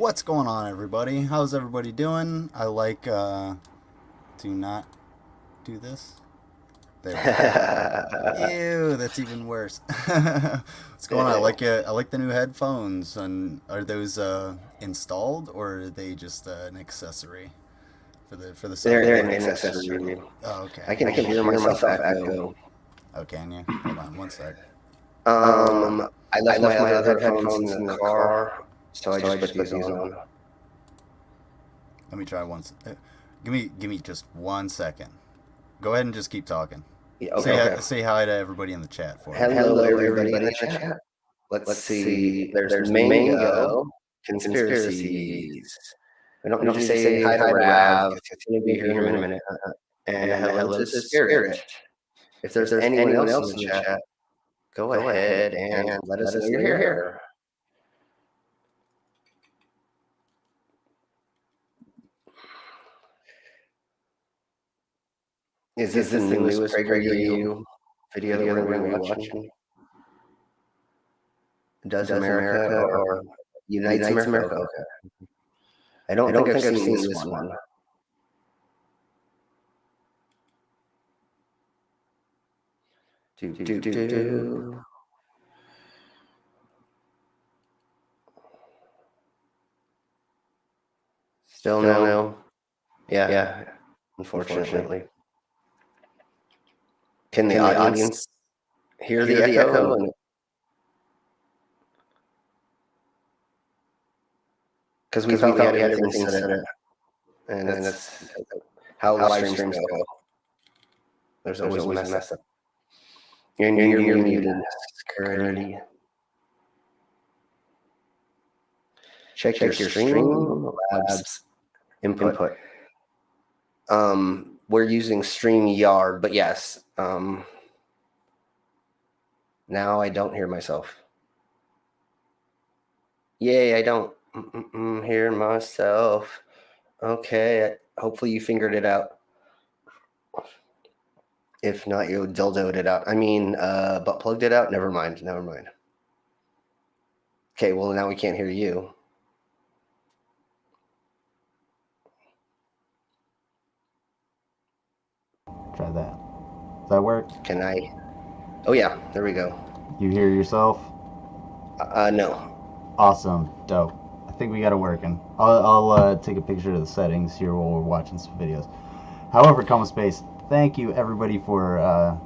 What's going on, everybody? How's everybody doing? I like do not do this. There we go. Ew, that's even worse. What's going on? I like the new headphones. And are those installed, or are they just an accessory for the They're an accessory. Oh, okay. I can hear myself echo. Oh, can you? Hold on one sec. I left my other headphones in the car, so I just put these on. Let me try once. Give me just 1 second. Go ahead and just keep talking. Yeah, okay. Say hi to everybody in the chat for me. Hello, everybody in the chat. Let's see. There's Mango, conspiracies. We don't need to say hi to Rav. It's going to be here in a minute. And hello to Spirit. If there's anyone else in the chat, go ahead and let us know you're here. Is this the newest PragerU video that we're going to be watching? Does America or Unites America? Okay. I don't think I've seen this one. Still no. Yeah. Unfortunately. Can the audience hear the echo? Because we thought we had everything set up. And that's how live streams go. There's always a mess up. You're muted. Security. Check your stream labs input. We're using StreamYard, but yes. Now I don't hear myself. Yay, I don't hear myself. Okay, hopefully you figured it out. If not, you dildoed it out. I mean, butt plugged it out? Never mind. Okay, well, now we can't hear you. Try that. Does that work? Can I? Oh, yeah. There we go. You hear yourself? No. Awesome. Dope. I think we got it working. I'll take a picture of the settings here while we're watching some videos. However, Common Space, thank you everybody for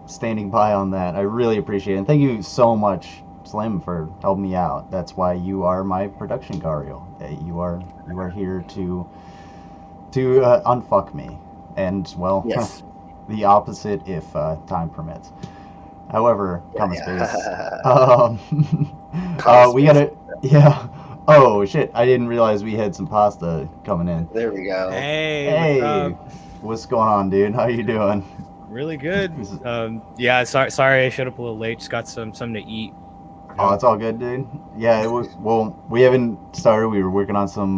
standing by on that. I really appreciate it. And thank you so much, Slim, for helping me out. That's why you are my production Gario. You are here to unfuck me. And, well, yes. The opposite if time permits. However, Common Space, we gotta, yeah. Oh shit! I didn't realize we had some pasta coming in. There we go. Hey, what's going on, dude? How you doing? Really good. Yeah, sorry I showed up a little late. Just got something to eat. Oh, it's all good, dude. Yeah, well, we haven't started. We were working on some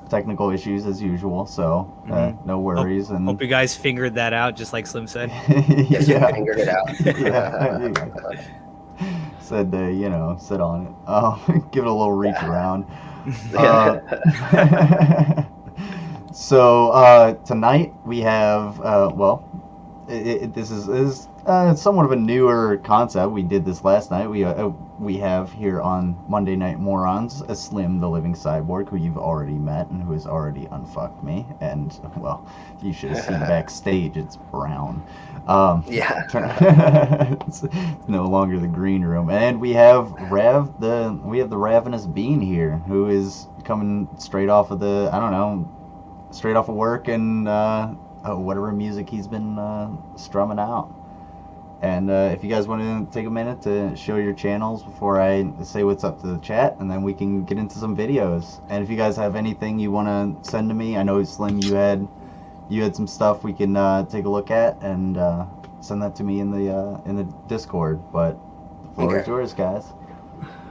technical issues as usual, so no worries. Hope you guys figured that out, just like Slim said. Yes, Yeah. we figured it out. Yeah. Said you know, sit on it. Give it a little reach around. So tonight we have well, this is somewhat of a newer concept. We did this last night. We have here on Monday Night Morons a Slim, the living cyborg, who you've already met and who has already unfucked me. And well, you should have seen backstage. It's brown. Yeah. It's no longer the green room. And we have the Ravenous Bean here, who is coming straight off of straight off of work and whatever music he's been strumming out. And if you guys want to take a minute to show your channels before I say what's up to the chat, and then we can get into some videos. And if you guys have anything you want to send to me, I know Slim, you had some stuff we can take a look at and send that to me in the Discord. But the floor is yours, guys.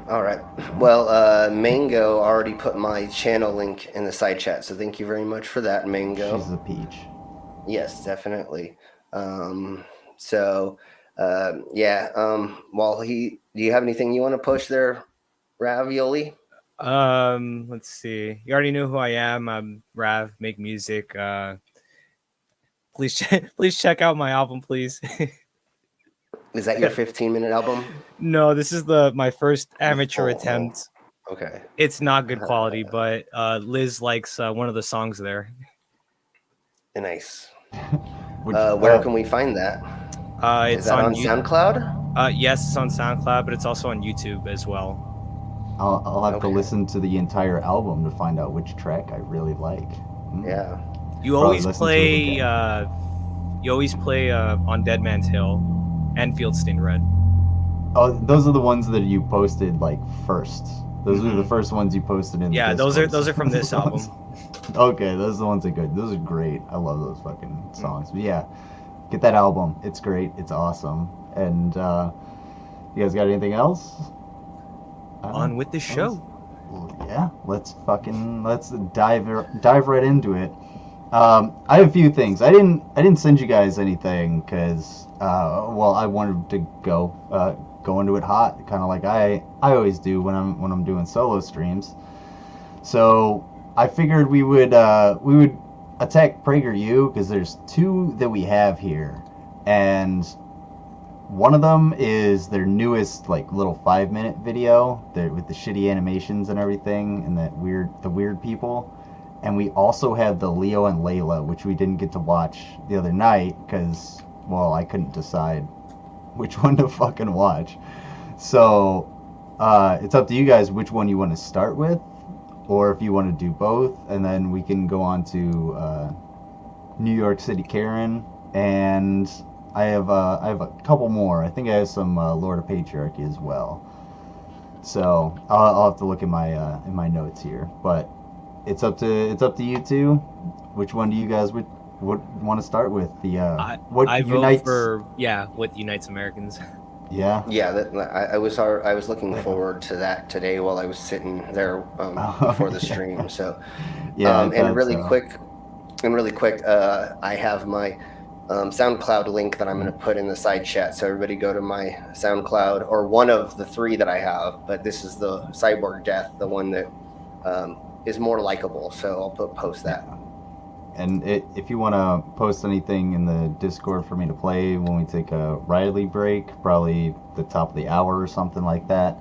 All right. Well, Mango already put my channel link in the side chat, so thank you very much for that, Mango. She's a peach. Yes, definitely. While do you have anything you want to push there, Ravioli? Let's see. You already know who I am. I'm Rav, make music. Please check out my album, please. Is that your 15-minute album? No, this is my first amateur attempt. Okay. It's not good quality, but Liz likes one of the songs there. Nice. Where can we find that? It's on SoundCloud? Yes, it's on SoundCloud, but it's also on YouTube as well. I'll have to listen to the entire album to find out which track I really like. Yeah. You always play on Dead Man's Hill and Field Stained Red. Oh, those are the ones that you posted like first. Those are the first ones you posted in. Yeah, those are from this album. Okay, those are the ones that are good. Those are great. I love those fucking songs. But yeah, get that album. It's great. It's awesome. And you guys got anything else? On with the show. Yeah, let's dive right into it. I have a few things. I didn't send you guys anything because I wanted to go into it hot, kind of like I always do when I'm doing solo streams. So I figured we would attack PragerU because there's two that we have here, and one of them is their newest like little 5-minute video with the shitty animations and everything, and the weird people. And we also have the Leo and Layla, which we didn't get to watch the other night because, well, I couldn't decide which one to fucking watch. So it's up to you guys which one you want to start with, or if you want to do both, and then we can go on to New York City Karen, and I have a couple more. I think I have some Lord of Patriarchy as well. So I'll have to look in my notes here, but it's up to you two. Which one do you guys would want to start with? I vote for what unites Americans. Yeah. Yeah, I was looking forward to that today while I was sitting there before the stream. So yeah, and really quick, I have my SoundCloud link that I'm going to put in the side chat. So everybody go to my SoundCloud, or one of the three that I have. But this is the Cyborg Death, the one that is more likable. So I'll post that. And if you want to post anything in the Discord for me to play when we take a Riley break, probably the top of the hour or something like that,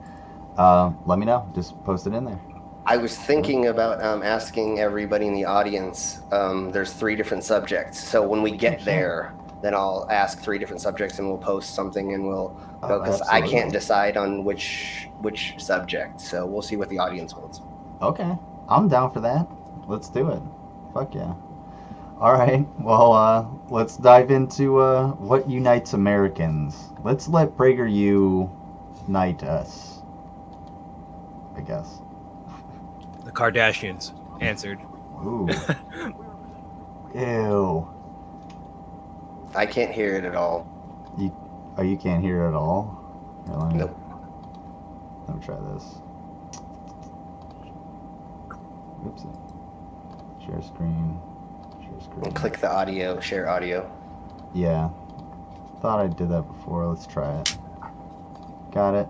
let me know. Just post it in there. I was thinking about asking everybody in the audience. There's 3 different subjects. So when we get there, then I'll ask 3 different subjects and we'll post something and we'll go, because I can't decide on which subject. So we'll see what the audience wants. Okay. I'm down for that. Let's do it. Fuck yeah. All right. Well, let's dive into what unites Americans. Let's let PragerU unite us, I guess. The Kardashians answered. Ooh. Ew. I can't hear it at all. You can't hear it at all? Really? Nope. Let me try this. Oops. Share screen. Share screen. And click the audio, share audio. Yeah. Thought I did that before. Let's try it. Got it.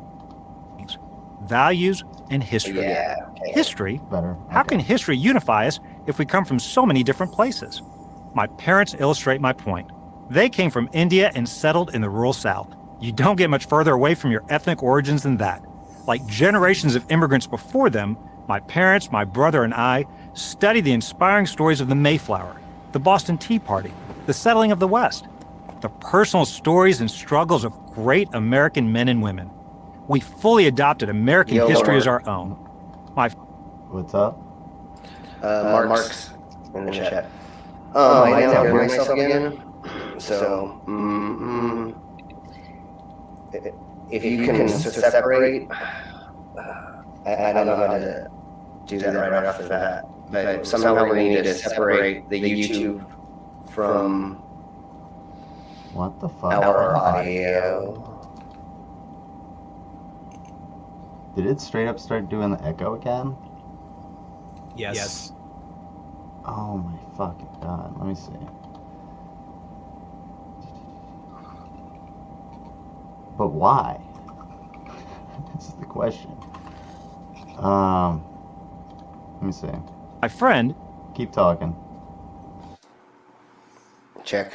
Values and history. Yeah. Okay. History? Better. How Okay. can history unify us if we come from so many different places? My parents illustrate my point. They came from India and settled in the rural South. You don't get much further away from your ethnic origins than that. Like generations of immigrants before them, my parents, my brother, and I studied the inspiring stories of the Mayflower, the Boston Tea Party, the settling of the West, the personal stories and struggles of great American men and women. We fully adopted American history as our own. What's up? Mark's in the chat. I now hear myself again. So, if you can separate, I don't know how to do that right off the bat, but somehow we need to separate the YouTube from What the fuck? our audio. Did it straight up start doing the echo again? Yes. Oh my fucking god. Let me see. But why? This is the question. Let me see. My friend, Keep talking. Check.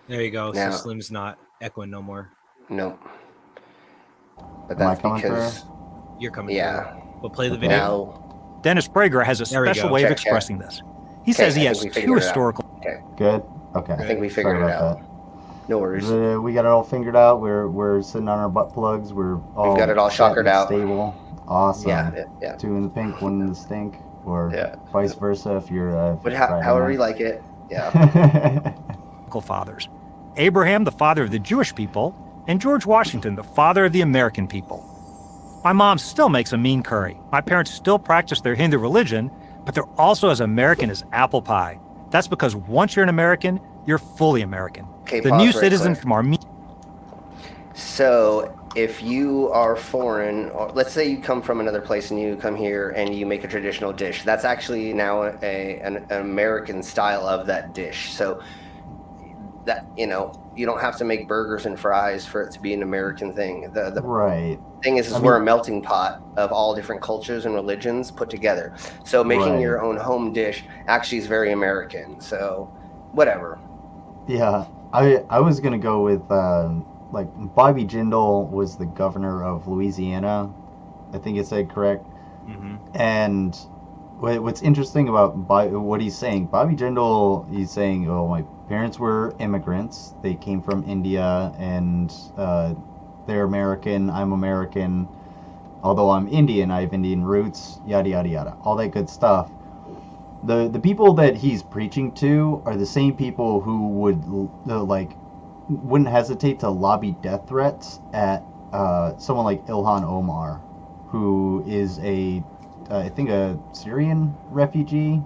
There you go. Now- So Slim's not echoing no more. Nope. But Am I that's coming because, You're coming. yeah. through. But play the video. Now, Dennis Prager, has a There we special go. way of Check, check. expressing this. He says he I has think we two figured it out. historical Good? Okay. I think we Sorry figured it about out. No worries. that. We got it all figured out. We're sitting on our butt plugs. We're all got it all set shockered and out. stable. Awesome. Yeah. Two in the pink, one in the stink, or Yeah. vice versa if you're. If But you're Friday however you night. like it. Yeah. fathers. Abraham, the father of the Jewish people, and George Washington, the father of the American people. My mom still makes a mean curry. My parents still practice their Hindu religion, but they're also as American as apple pie. That's because once you're an American, you're fully American. Okay, The pause new right citizen quick. from our So if you are foreign, or let's say you come from another place and you come here and you make a traditional dish, that's actually now an American style of that dish. So that, you don't have to make burgers and fries for it to be an American thing. The Right. thing is I we're mean- a melting pot of all different cultures and religions put together. So making Right. your own home dish actually is very American. So whatever. Yeah. I was gonna go with like Bobby Jindal was the governor of Louisiana. I think it said correct. Mm-hmm. And what's interesting about what he's saying, Bobby Jindal, he's saying, oh, my parents were immigrants. They came from India, and they're American. I'm American. Although I'm Indian, I have Indian roots, yada, yada, yada. All that good stuff. The people that he's preaching to are the same people who wouldn't hesitate to lobby death threats at someone like Ilhan Omar, who is I think a Syrian refugee,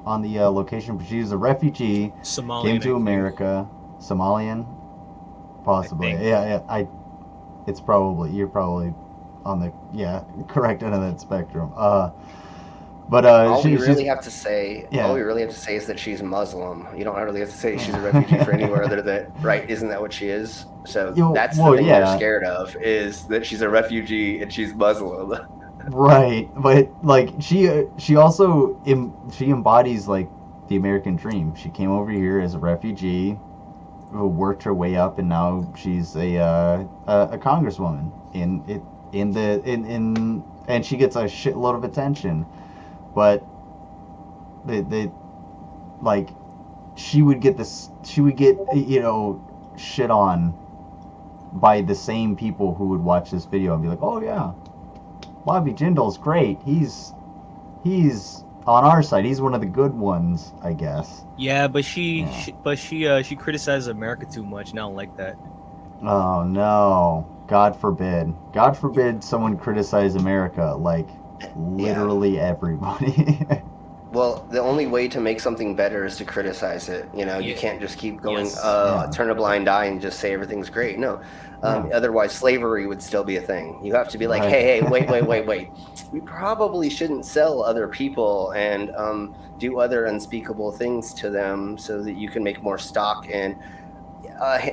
on the location. But she's a refugee, Somalian. came I to think. America, Somalian, possibly. I think. Yeah, it's probably, you're probably on the, correct end of that spectrum. But All we she's really have to say, Yeah. all we really have to say is that she's Muslim. You don't really have to say she's a refugee for anywhere other than, right? Isn't that what she is? So that's the thing yeah. they're scared of, is that she's a refugee and she's Muslim. Right, but like she also she embodies like the American dream. She came over here as a refugee, who worked her way up, and now she's a congresswoman and she gets a shitload of attention. But they like she would get shit on by the same people who would watch this video and be like, oh yeah, Bobby Jindal's great. He's on our side. He's one of the good ones, I guess. Yeah, but she criticizes America too much, and I don't like that. Oh no. God forbid. God forbid someone criticize America, like literally everybody. Well, Well, the only way to make something better is to criticize it. You know, you can't just keep going, turn a blind eye and just say everything's great. No. Otherwise, slavery would still be a thing. You have to be like, hey, wait. We probably shouldn't sell other people and do other unspeakable things to them so that you can make more stock. And,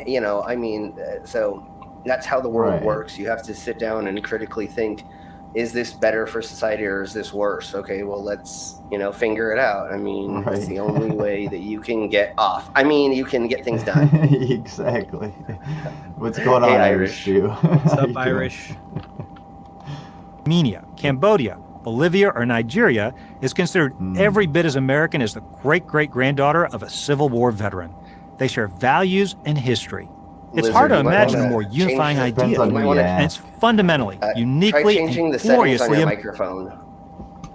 you know, I mean, so that's how the world works. You have to sit down and critically think, is this better for society or is this worse? Okay, well, let's, you know, figure it out. I mean, it's the only way that you can get off. I mean, you can get things done. Exactly. What's going on, Irish? What's up, Irish? Armenia, Cambodia, Bolivia, or Nigeria is considered every bit as American as the great-great-granddaughter of a Civil War veteran. They share values and history. It's hard to imagine a more unifying idea, and it's fundamentally, uniquely, try changing and the settings on gloriously your microphone.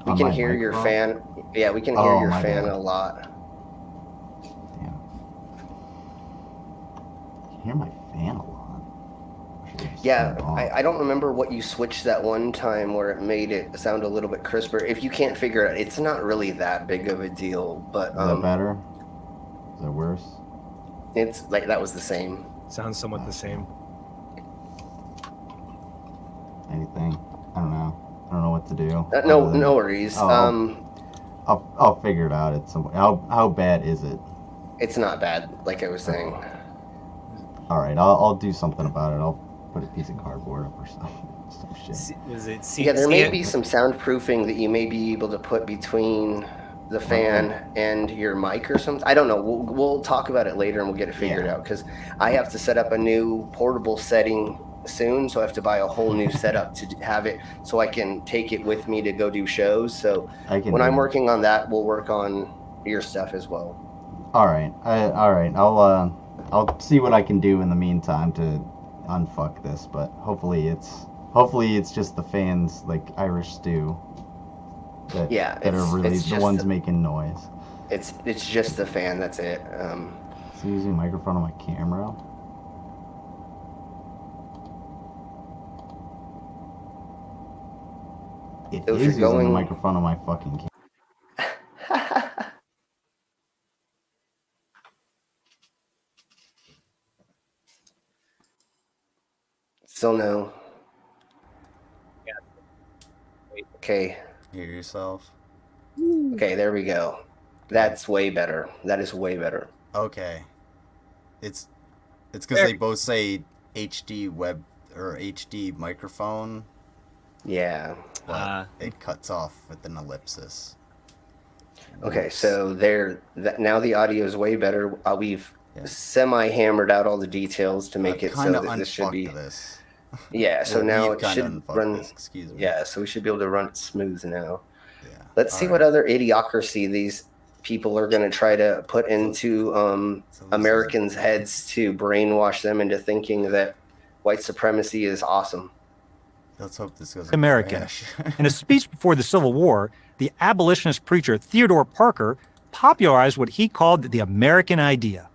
We can hear your fan. Yeah, we can hear your fan a lot. Damn. You hear my fan a lot. Yeah, I don't remember what you switched that one time where it made it sound a little bit crisper. If you can't figure it out, it's not really that big of a deal. But is that better? Is that worse? It's like that was the same. Sounds somewhat the same. Anything? I don't know. I don't know what to do. No worries. I'll figure it out at some point. How bad is it? It's not bad, like I was saying. All right, I'll do something about it. I'll put a piece of cardboard up or some shit. Was it? There may be some soundproofing that you may be able to put between the fan and your mic or something. I don't know. We'll talk about it later and we'll get it figured out, because I have to set up a new portable setting soon, so I have to buy a whole new setup to have it so I can take it with me to go do shows. So when I'm working on that, we'll work on your stuff as well. All right. I'll see what I can do in the meantime to unfuck this, but hopefully it's just the fans like Irish Stew that are really the ones making noise. It's just the fan, that's it. So using a microphone on my camera. It is using the microphone on my fucking camera. Still no. Yeah. Okay. Hear yourself? Okay, there we go. That's way better. That is way better. Okay. It's because they both say HD web or HD microphone. Yeah. But it cuts off with an ellipsis. Okay, so now the audio is way better. We've semi-hammered out all the details to make it so that this should be. Yeah, so now it should run. Excuse me. Yeah, so we should be able to run it smooth now. Yeah. Let's see what other idiocracy these people are going to try to put into Americans' heads to brainwash them into thinking that white supremacy is awesome. Let's hope this goes American. In a speech before the Civil War, the abolitionist preacher Theodore Parker popularized what he called the American idea.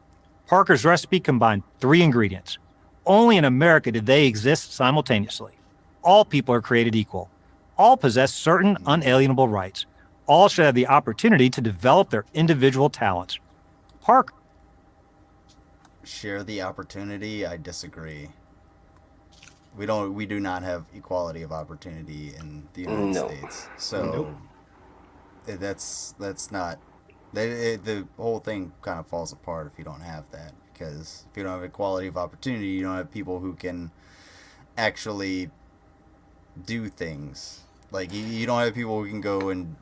Parker's recipe combined 3 ingredients. Only in America did they exist simultaneously. All people are created equal. All possess certain unalienable rights. All should have the opportunity to develop their individual talents. Parker. Share the opportunity? I disagree. We do not have equality of opportunity in the United States. So that's not. The whole thing kind of falls apart if you don't have that. Because if you don't have equality of opportunity, you don't have people who can actually do things. Like, you don't have people who can go and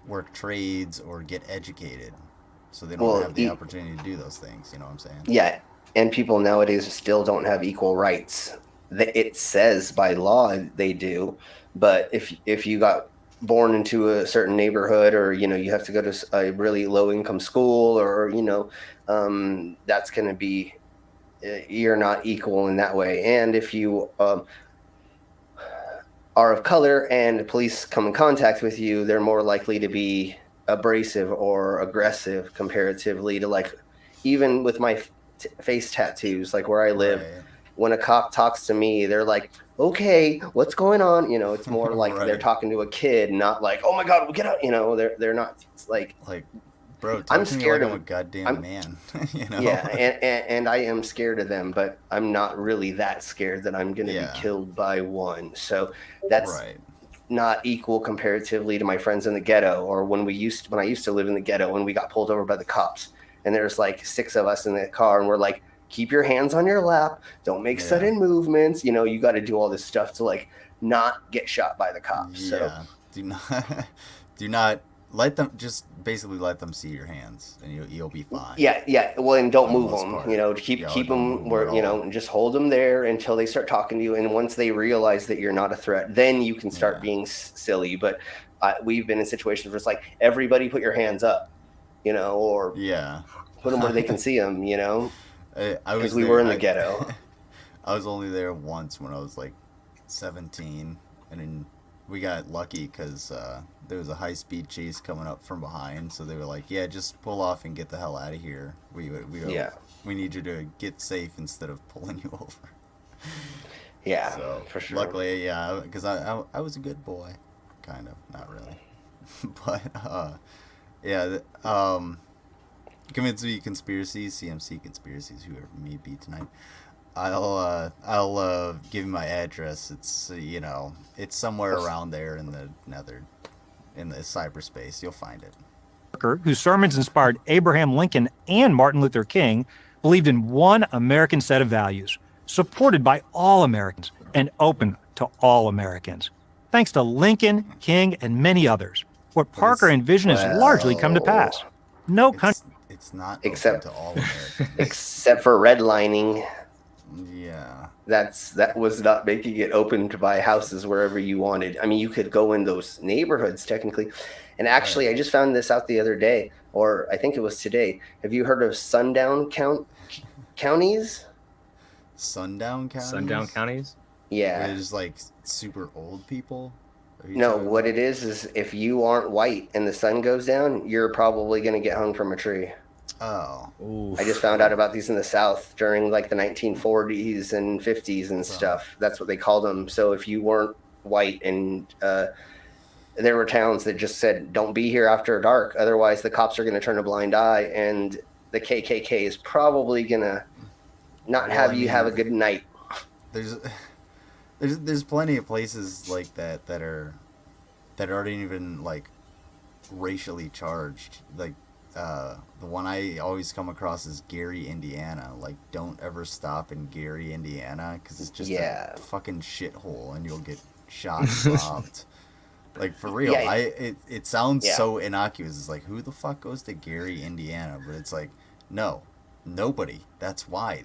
work trades or get educated. So they don't have the opportunity to do those things, you know what I'm saying? Yeah, and people nowadays still don't have equal rights. It says by law they do, but if you got born into a certain neighborhood, or you have to go to a really low income school, or that's going to be, you're not equal in that way. And if you are of color and the police come in contact with you, they're more likely to be abrasive or aggressive comparatively to, like, even with my face tattoos, like where I live, when a cop talks to me, they're like, okay, what's going on? You know, it's more like Right. they're talking to a kid, not like, oh my God, get out. You know, they're not like, bro, talk I'm to me scared like of I'm a goddamn man. You know? Yeah, and I am scared of them, but I'm not really that scared that I'm going to be killed by one. So that's not equal comparatively to my friends in the ghetto, or when I used to live in the ghetto and we got pulled over by the cops, and there's like 6 of us in the car, and we're like, keep your hands on your lap, don't make sudden movements. You know, you got to do all this stuff to like not get shot by the cops. Yeah, so do not let them, just basically let them see your hands, and you'll be fine. Yeah. Well, and don't move them. Part. You know, keep them where, you know, and just hold them there until they start talking to you. And once they realize that you're not a threat, then you can start being silly. But we've been in situations where it's like, everybody put your hands up, you know, or put them where they can see them, you know, because we were in the ghetto. I was only there once when I was like 17, and then we got lucky because there was a high-speed chase coming up from behind, so they were like, yeah, just pull off and get the hell out of here. We need you to get safe instead of pulling you over. Yeah, so for sure. Luckily, because I was a good boy, kind of, not really. But convince me conspiracies, CMC conspiracies, whoever it may be tonight. I'll give you my address. It's it's somewhere around there in the nether, in the cyberspace. You'll find it. Whose sermons inspired Abraham Lincoln and Martin Luther King, believed in one American set of values, supported by all Americans and open to all Americans. Thanks to Lincoln, King, and many others, what Parker envisioned has largely come to pass. No country. It's not open to all Americans, except for redlining. Yeah, that was not making it open to buy houses wherever you wanted. I mean, you could go in those neighborhoods technically. And actually, I just found this out the other day, or I think it was today. Have you heard of sundown counties? Sundown counties? Sundown counties? Yeah. Where there's like super old people? No, what it is if you aren't white and the sun goes down, you're probably going to get hung from a tree. Oh. Oof. I just found out about these in the South during like the 1940s and 50s and stuff. That's what they called them. So if you weren't white, and there were towns that just said, don't be here after dark, otherwise the cops are going to turn a blind eye, and the KKK is probably going to not have you have a good night. There's plenty of places like that aren't even like racially charged. Like the one I always come across is Gary, Indiana. Like, don't ever stop in Gary, Indiana, because it's just a fucking shithole, and you'll get shot and robbed. Like, for real. It sounds so innocuous. It's like, who the fuck goes to Gary, Indiana? But it's like, no, nobody. That's why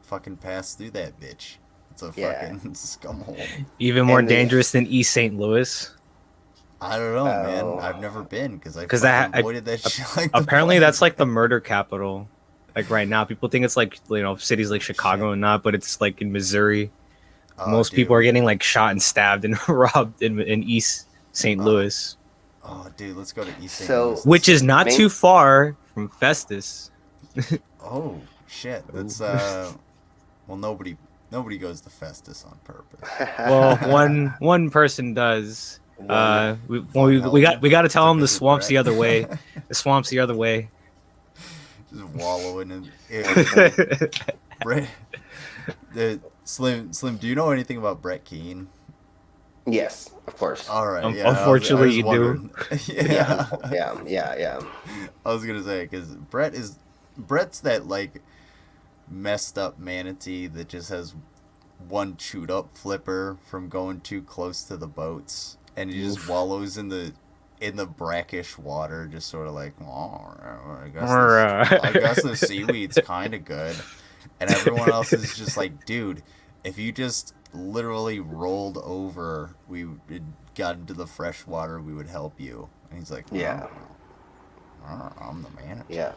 fucking pass through that bitch. It's a fucking scumhole. Even more dangerous than East St. Louis. I don't know, man. I've never been because I avoided that shit. Like apparently, that's like the murder capital. Like right now, people think it's like cities like Chicago and not, but it's like in Missouri. Most people are getting like shot and stabbed and robbed in East St. Louis. Oh, dude, let's go to East St. Louis. Which is not too far from Festus. Oh shit, that's well, nobody goes to Festus on purpose. Well, one person does. We got to tell him the swamp's the other way. The swamp's the other way. Just wallowing in it. Brett, Slim, do you know anything about Brett Keane? Yes, of course. All right. Yeah, unfortunately, you do. Yeah. I was gonna say because Brett's that like messed up manatee that just has one chewed up flipper from going too close to the boats. And he just wallows in the brackish water, just sort of like, I guess the seaweed's kind of good. And everyone else is just like, dude, if you just literally rolled over, we got into the fresh water, we would help you. And he's like, I'm the manager. Yeah.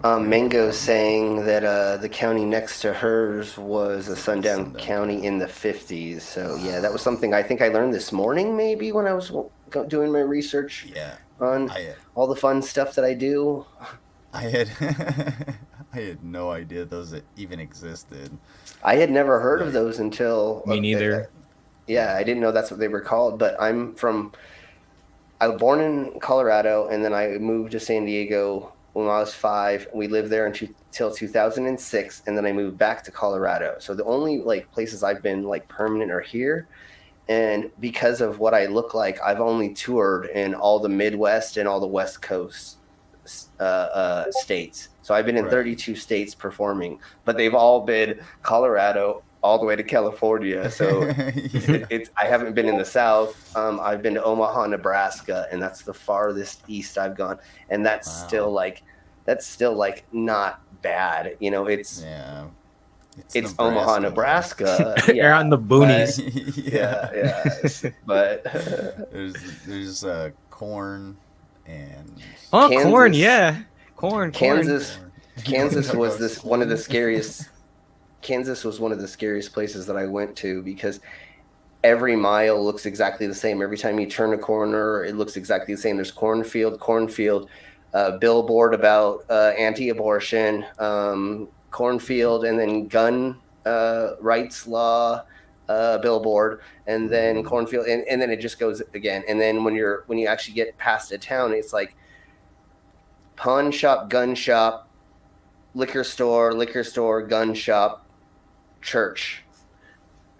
Mango's saying that the county next to hers was a sundown county in the 50s. So, yeah, that was something I think I learned this morning, maybe, when I was doing my research on all the fun stuff that I do. I I had no idea those even existed. I had never heard of those until Me neither. Yeah, I didn't know that's what they were called. But I was born in Colorado, and then I moved to San Diego when I was 5. We lived there until 2006, and then I moved back to Colorado. So the only like places I've been like permanent are here. And because of what I look like, I've only toured in all the Midwest and all the West Coast states. So I've been in 32 states performing, but they've all been Colorado all the way to California. So I haven't been in the South. I've been to Omaha, Nebraska, and that's the farthest east I've gone. And that's still like not bad. You know, it's Omaha, Nebraska. They're on the boonies. But There's corn and Kansas. Corn, yeah, corn. Kansas was one of the scariest. Kansas was one of the scariest places that I went to because every mile looks exactly the same. Every time you turn a corner, it looks exactly the same. There's cornfield, billboard about anti-abortion, cornfield, and then gun rights law billboard, and then cornfield, and then it just goes again. And then when you actually get past a town, it's like pawn shop, gun shop, liquor store, gun shop, church.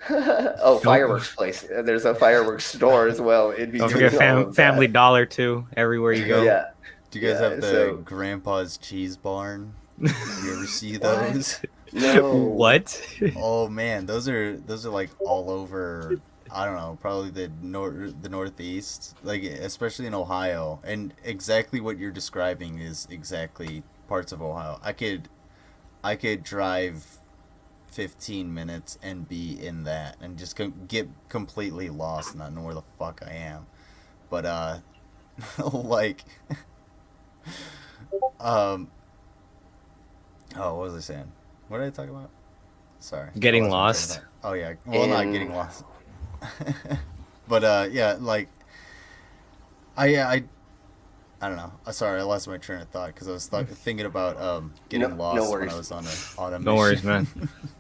Fireworks place. There's a fireworks store as well. Don't forget Family Dollar too. Everywhere you go. Yeah. Do you guys have the Grandpa's Cheese Barn? You ever see those? No. What? Oh man, those are like all over. I don't know, probably the Northeast, like especially in Ohio. And exactly what you're describing is exactly parts of Ohio. I could drive 15 minutes and be in that and just get completely lost and not know where the fuck I am. But like oh, what was I saying? What did I talk about? Sorry. Getting lost. Oh yeah. Well, not getting lost. But yeah, like I don't know. Sorry, I lost my train of thought because I was thinking about getting lost when I was on a mission. No worries, man.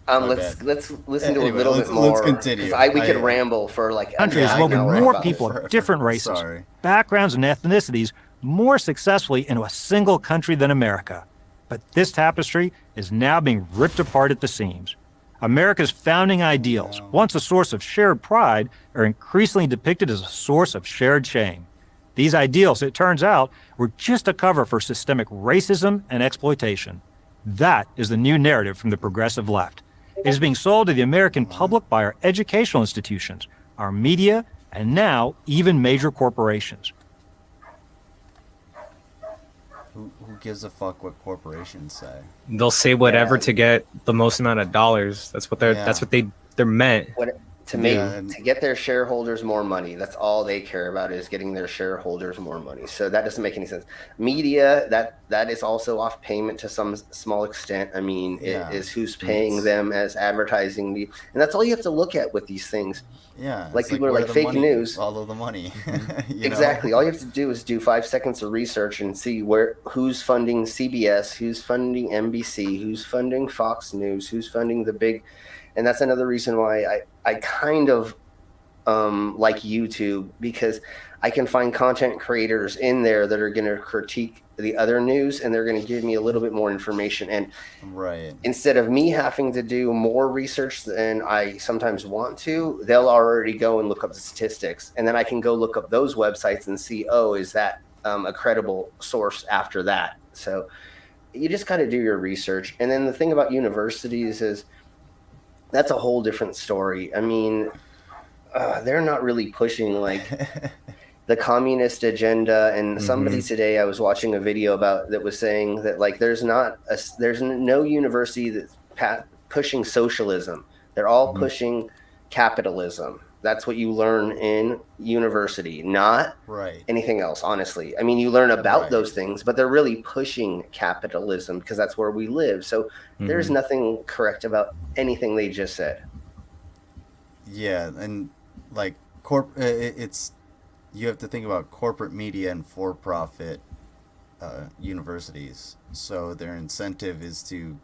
Let's listen to a little bit more. Let's continue. We could ramble for like countries woven more people of different races, backgrounds, and ethnicities more successfully into a single country than America. But this tapestry is now being ripped apart at the seams. America's founding ideals, once a source of shared pride, are increasingly depicted as a source of shared shame. These ideals, it turns out, were just a cover for systemic racism and exploitation. That is the new narrative from the progressive left. It is being sold to the American public by our educational institutions, our media, and now even major corporations. Who gives a fuck what corporations say? They'll say whatever to get the most amount of dollars. That's what they're meant. To get their shareholders more money. That's all they care about, is getting their shareholders more money. So that doesn't make any sense. Media, that is also off payment to some small extent. I mean, it is who's paying them as advertising. And that's all you have to look at with these things. Yeah. Like people are like fake news. Follow the money. Exactly. All you have to do is do 5 seconds of research and see who's funding CBS, who's funding NBC, who's funding Fox News, who's funding the big. And that's another reason why I kind of like YouTube, because I can find content creators in there that are going to critique the other news, and they're going to give me a little bit more information. And instead of me having to do more research than I sometimes want to, they'll already go and look up the statistics. And then I can go look up those websites and see, is that a credible source after that? So you just got to do your research. And then the thing about universities is, that's a whole different story. I mean, they're not really pushing like the communist agenda. And somebody today, I was watching a video that was saying that like there's no university that's pushing socialism. They're all pushing capitalism. That's what you learn in university, not anything else, honestly. I mean, you learn about those things, but they're really pushing capitalism because that's where we live. So there's nothing correct about anything they just said. Yeah, and like you have to think about corporate media and for-profit universities. So their incentive is to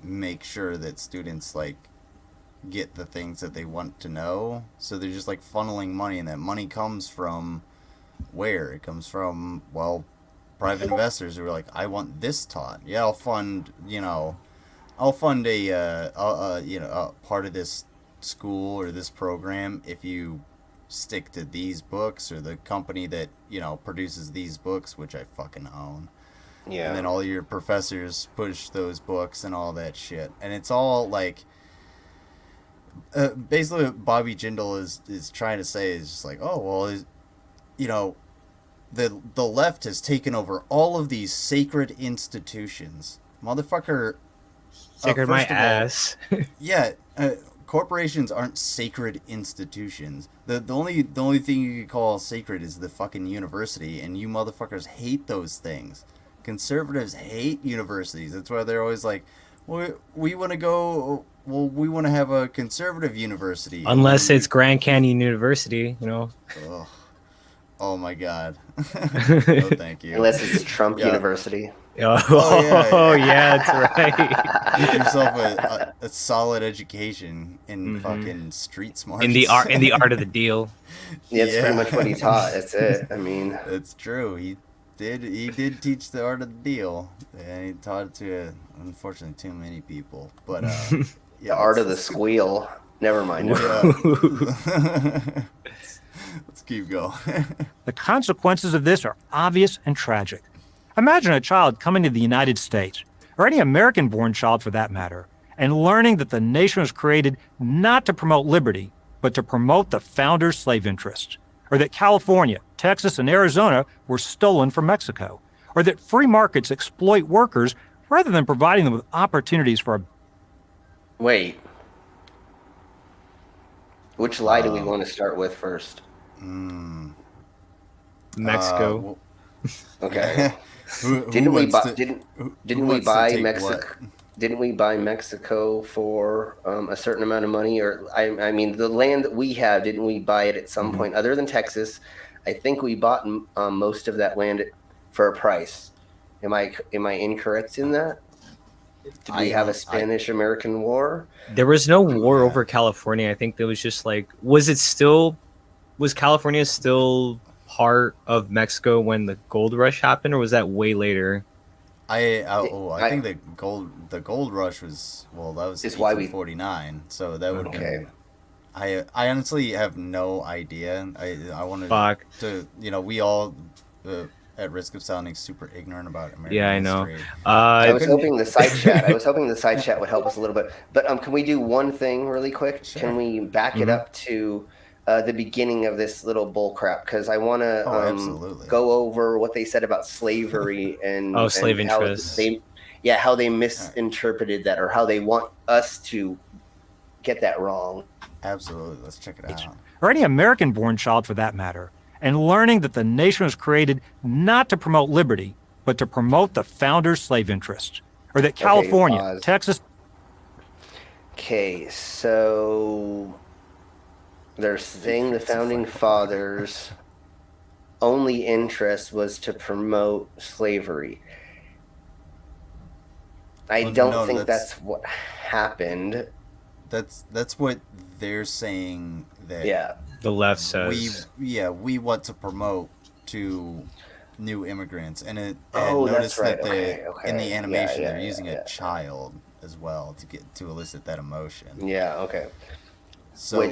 make sure that students like get the things that they want to know. So they're just like funneling money, and that money comes from where? It comes from, well, private investors who are like, I want this taught. Yeah, I'll fund a part of this school or this program if you stick to these books, or the company that, you know, produces these books, which I fucking own. Yeah. And then all your professors push those books and all that shit. And it's all like, basically what Bobby Jindal is trying to say is just like, oh, well, you know, the left has taken over all of these sacred institutions. Motherfucker. Sacred my ass. Yeah, corporations aren't sacred institutions. The only thing you could call sacred is the fucking university, and you motherfuckers hate those things. Conservatives hate universities. That's why they're always like, well, we want to have a conservative university. Unless it's Grand Canyon University, you know. Ugh. Oh my God. No, thank you. Unless it's Trump University. Oh, yeah, that's right. Give yourself a solid education in fucking street smarts. In the art of the deal. Yeah, it's pretty much what he taught. That's it. I mean, it's true. He did teach the art of the deal, and he taught it to, unfortunately, too many people. But the art of the squeal. Never mind. Let's keep going. The consequences of this are obvious and tragic. Imagine a child coming to the United States, or any American-born child for that matter, and learning that the nation was created not to promote liberty, but to promote the founders' slave interests, or that California, Texas, and Arizona were stolen from Mexico, or that free markets exploit workers rather than providing them with opportunities for a... Wait. Which lie do we want to start with first? Mexico. Okay. Didn't we buy Mexico for a certain amount of money? Or I mean, the land that we have, didn't we buy it at some point? Other than Texas, I think we bought most of that land for a price. Am I incorrect in that? Did we have a Spanish-American war? There was no war over California. I think there was just like, was California still part of Mexico when the gold rush happened, or was that way later? I think the gold rush was, well, that was 1849, so that would have been. I honestly have no idea. I wanted to, you know, we all at risk of sounding super ignorant about American history. I was hoping the side chat would help us a little bit. But can we do one thing really quick? Sure. Can we back it up to the beginning of this little bull crap? Because I want to go over what they said about slavery and slave interests. How they misinterpreted that, or how they want us to get that wrong. Absolutely. Let's check it out. Or any American-born child for that matter, and learning that the nation was created not to promote liberty, but to promote the founders' slave interests, or that California, Texas... Okay, so they're saying the founding fathers' only interest was to promote slavery. I don't think that's what happened. That's what they're saying. That the left says. We want to promote to new immigrants, and notice that in the animation they're using a child as well to elicit that emotion. Yeah. Okay. So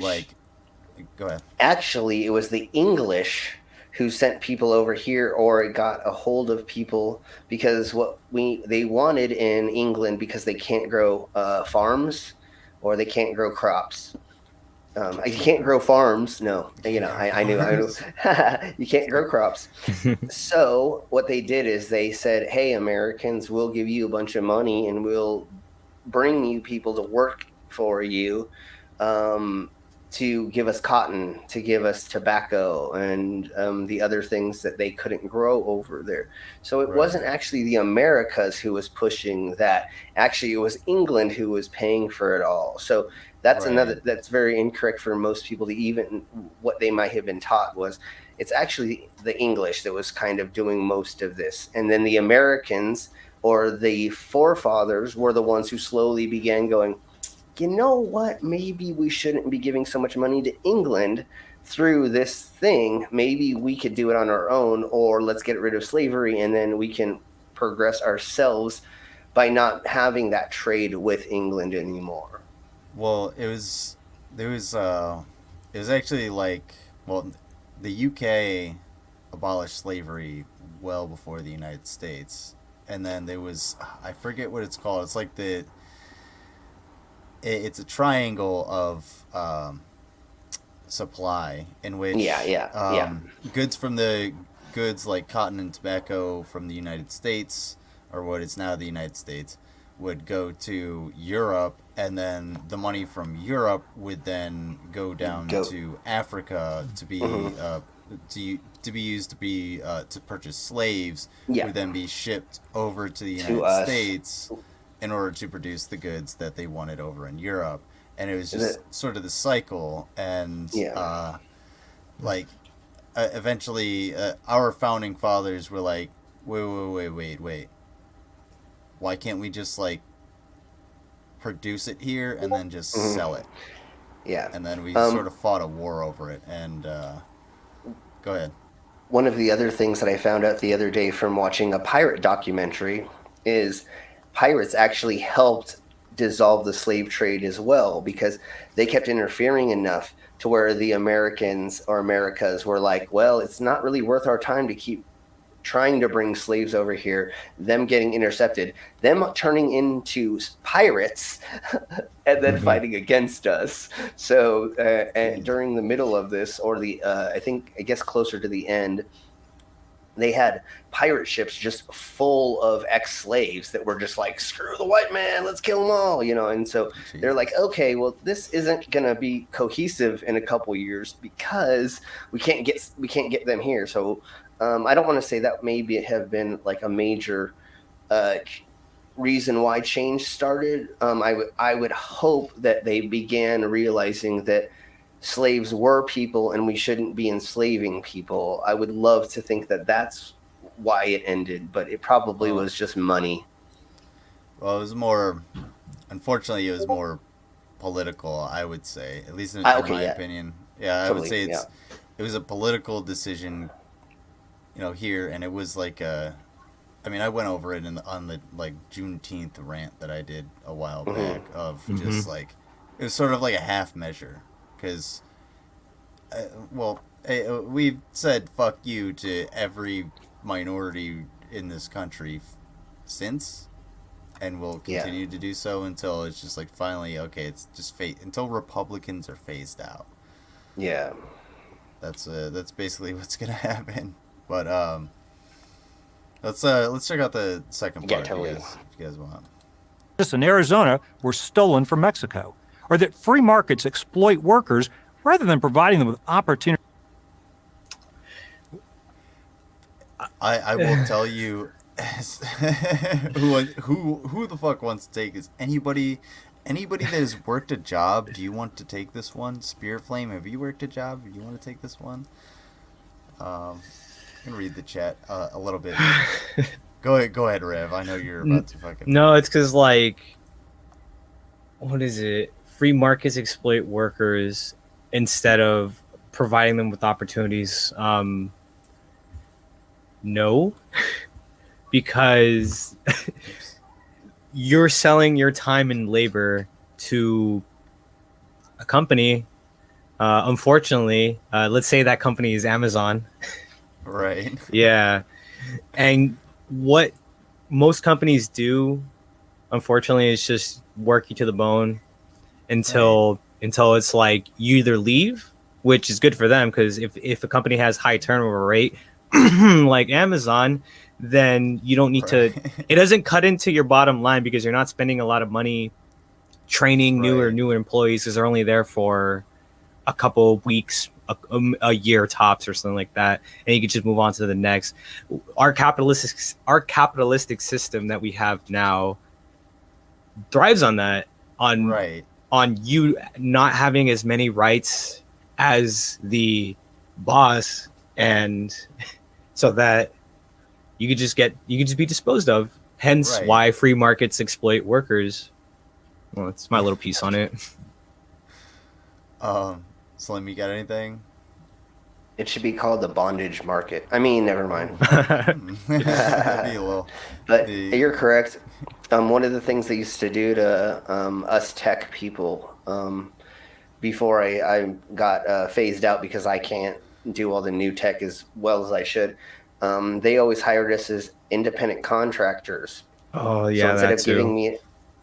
go ahead. Actually, it was the English who sent people over here, or it got a hold of people, because they wanted in England, because they can't grow farms, or they can't grow crops. You can't grow farms. No, I knew. You can't grow crops. So what they did is they said, hey, Americans, we'll give you a bunch of money, and we'll bring you people to work for you, to give us cotton, to give us tobacco, and the other things that they couldn't grow over there. So it wasn't actually the Americas who was pushing that. Actually, it was England who was paying for it all. So that's that's very incorrect for most people to even, what they might have been taught was it's actually the English that was kind of doing most of this. And then the Americans or the forefathers were the ones who slowly began going, you know what, maybe we shouldn't be giving so much money to England through this thing. Maybe we could do it on our own, or let's get rid of slavery and then we can progress ourselves by not having that trade with England anymore. Well, it was actually like, well, the UK abolished slavery well before the United States, and then there was, I forget what it's called. It's like it's a triangle of supply in which goods from the goods like cotton and tobacco from the United States, or what is now the United States, would go to Europe, and then the money from Europe would then go down to Africa to be to be used to purchase slaves, who would then be shipped over to the United States in order to produce the goods that they wanted over in Europe. And it was just sort of the cycle, and eventually our founding fathers were like, wait, why can't we just like produce it here and then just sell it? Yeah. And then we sort of fought a war over it. And go ahead. One of the other things that I found out the other day from watching a pirate documentary is pirates actually helped dissolve the slave trade as well, because they kept interfering enough to where the Americans or Americas were like, well, it's not really worth our time to keep trying to bring slaves over here, them getting intercepted, them turning into pirates, and then fighting against us. So and during the middle of this, or I guess closer to the end, they had pirate ships just full of ex-slaves that were just like, screw the white man, let's kill them all, and so they're like, okay, well, this isn't gonna be cohesive in a couple years because we can't get them here. So I don't want to say that maybe it have been like a major reason why change started. I would hope that they began realizing that slaves were people and we shouldn't be enslaving people. I would love to think that that's why it ended, but it probably was just money. Well, unfortunately, it was more political, I would say, at least in my opinion. Yeah, I would say it was a political decision, here, and it was like I went over it on the like Juneteenth rant that I did a while back of just like, it was sort of like a half measure. Because, we've said fuck you to every minority in this country since, and we'll continue to do so until it's just like finally, okay, it's just until Republicans are phased out. Yeah. That's basically what's gonna happen. But let's check out the second part if you guys want. In Arizona were stolen from Mexico, or that free markets exploit workers rather than providing them with opportunity. I will tell you, who the fuck wants to take this? Anybody that has worked a job, do you want to take this one? Spirit Flame, have you worked a job? Do you want to take this one? I can read the chat a little bit. Go ahead, Rev. I know you're about to fucking... No, it's because, like, what is it? Free markets exploit workers instead of providing them with opportunities. No, because you're selling your time and labor to a company. Unfortunately, let's say that company is Amazon. Right. Yeah. And what most companies do, unfortunately, is just work you to the bone until it's like you either leave, which is good for them, because if a company has high turnover rate like Amazon, then you don't need to, it doesn't cut into your bottom line because you're not spending a lot of money training newer employees, because they're only there for a couple of weeks, a year tops or something like that, and you can just move on to the next. Our capitalistic system that we have now thrives on that, on you not having as many rights as the boss, and so that you could just be disposed of. Hence Right. why free markets exploit workers. Well, it's my little piece on it. Slim, you got anything? It should be called the bondage market. I mean, never mind. That'd be a little. But you're correct. One of the things they used to do to us tech people before I got phased out because I can't do all the new tech as well as I should, they always hired us as independent contractors. Oh yeah, so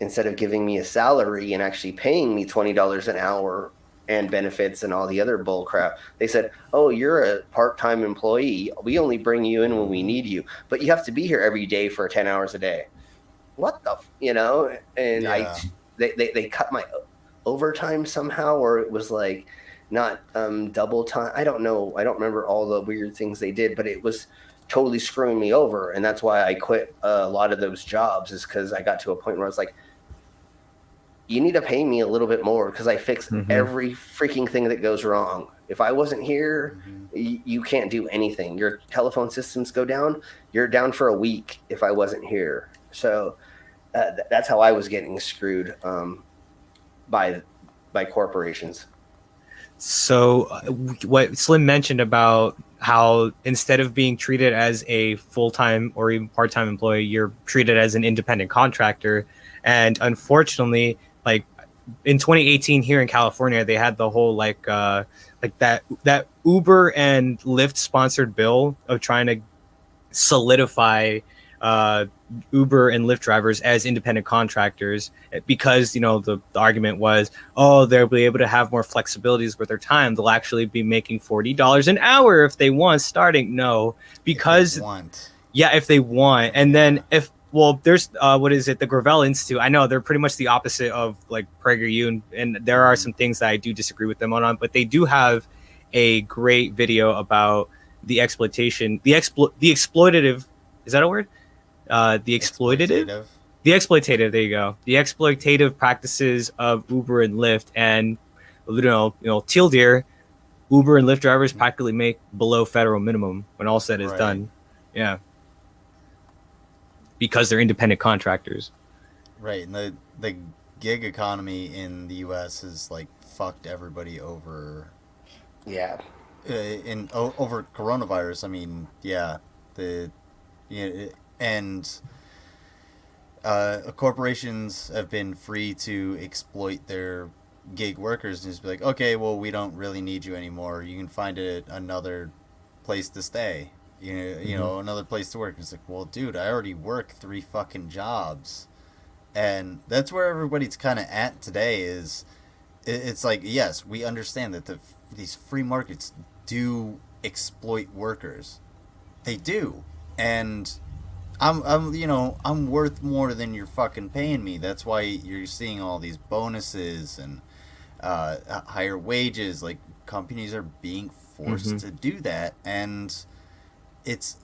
instead of giving me a salary and actually paying me $20 an hour and benefits and all the other bull crap, they said, oh, you're a part-time employee. We only bring you in when we need you, but you have to be here every day for 10 hours a day. What the, and Yeah. They cut my overtime somehow, or it was like not double time. I don't know. I don't remember all the weird things they did, but it was totally screwing me over. And that's why I quit a lot of those jobs, is because I got to a point where I was like, you need to pay me a little bit more because I fix every freaking thing that goes wrong. If I wasn't here, you can't do anything. Your telephone systems go down. You're down for a week if I wasn't here. So that's how I was getting screwed by corporations. So what Slim mentioned about how instead of being treated as a full-time or even part-time employee, you're treated as an independent contractor. And unfortunately, like in 2018 here in California, they had the whole like that Uber and Lyft sponsored bill of trying to solidify Uber and Lyft drivers as independent contractors, because the argument was, oh, they'll be able to have more flexibilities with their time. They'll actually be making $40 an hour if they want starting. No, because if they want. And then there's the Gravel Institute. I know they're pretty much the opposite of like PragerU, and there are some things that I do disagree with them on, but they do have a great video about the exploitation, the exploitative. Is that a word? The exploitative. The exploitative. There you go. The exploitative practices of Uber and Lyft, and teal deer, Uber and Lyft drivers practically make below federal minimum when all said is done. Yeah. Because they're independent contractors. Right, and the gig economy in the U.S. has like fucked everybody over. Yeah. Over coronavirus. I mean, yeah, corporations have been free to exploit their gig workers and just be like, okay, well, we don't really need you anymore. You can find another place to stay. Another place to work. It's like, well, dude, I already work 3 fucking jobs. And that's where everybody's kind of at today is, it's like, yes, we understand that these free markets do exploit workers. They do. And I'm worth more than you're fucking paying me. That's why you're seeing all these bonuses and higher wages. Like, companies are being forced to do that. And it's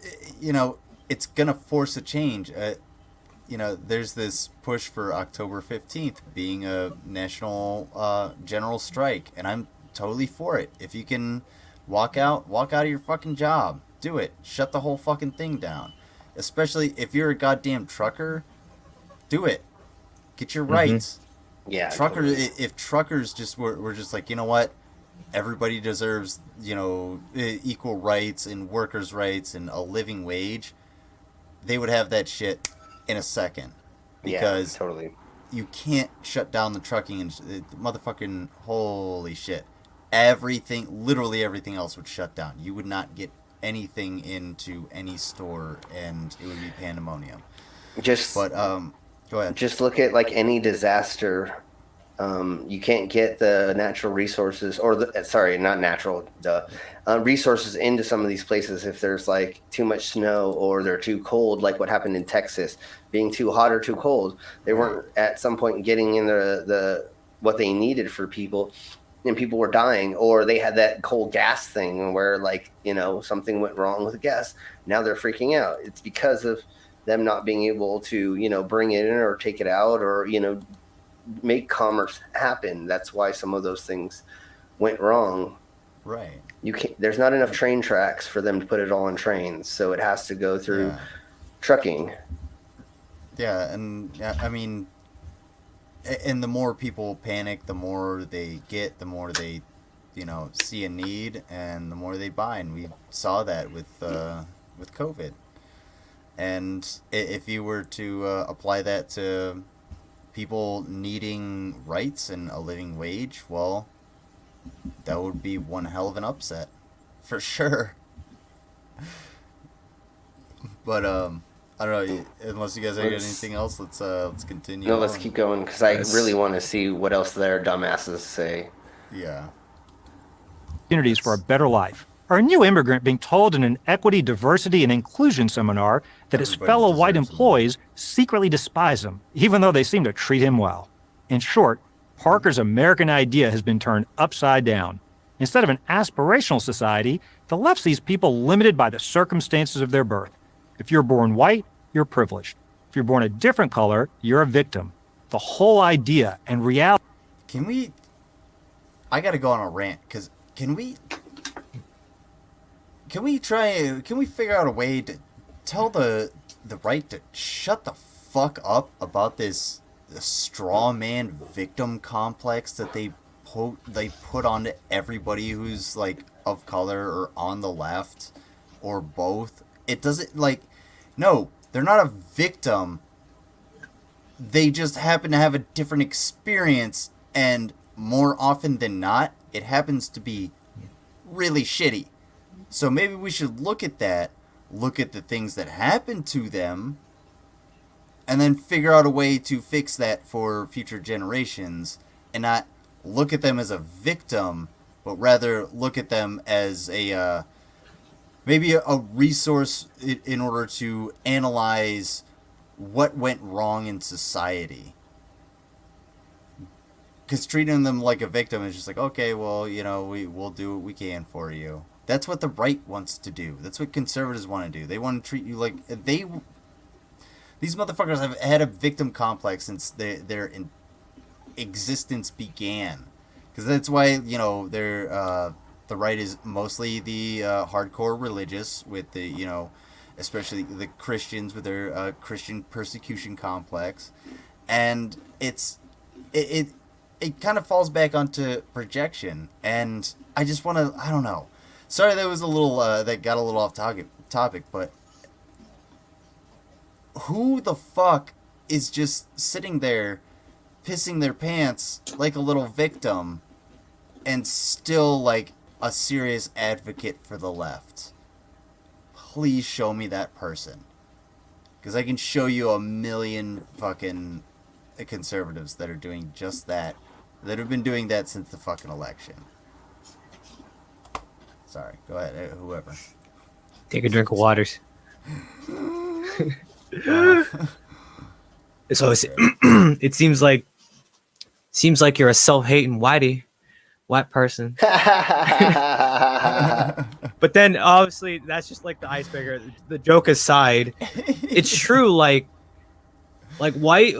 gonna force a change. There's this push for October 15th being a national general strike, and I'm totally for it. If you can walk out of your fucking job, do it. Shut the whole fucking thing down. Especially if you're a goddamn trucker, do it. Get your rights. Yeah. Truckers, totally. if truckers just were just like, you know what? Everybody deserves, equal rights and workers' rights and a living wage. They would have that shit in a second. Because totally. You can't shut down the trucking and motherfucking holy shit. Literally everything else would shut down. You would not get anything into any store, and it would be pandemonium. Go ahead. Just look at like any disaster. You can't get the natural resources, or resources into some of these places if there's like too much snow or they're too cold, like what happened in Texas, being too hot or too cold. They weren't at some point getting in the what they needed for people, and people were dying, or they had that cold gas thing where something went wrong with the gas. Now they're freaking out. It's because of them not being able to bring it in or take it out, or make commerce happen. That's why some of those things went wrong. Right. you can't. There's not enough train tracks for them to put it all on trains, so it has to go through Yeah. trucking. Yeah, and I mean, and the more people panic, the more they get, the more they, see a need, and the more they buy, and we saw that with COVID. And if you were to apply that to people needing rights and a living wage, well, that would be one hell of an upset, for sure. But I don't know. Unless you guys have anything else, let's continue. No, let's keep going because I really want to see what else their dumbasses say. Yeah. Opportunities for a better life. Or a new immigrant being told in an equity, diversity, and inclusion seminar that his Everybody fellow white deserves employees secretly despise him, even though they seem to treat him well. In short, Parker's American idea has been turned upside down. Instead of an aspirational society, the left sees people limited by the circumstances of their birth. If you're born white, you're privileged. If you're born a different color, you're a victim. The whole idea and reality. I gotta go on a rant, because can we figure out a way to tell the right to shut the fuck up about this straw man victim complex that they put onto everybody who's like of color or on the left or both? It doesn't, like, no, they're not a victim. They just happen to have a different experience, and more often than not, it happens to be really shitty. So maybe we should look at that, look at the things that happen to them, and then figure out a way to fix that for future generations, and not look at them as a victim, but rather look at them as a maybe a resource in order to analyze what went wrong in society. Because treating them like a victim is just like, okay, well, we'll do what we can for you. That's what the right wants to do. That's what conservatives want to do. They want to treat you like these motherfuckers have had a victim complex since their existence began. Because that's why they're the right is mostly the hardcore religious, with the especially the Christians with their Christian persecution complex, and it kind of falls back onto projection. And I just want to, I don't know. Sorry, that was a little that got a little off topic, but who the fuck is just sitting there pissing their pants like a little victim and still like a serious advocate for the left? Please show me that person, because I can show you a million fucking conservatives that are doing just that have been doing that since the fucking election. Sorry, go ahead, whoever. Take a drink of waters. So it seems like you're a self-hating white person. But then obviously that's just like the icebreaker. The joke aside, it's true. Like white,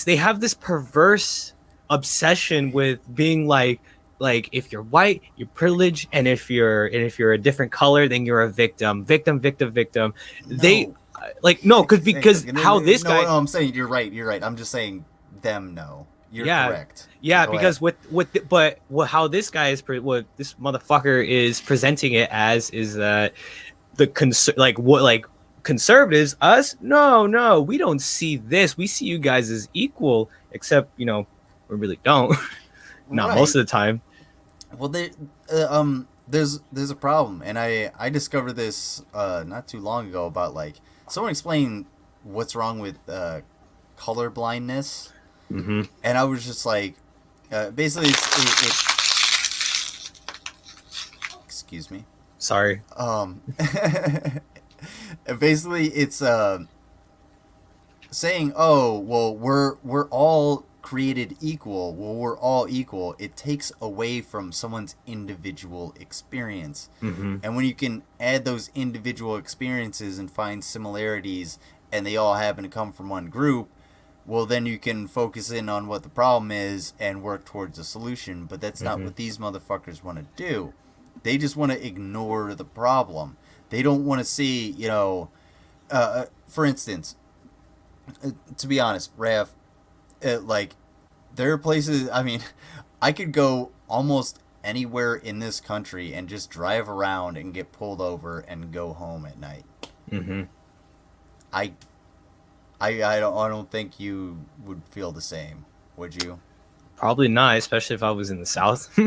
they have this perverse obsession with being like if you're white, you're privileged, and if you're a different color, then you're a victim. No. They because how this guy. No, I'm saying you're right. I'm just saying them. No, you're correct. Yeah, Go because ahead. how this guy is what this motherfucker is presenting it as is that conservatives, us, no, we don't see this. We see you guys as equal, except we really don't. Not Right. most of the time. Well, there's a problem, and I discovered this not too long ago about someone explained what's wrong with color blindness, Mm-hmm. and I was just like, basically, excuse me. Sorry. Basically, it's saying, oh, well, we're all created equal. Well, we're all equal. It takes away from someone's individual experience. Mm-hmm. And when you can add those individual experiences and find similarities, and they all happen to come from one group, well, then you can focus in on what the problem is and work towards a solution. But that's not what these motherfuckers want to do. They just want to ignore the problem. They don't want to see, for instance, to be honest, Rav, like, there are places, I mean, I could go almost anywhere in this country and just drive around and get pulled over and go home at night. Mm-hmm. I don't think you would feel the same, would you? Probably not, especially if I was in the South.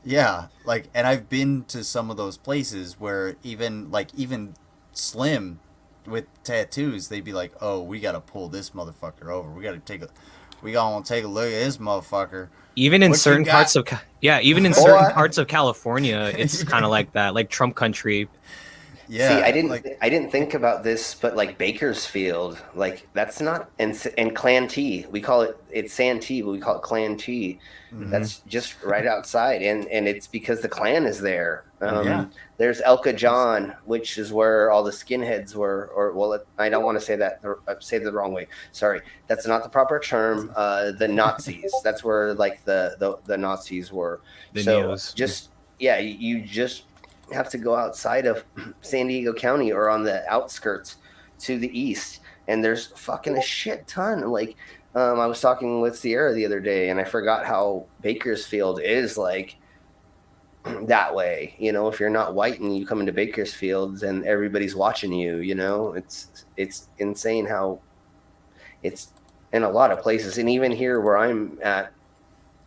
Yeah, like, and I've been to some of those places where even Slim with tattoos, they'd be like, "Oh, we gotta pull this motherfucker over. We gonna take a look at this motherfucker." Even in What you certain got? parts of even in certain parts of California, it's kind of like that, like Trump country. Yeah, See, I didn't think about this, but like Bakersfield, like that's not, and Clan T, it's Santee, but we call it Clan T. Mhm. That's just right outside, and it's because the Klan is there. Yeah. There's Elka John, which is where all the skinheads were, I don't want to say that, say it the wrong way. Sorry, that's not the proper term. The Nazis. That's where like the Nazis were. The so Neos. you just have to go outside of San Diego County or on the outskirts to the east, and there's fucking a shit ton. Like, I was talking with Sierra the other day, and I forgot how Bakersfield is like that way. If you're not white and you come into Bakersfield and everybody's watching you, it's insane how it's in a lot of places. And even here where I'm at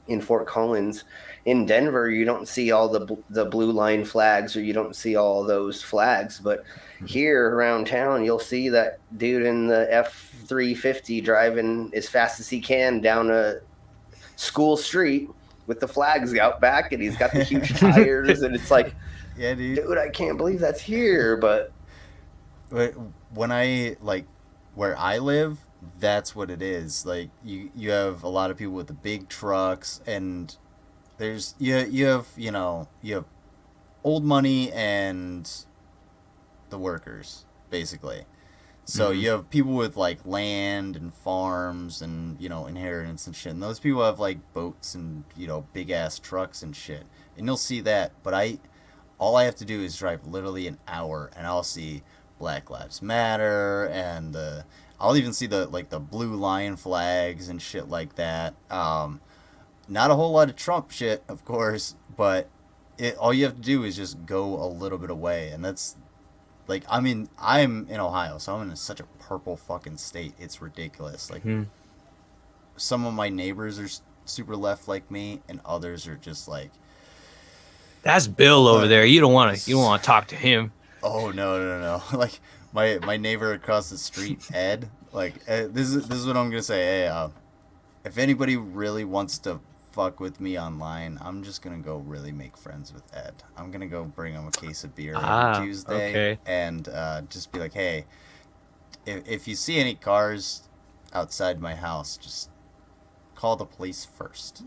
in Fort Collins, in Denver, you don't see all the blue line flags, or you don't see all those flags. But here around town, you'll see that dude in the F-350 driving as fast as he can down a school street with the flags out back, and he's got the huge tires, and it's like, yeah, dude, I can't believe that's here. But when I, like, where I live, that's what it is. Like, you have a lot of people with the big trucks, and there's you have old money and the workers, basically. So you have people with like land and farms and inheritance and shit, and those people have like boats and big ass trucks and shit, and you'll see that. But all I have to do is drive literally an hour, and I'll see Black Lives Matter, and I'll even see the blue line flags and shit like that. Not a whole lot of Trump shit, of course, but all you have to do is just go a little bit away, and that's like, I mean, I'm in Ohio, so I'm in such a purple fucking state. It's ridiculous. Like, some of my neighbors are super left like me, and others are just like, That's Bill over there. You don't want to talk to him. Oh no. Like, my neighbor across the street, Ed. Like, this is what I'm gonna say. Hey, if anybody really wants to fuck with me online, I'm just gonna go really make friends with Ed. I'm gonna go bring him a case of beer every Tuesday, and just be like, hey, if you see any cars outside my house, just call the police first.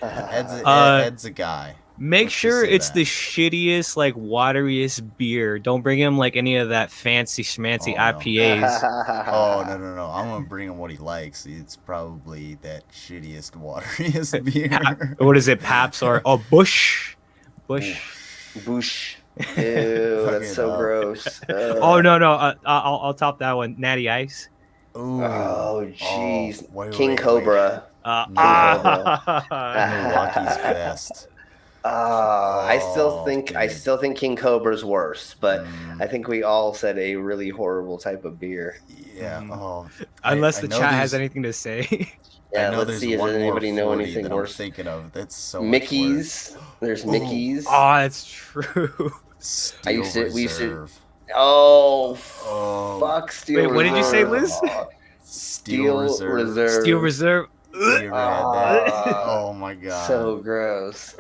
Ed's a guy. Make sure it's the shittiest, like, wateriest beer. Don't bring him like any of that fancy schmancy IPAs. Oh no! I'm gonna bring him what he likes. It's probably that shittiest, wateriest beer. What is it, Paps or Bush? Bush. Ew, that's so gross. Oh no! I'll top that one. Natty Ice. Ooh. Oh jeez. King Cobra. Milwaukee's best. I still think King Cobra's worse, but I think we all said a really horrible type of beer. Yeah. Oh, unless the chat has anything to say. Yeah, let's see. Does anybody know anything worse? I'm thinking of. That's so Mickey's. There's Mickey's. Oh, that's true. We used to. Oh, fuck! Steel Wait, what did you say, Liz? Steel Reserve. Steel Reserve. Oh my god, so gross.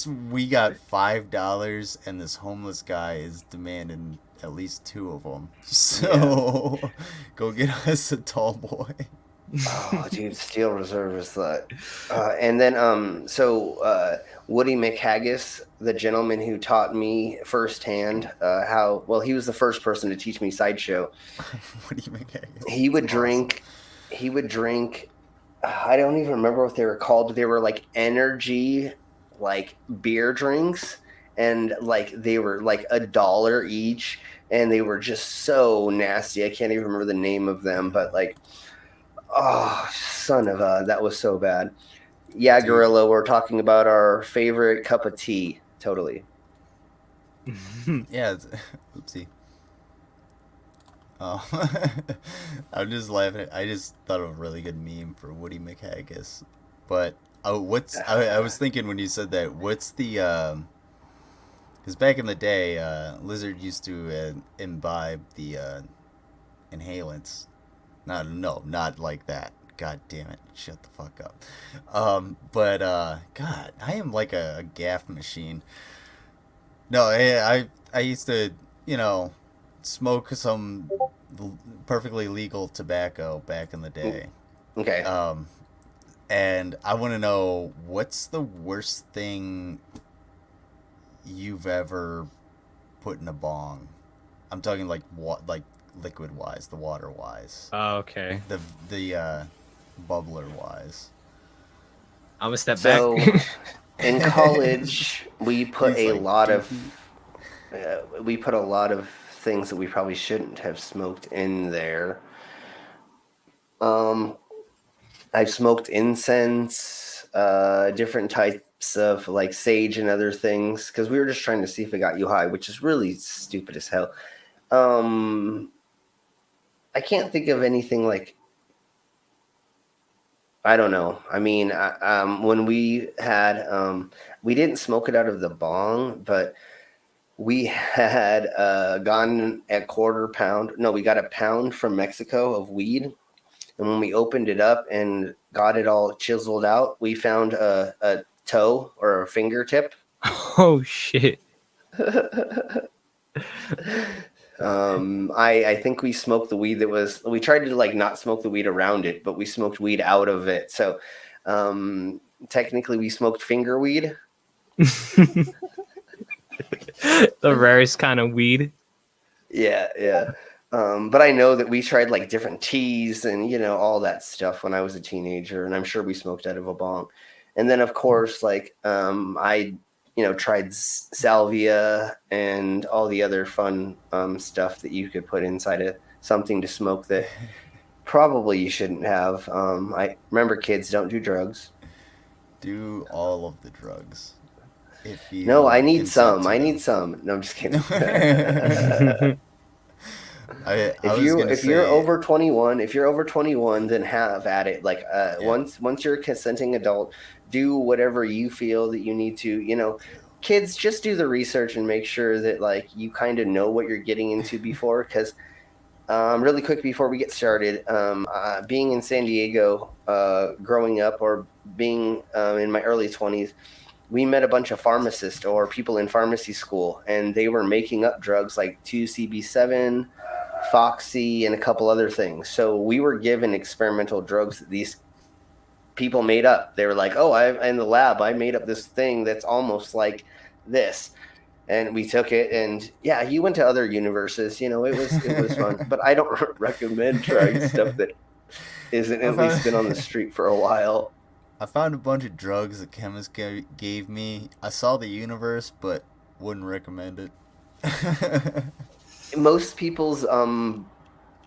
We got $5, and this homeless guy is demanding at least 2 of them. So go get us a tall boy. Oh, dude, Steel Reserve is that. And then Woody McHaggis, the gentleman who taught me firsthand he was the first person to teach me Sideshow. Woody McHaggis. He would drink. I don't even remember what they were called. They were like energy like beer drinks, and like they were like $1 each, and they were just so nasty. I can't even remember the name of them, but like, oh, son of a, that was so bad. Yeah, Dude. Gorilla, we're talking about our favorite cup of tea. Totally. Yeah. Oopsie. Oh, I'm just laughing. I just thought of a really good meme for Woody McHaggis. But I was thinking when you said that, what's the because back in the day, Lizard used to imbibe the inhalants. Not like that. God damn it! Shut the fuck up. But God, I am like a gaff machine. No, I used to, smoke some perfectly legal tobacco back in the day. Okay. And I want to know, what's the worst thing you've ever put in a bong? I'm talking like liquid wise, the water wise. Oh, okay. The bubbler wise. I'm gonna step So back. in college, we put He's a like, lot of things that we probably shouldn't have smoked in there. I've smoked incense, different types of like sage and other things, because we were just trying to see if it got you high, which is really stupid as hell. I can't think of anything like, I don't know. I mean, when we had, we didn't smoke it out of the bong, but we had gotten a quarter pound. No, we got a pound from Mexico of weed. And when we opened it up and got it all chiseled out, we found a toe or a fingertip. Oh shit. I think we smoked the weed we tried to like not smoke the weed around it, but we smoked weed out of it. So technically we smoked finger weed. The rarest kind of weed. Yeah. But I know that we tried like different teas and, all that stuff when I was a teenager, and I'm sure we smoked out of a bong. And then of course, like, I tried salvia and all the other fun stuff that you could put inside of something to smoke that probably you shouldn't have. I remember, kids, don't do drugs. Do all of the drugs. No, I need some. No, I'm just kidding. If you're over 21, then have at it. Like once you're a consenting adult, do whatever you feel that you need to. Kids, just do the research and make sure that like you kind of know what you're getting into before. Because really quick before we get started, being in San Diego, growing up, or being in my early 20s, we met a bunch of pharmacists or people in pharmacy school, and they were making up drugs like 2CB7, Foxy, and a couple other things. So we were given experimental drugs that these people made up. They were like, "Oh, in the lab, I made up this thing that's almost like this," and we took it. And yeah, he went to other universes. It was fun. But I don't recommend trying stuff that isn't at least been on the street for a while. I found a bunch of drugs the chemist gave me. I saw the universe, but wouldn't recommend it. Most people's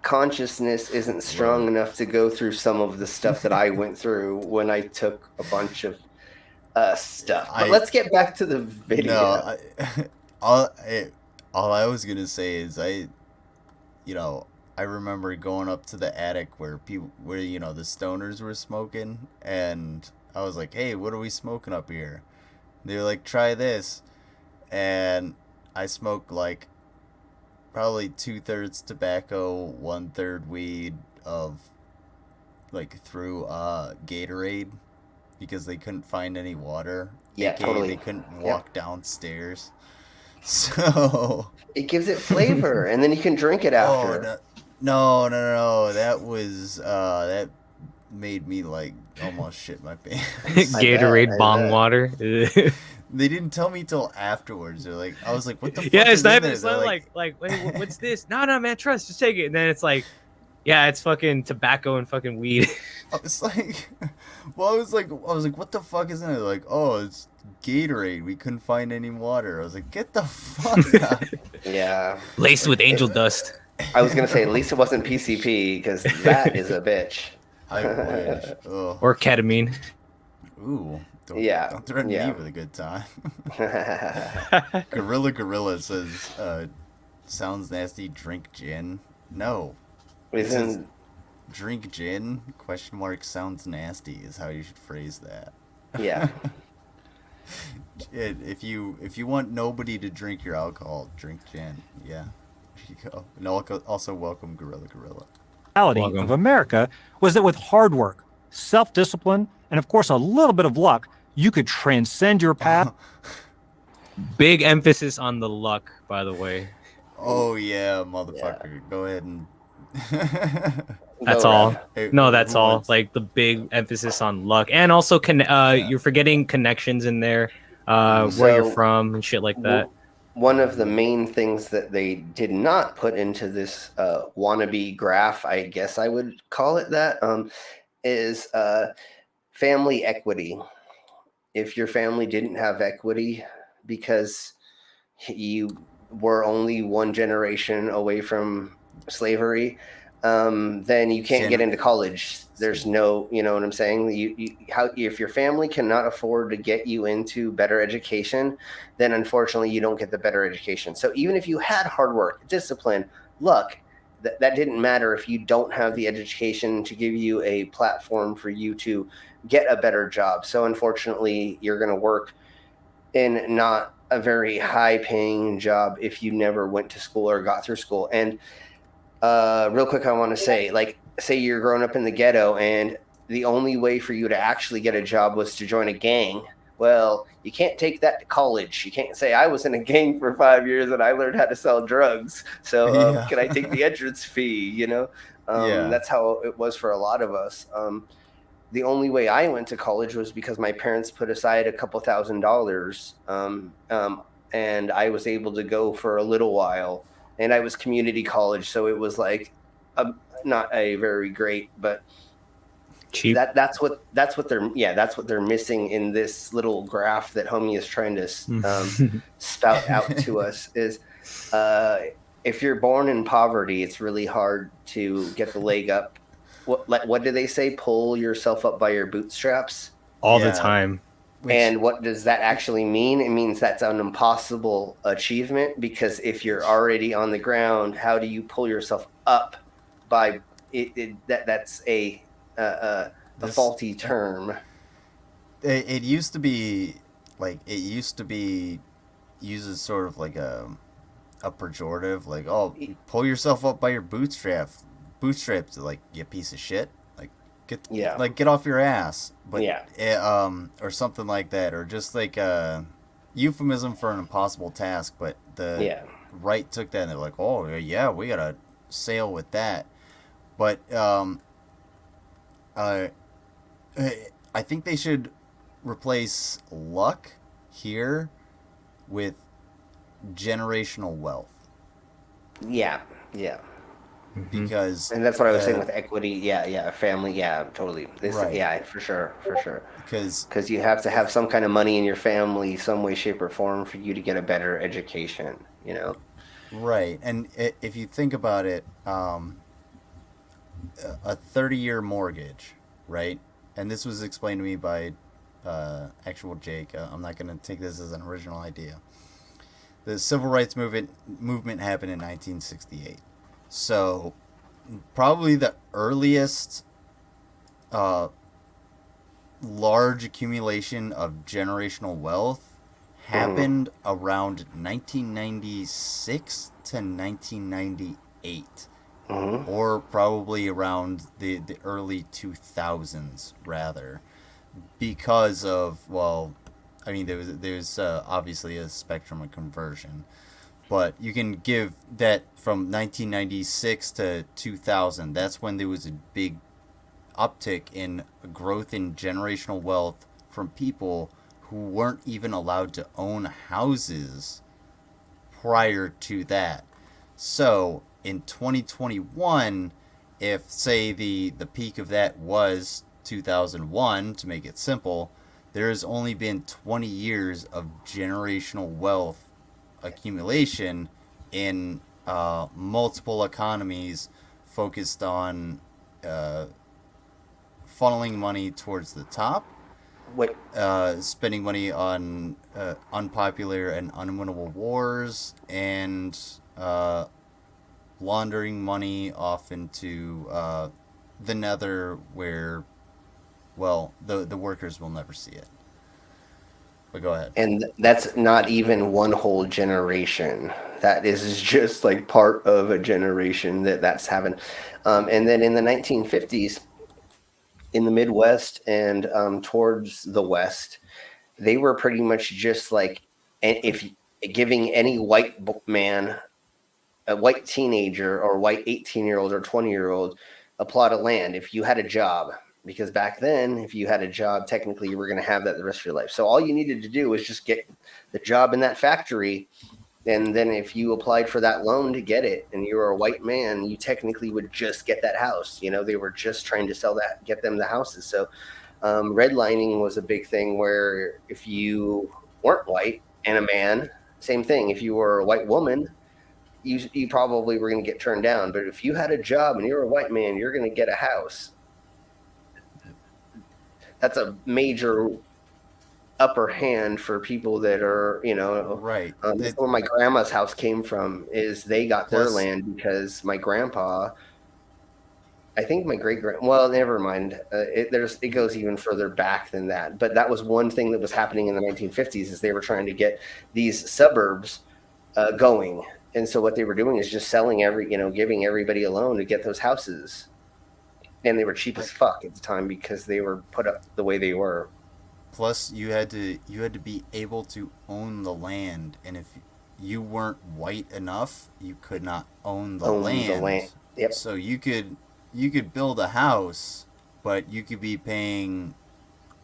consciousness isn't strong enough to go through some of the stuff that I went through when I took a bunch of stuff. But let's get back to the video. No, all I was gonna say is I remember going up to the attic where the stoners were smoking, and I was like, "Hey, what are we smoking up here?" They were like, "Try this," and I smoked like probably 2/3 tobacco, 1/3 weed through Gatorade, because they couldn't find any water. Yeah, totally. They couldn't walk downstairs, so it gives it flavor, and then you can drink it after. No. That was that made me like almost shit my pants. Gatorade bong water. They didn't tell me till afterwards. They're like, I was like, what the fuck? Yeah, is it's not in even there? like, wait, what's this? No, man, trust, just take it. And then it's like, Yeah, it's fucking tobacco and fucking weed. I was like, well, I was like, what the fuck is in it? Like, oh, it's Gatorade. We couldn't find any water. I was like, get the fuck out. Yeah. Laced with angel dust. I was gonna say at least it wasn't PCP because that is a bitch. I wish. Ugh. Or ketamine. Ooh. Don't threaten yeah. me with a good time. Gorilla says, sounds nasty, drink gin. No. It says, drink gin, ? Sounds nasty is how you should phrase that. Yeah. If you want nobody to drink your alcohol, drink gin. Yeah. There you go. And also welcome Gorilla. Reality of America was that with hard work, self-discipline, and of course a little bit of luck, you could transcend your path. Big emphasis on the luck, by the way. Oh yeah, motherfucker. Yeah. Go ahead and that's all. No, that's all. Like the big emphasis on luck, and also you're forgetting connections in there, where you're from and shit like that. One of the main things that they did not put into this wannabe graph, I guess I would call it that, is family equity. If your family didn't have equity because you were only one generation away from slavery, then you can't get into college. There's no, you know what I'm saying? If your family cannot afford to get you into better education, then unfortunately you don't get the better education. So even if you had hard work, discipline, luck, that didn't matter if you don't have the education to give you a platform for you to get a better job. So unfortunately, you're going to work in not a very high paying job if you never went to school or got through school. And real quick, I want to say, like, say you're growing up in the ghetto and the only way for you to actually get a job was to join a gang. Well, you can't take that to college. You can't say, I was in a gang for 5 years and I learned how to sell drugs. So can I take the entrance fee? You know, that's how it was for a lot of us. The only way I went to college was because my parents put aside a couple $1,000s. And I was able to go for a little while. And I was community college. So it was like not a very great, but cheap. That's what they're missing in this little graph that homie is trying to spout out to us is if you're born in poverty, it's really hard to get the leg up. What do they say? Pull yourself up by your bootstraps all the time. And what does that actually mean? It means that's an impossible achievement because if you're already on the ground, how do you pull yourself up by it? That's a faulty term. It used to be used as sort of like a pejorative, like, oh, pull yourself up by your bootstraps, like, you piece of shit, like, get off your ass, but or something like that, or just like a euphemism for an impossible task. But the right took that and they're like, oh yeah, we gotta sail with that. But I think they should replace luck here with generational wealth. Yeah. Because and that's what I was saying with equity. Family. Totally. Right. For sure. Because you have to have some kind of money in your family, some way, shape, or form, for you to get a better education. You know. Right, and if you think about it, a 30-year mortgage, right? And this was explained to me by actual Jake. I'm not going to take this as an original idea. The civil rights movement happened in 1968. So probably the earliest large accumulation of generational wealth happened around 1996 to 1998. Or probably around the early 2000s, rather, because of, well, I mean, there's obviously a spectrum of conversion, but you can give that from 1996 to 2000. That's when there was a big uptick in growth in generational wealth from people who weren't even allowed to own houses prior to that. So in 2021, if say the peak of that was 2001, to make it simple, there has only been 20 years of generational wealth accumulation in multiple economies focused on funneling money towards the top, spending money on unpopular and unwinnable wars, and laundering money off into the nether where, well, the workers will never see it. But go ahead. And that's not even one whole generation. That is just like part of a generation that's happened. And then in the 1950s, in the Midwest and towards the West, they were pretty much just like, if giving any white man, a white teenager or white 18-year-old or 20-year-old a plot of land if you had a job. Because back then, if you had a job, technically you were going to have that the rest of your life. So all you needed to do was just get the job in that factory. And then if you applied for that loan to get it and you were a white man, you technically would just get that house. You know, they were just trying to sell that, get them the houses. So redlining was a big thing where if you weren't white and a man, same thing. If you were a white woman, you probably were going to get turned down. But if you had a job and you were a white man, you're going to get a house. That's a major upper hand for people that are, you know, right. That's where my grandma's house came from, is they got their land because my grandpa, I think my well, never mind. It goes even further back than that. But that was one thing that was happening in the 1950s, is they were trying to get these suburbs going. And so what they were doing is just selling giving everybody a loan to get those houses. And they were cheap as fuck at the time because they were put up the way they were. Plus, you had to be able to own the land, and if you weren't white enough, you could not own the land. Yep. So you could build a house, but you could be paying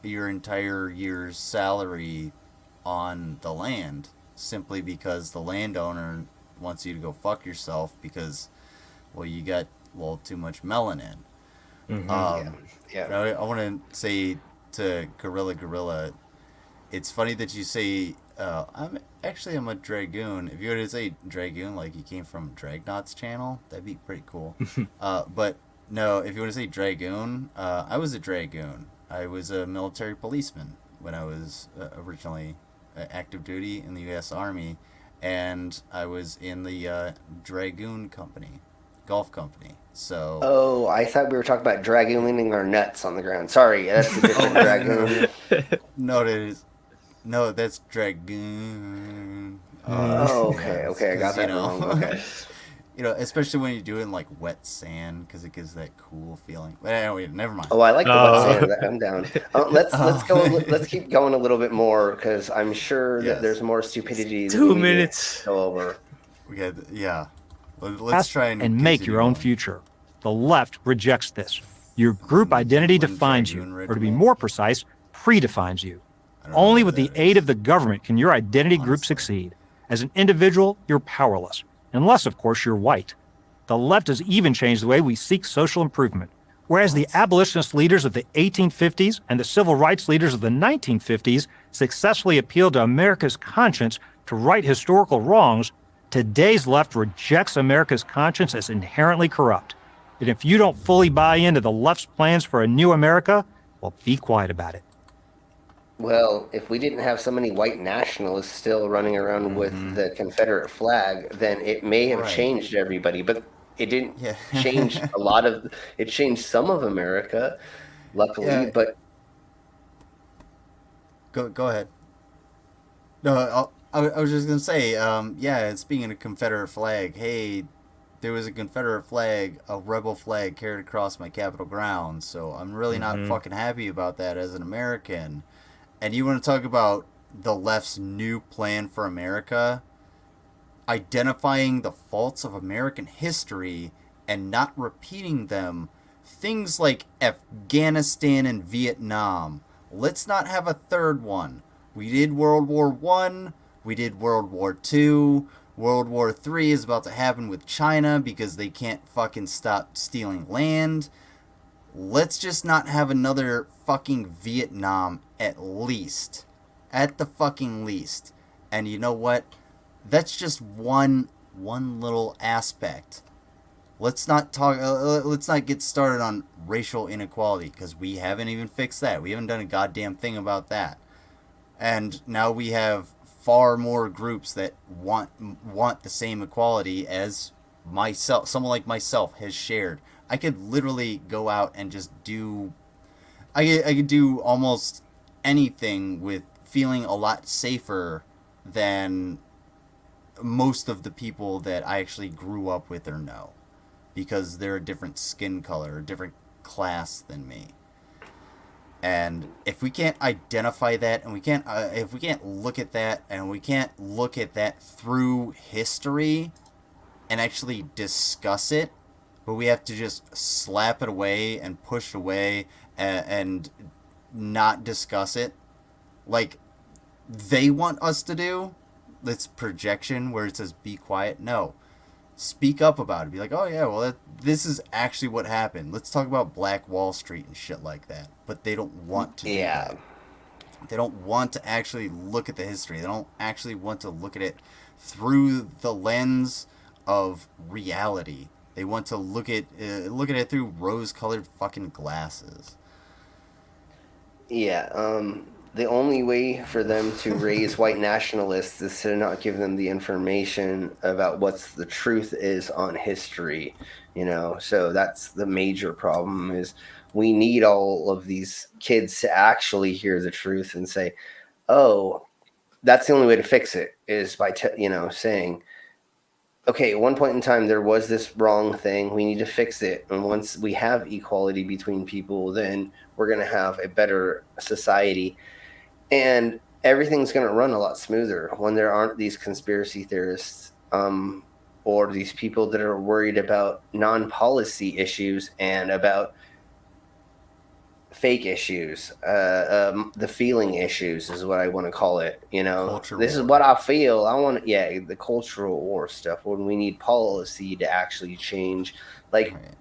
your entire year's salary on the land simply because the landowner wants you to go fuck yourself because, well, you got too much melanin. Mm-hmm. Yeah. I want to say to Gorilla, it's funny that you say I'm a Dragoon. If you were to say Dragoon like you came from Dragnot's channel, that'd be pretty cool. But no, if you want to say Dragoon, I was a Dragoon. I was a military policeman when I was originally active duty in the U.S. Army, and I was in the Dragoon Company, golf company. So. Oh, I thought we were talking about dragooning our nuts on the ground. Sorry, that's a different dragoon. No, that's Dragoon. Okay, I got that wrong. Okay. Especially when you're doing like wet sand, because it gives that cool feeling. But anyway, never mind. Oh, I like the wet sand. I'm down. Let's go. Let's keep going a little bit more, because I'm sure that there's more stupidity. 2 minutes. Go over. Let's try and make your own future. The left rejects this. Your group identity defines you, or to be more precise, predefines you. Only with the aid of the government can your identity group succeed. As an individual, you're powerless, unless, of course, you're white. The left has even changed the way we seek social improvement. Whereas the abolitionist leaders of the 1850s and the civil rights leaders of the 1950s successfully appealed to America's conscience to right historical wrongs, today's left rejects America's conscience as inherently corrupt. And if you don't fully buy into the left's plans for a new America, well, be quiet about it. Well, if we didn't have so many white nationalists still running around with the Confederate flag, then it may have changed everybody. But it didn't change a lot of... It changed some of America, luckily, but... Go ahead. No, I was just going to say, speaking of Confederate flag, hey, there was a Confederate flag, a rebel flag carried across my Capitol grounds, so I'm really not fucking happy about that as an American. And you want to talk about the left's new plan for America? Identifying the faults of American history and not repeating them. Things like Afghanistan and Vietnam. Let's not have a third one. We did World War I. We did World War II. World War III is about to happen with China because they can't fucking stop stealing land. Let's just not have another fucking Vietnam at least. At the fucking least. And you know what? That's just one little aspect. Let's not get started on racial inequality, because we haven't even fixed that. We haven't done a goddamn thing about that. And now we have far more groups that want the same equality as myself. Someone like myself has shared. I could literally go out and just do... I could do almost anything with feeling a lot safer than most of the people that I actually grew up with or know, because they're a different skin color, a different class than me. And if we can't identify that, and if we can't look at that, and we can't look at that through history and actually discuss it, but we have to just slap it away and push it away and not discuss it like they want us to do, this projection where it says be quiet. No. Speak up about it. Be like, oh yeah, well, this is actually what happened. Let's talk about Black Wall Street and shit like that. But they don't want to do that. They don't want to actually look at the history. They don't actually want to look at it through the lens of reality. They want to look at it through rose-colored fucking glasses. Yeah, the only way for them to raise white nationalists is to not give them the information about what the truth is on history, you know. So that's the major problem, is we need all of these kids to actually hear the truth and say, oh, that's the only way to fix it, is by, saying, okay, at one point in time, there was this wrong thing. We need to fix it. And once we have equality between people, then we're going to have a better society. And everything's going to run a lot smoother when there aren't these conspiracy theorists or these people that are worried about non-policy issues and about fake issues. The feeling issues is what I want to call it. You know, Cultural this is war. what I feel. The cultural war stuff, when we need policy to actually change. Like, Right.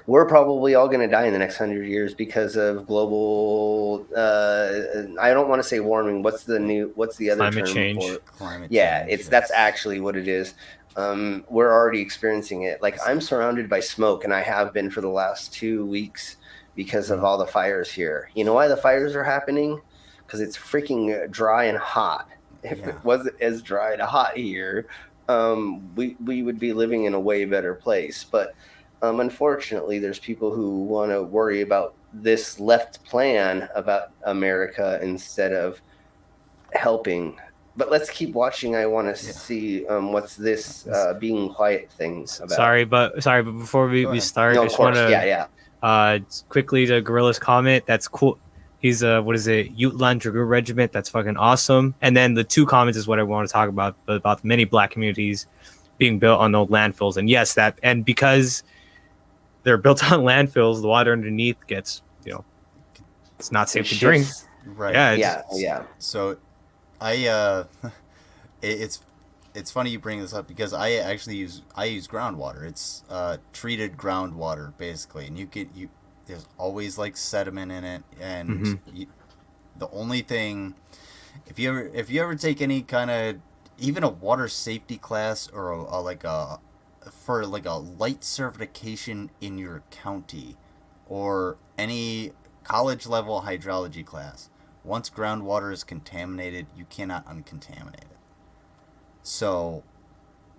we're probably all going to die in the next 100 years because of global, I don't want to say warming. What's the other Climate term change. for it? Climate Yeah, change, that's yes. actually what it is. We're already experiencing it. Like, I'm surrounded by smoke, and I have been for the last 2 weeks because of all the fires here. You know why the fires are happening? Because it's freaking dry and hot. If Yeah. it wasn't as dry and hot here, we would be living in a way better place. But unfortunately, there's people who want to worry about this left plan about America instead of helping. But let's keep watching. I want to see what's this being quiet thing about. Sorry, but before Go we ahead. start, No, I of just course. want to Yeah. quickly to Gorilla's comment. That's cool. He's what is it? Utland Dragoon Regiment. That's fucking awesome. And then the two comments is what I want to talk about the many black communities being built on old landfills. And yes, and because they're built on landfills, the water underneath gets, it's not safe to drink. Right. Yeah, Yeah. So, it's funny you bring this up, because I actually use groundwater. It's treated groundwater basically, and there's always like sediment in it, and the only thing, if you ever take any kind of, even a water safety class, or for like a light certification in your county, or any college level hydrology class, once groundwater is contaminated, you cannot uncontaminate it. So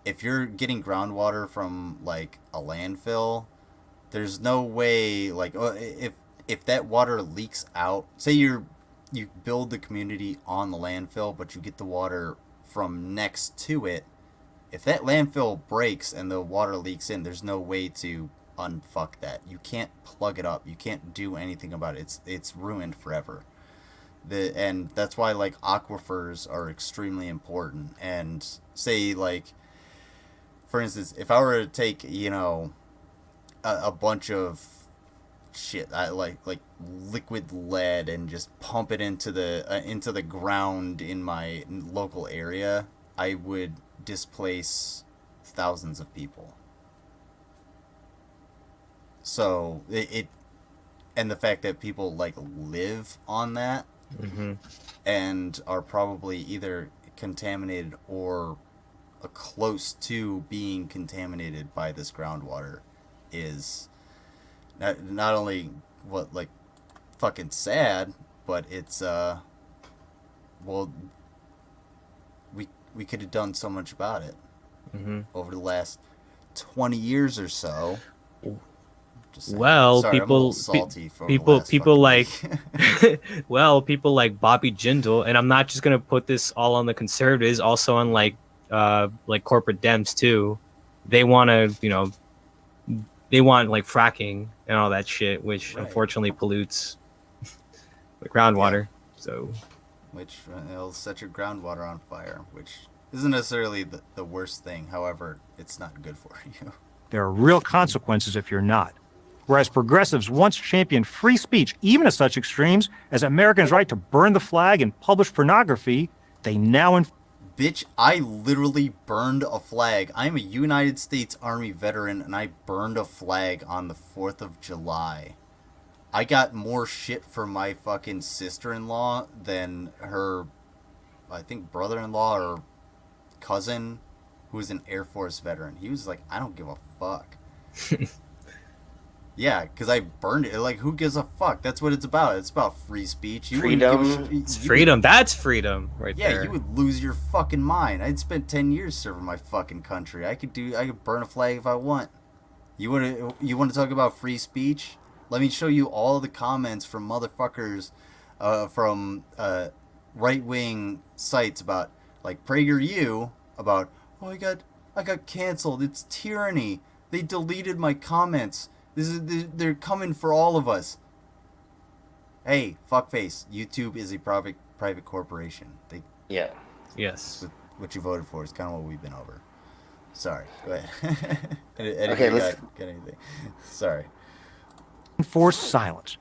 if you're getting groundwater from like a landfill, there's no way, like, if that water leaks out, say you build the community on the landfill, but you get the water from next to it, if that landfill breaks and the water leaks in, there's no way to unfuck that. You can't plug it up. You can't do anything about it. It's ruined forever. And that's why, like, aquifers are extremely important. And say, like, for instance, if I were to take, a bunch of shit, like liquid lead, and just pump it into the ground in my local area, I would displace thousands of people. So it and the fact that people like live on that and are probably either contaminated or close to being contaminated by this groundwater is not only what like fucking sad, but it's well, we could have done so much about it over the last 20 years or so. Well, sorry, people like well, people like Bobby Jindal, and I'm not just gonna put this all on the conservatives, also on like corporate Dems too. They want to, they want like fracking and all that shit, which unfortunately pollutes the groundwater. So, which it'll set your groundwater on fire, which isn't necessarily the worst thing. However, it's not good for you. There are real consequences if you're not. Whereas progressives once championed free speech, even at such extremes as Americans' right to burn the flag and publish pornography, they now... Bitch, I literally burned a flag. I'm a United States Army veteran, and I burned a flag on the 4th of July. I got more shit from my fucking sister-in-law than her, I think, brother-in-law or cousin, who was an Air Force veteran. He was like, I don't give a fuck. Yeah, because I burned it. Like, who gives a fuck? That's what it's about. It's about free speech. Freedom. It's freedom. That's freedom right there. Yeah, you would lose your fucking mind. I'd spent 10 years serving my fucking country. I could burn a flag if I want. You want to talk about free speech? Let me show you all the comments from motherfuckers from right-wing sites about, like, PragerU, about, oh, I got canceled. It's tyranny. They deleted my comments. They're coming for all of us. Hey, fuckface. YouTube is a private corporation. Yeah. Yes. What you voted for is kind of what we've been over. Sorry. Go ahead. Okay, let's... Got anything? Sorry. Enforce silence.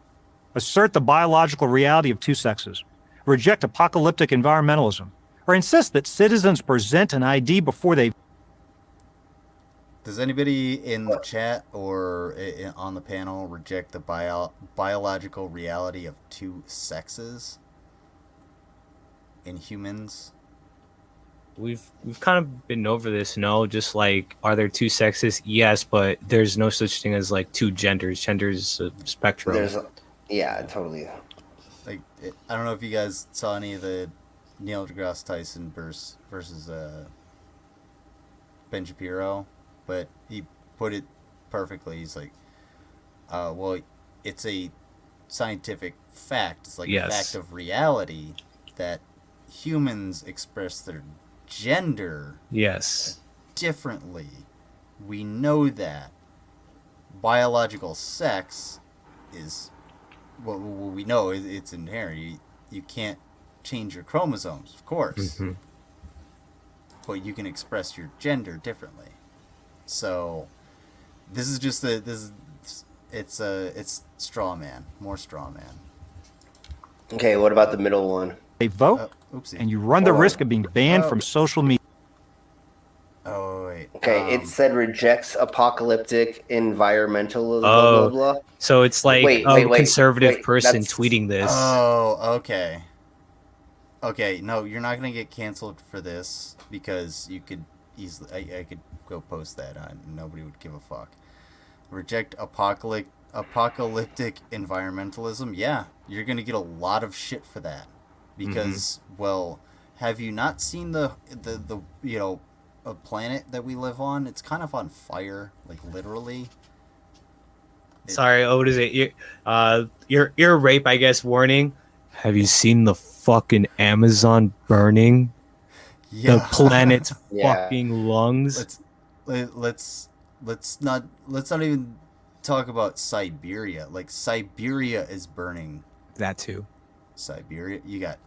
Assert the biological reality of two sexes. Reject apocalyptic environmentalism. Or insist that citizens present an ID before they... Does anybody in the chat or on the panel reject the biological reality of two sexes in humans? We've kind of been over this, no? Just like, are there two sexes? Yes, but there's no such thing as like two genders. Gender is a spectrum. Yeah, totally. Like, I don't know if you guys saw any of the Neil deGrasse Tyson versus Ben Shapiro. But he put it perfectly. He's like, well, it's a scientific fact. It's like a fact of reality that humans express their gender differently. We know that. Biological sex is, well, we know it's inherent. You can't change your chromosomes, of course. But you can express your gender differently. So, this is just it's straw man, more straw man. Okay, what about the middle one? They vote, and you run the risk of being banned from social media. Oh wait. Okay, it said rejects apocalyptic environmentalism. Blah, blah, blah. So it's like a conservative person tweeting this. Oh, okay. Okay, no, you're not gonna get canceled for this because you could easily. I could go post that on. Nobody would give a fuck. Reject apocalyptic environmentalism. Yeah, you're gonna get a lot of shit for that because, well, have you not seen the a planet that we live on? It's kind of on fire, like literally. Sorry, what is it? Your rape, I guess. Warning. Have you seen the fucking Amazon burning? Yeah. The planet's fucking lungs. Let's not even talk about Siberia. Like, Siberia is burning. That too. Siberia. You got.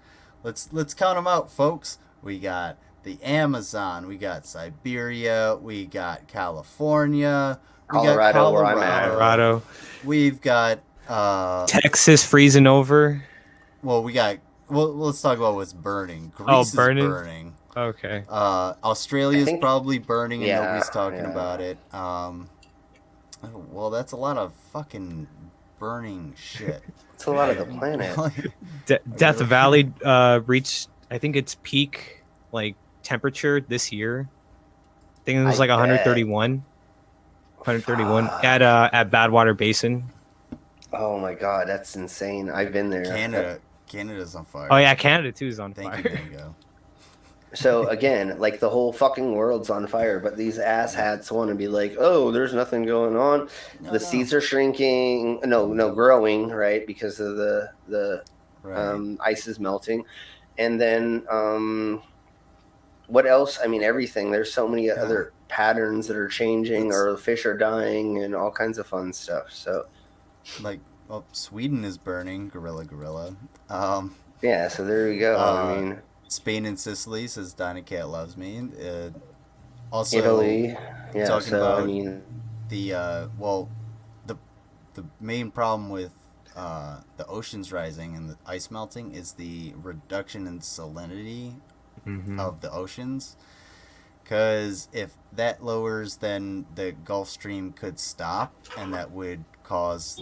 Let's count them out, folks. We got the Amazon. We got Siberia. We got California. We got Colorado, where I'm at. Colorado. We've got Texas freezing over. Well, we got. Well, let's talk about what's burning. Greece is burning. Okay. Australia's probably burning and yeah, nobody's talking yeah. about it. Well, that's a lot of fucking burning shit. It's a lot of the planet. Death Valley reached, I think, its peak like temperature this year. I think it was like 131. 131 at Badwater Basin. Oh my god, that's insane. I've been there. Canada's on fire. Oh yeah, Canada too is on Thank fire. you, Bingo. So again, like the whole fucking world's on fire, but these asshats want to be like, oh, there's nothing going on. The seas are shrinking. No, growing, right? Because of the ice is melting. And then what else? I mean, everything. There's so many other patterns that are changing, or the fish are dying, and all kinds of fun stuff. So, like, well, Sweden is burning. Gorilla. Yeah. So there we go. I mean, Spain and Sicily, says Donny Cat loves me. Also, Italy. Yeah. Talking So about I mean, the main problem with the oceans rising and the ice melting is the reduction in salinity of the oceans. Because if that lowers, then the Gulf Stream could stop, and that would cause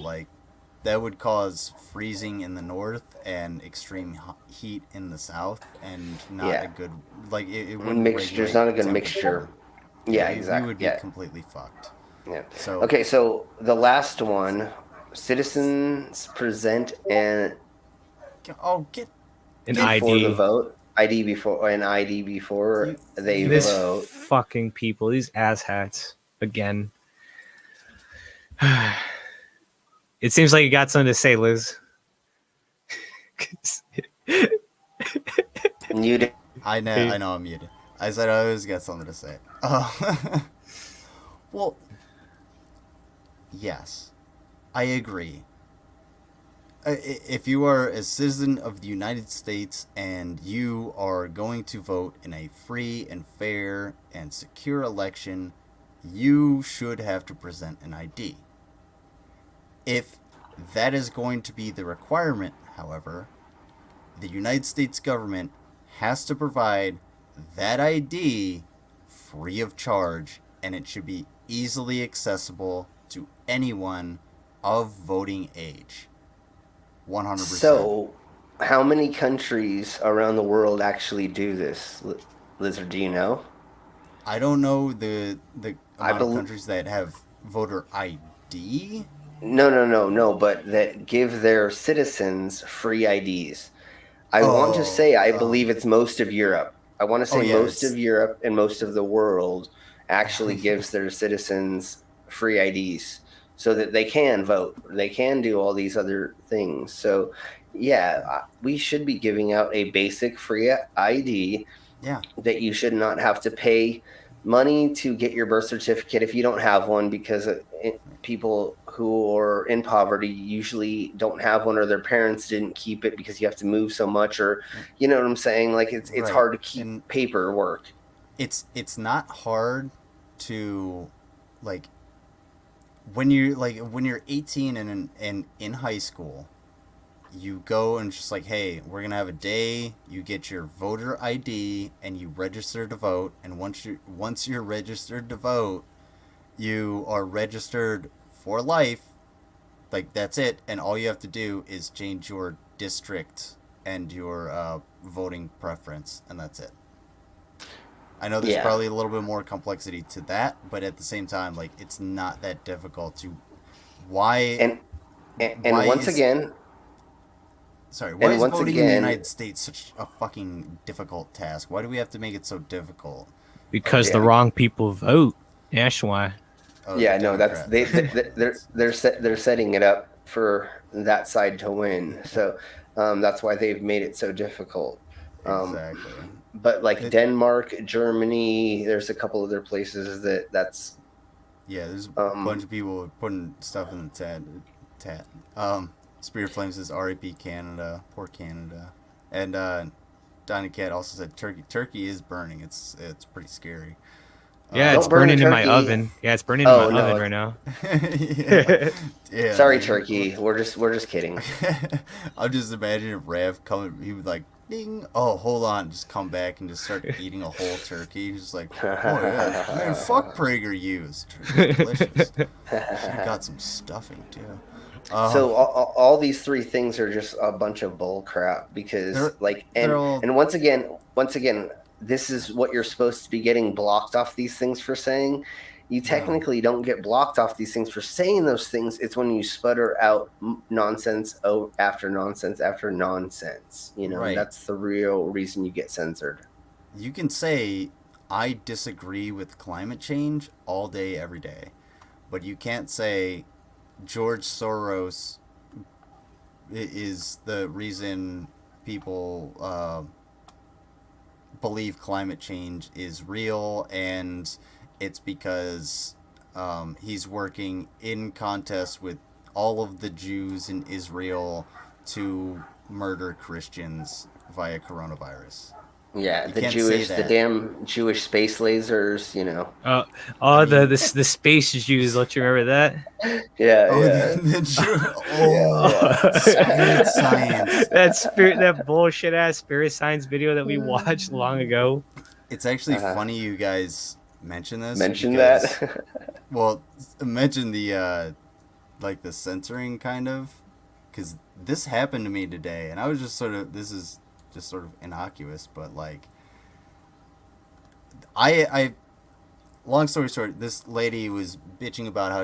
freezing in the north and extreme heat in the south, and not a good it wouldn't mixture. There's not a good mixture. Yeah, exactly. We would be completely fucked. Yeah. So okay, so the last one, citizens present an ID before the vote. ID before they this vote. Fucking people, these asshats again. It seems like you got something to say, Liz. Muted. I know I'm muted. I said I always got something to say. Well, yes, I agree. If you are a citizen of the United States and you are going to vote in a free and fair and secure election, you should have to present an ID. If that is going to be the requirement, however, the United States government has to provide that ID free of charge, and it should be easily accessible to anyone of voting age. 100%. So, how many countries around the world actually do this, Lizard? Do you know? I don't know the amount of countries that have voter ID. No, but that give their citizens free IDs. I want to say I believe it's most of Europe. I want to say most of Europe and most of the world actually gives their citizens free IDs so that they can vote. They can do all these other things. So, yeah, we should be giving out a basic free ID that you should not have to pay money to get your birth certificate if you don't have one, because people who are in poverty usually don't have one, or their parents didn't keep it because you have to move so much, or you know what I'm saying? Like it's hard to keep paperwork. It's not hard to when you're 18 and in high school, you go and just hey, we're gonna have a day. You get your voter ID and you register to vote. And once you're registered to vote, you are registered for life. That's it. And all you have to do is change your district and your voting preference, and that's it. I know there's probably a little bit more complexity to that, but at the same time, it's not that difficult to. Why is voting in the United States such a fucking difficult task? Why do we have to make it so difficult? Because the wrong people vote. That's why. That's they're setting it up for that side to win. So that's why they've made it so difficult. Exactly. But Denmark, Germany, there's a couple other places that's. Yeah, there's a bunch of people putting stuff in the chat. Spirit Flame says R.I.P. Canada, poor Canada, and Donny Cat also said Turkey is burning. It's pretty scary. Yeah, it's burning in my oven. Yeah, it's burning in my oven right now. Sorry, Turkey. We're just kidding. I'm just imagining Rav coming. He would ding. Oh, hold on. Just come back and just start eating a whole turkey. Just like, oh yeah, man, fuck PragerU. Turkey's delicious. She got some stuffing too. So all these three things are just a bunch of bull crap because and once again, this is what you're supposed to be getting blocked off these things for saying. You technically don't get blocked off these things for saying those things. It's when you sputter out nonsense after nonsense after nonsense. You know, that's the real reason you get censored. You can say, I disagree with climate change all day, every day. But you can't say George Soros is the reason people believe climate change is real, and it's because he's working in contest with all of the Jews in Israel to murder Christians via coronavirus. Yeah, the damn Jewish space lasers, you know. The space Jews, don't you remember that? Yeah, Spirit science. That bullshit ass spirit science video that we watched long ago. It's actually funny you guys mention this. That. Well, mention the like the censoring kind of, because this happened to me today, and I was just this is just sort of innocuous, but like I long story short, this lady was bitching about how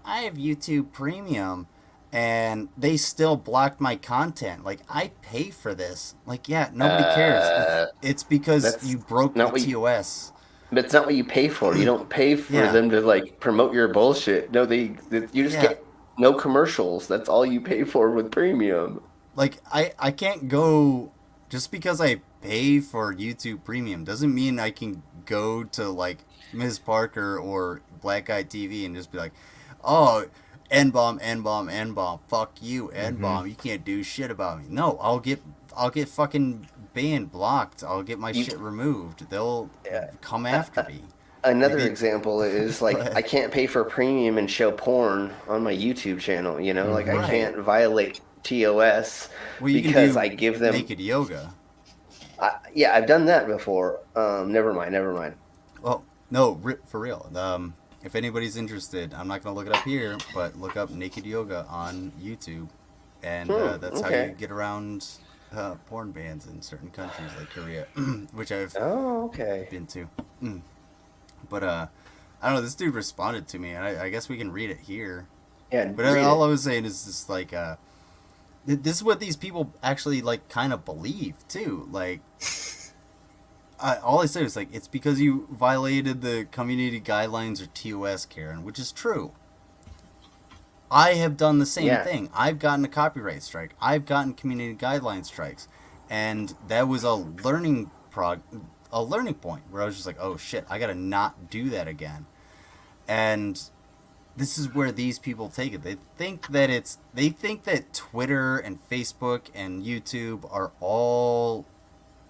I have YouTube Premium and they still blocked my content. Like, I pay for this. Like, yeah, nobody cares. It's because you broke the TOS. But it's not what you pay for. You don't pay for them to like promote your bullshit. No, you just get no commercials. That's all you pay for with Premium. Like, I can't go. Just because I pay for YouTube Premium doesn't mean I can go to, like, Ms. Parker or Black Eye TV and just be like, oh, N-bomb, N-bomb, N-bomb, fuck you, N-bomb, you can't do shit about me. No, I'll get fucking banned, blocked. I'll get my shit removed. They'll come after me. Another example is, like, I can't pay for Premium and show porn on my YouTube channel, you know? Like, I can't violate TOS because I give them naked yoga. I've done that before. Never mind. Well, no, for real. If anybody's interested, I'm not gonna look it up here, but look up naked yoga on YouTube, and that's how you get around porn bans in certain countries like Korea, which I've been to. But I don't know. This dude responded to me, and I guess we can read it here. Yeah, but all I was saying is just like this is what these people actually like kind of believe too. Like, all I said was like, it's because you violated the community guidelines or TOS, Karen, which is true. I have done the same thing. I've gotten a copyright strike. I've gotten community guideline strikes, and that was a learning point where I was just like, oh shit, I gotta not do that again. And this is where these people take it. They think that Twitter and Facebook and YouTube are all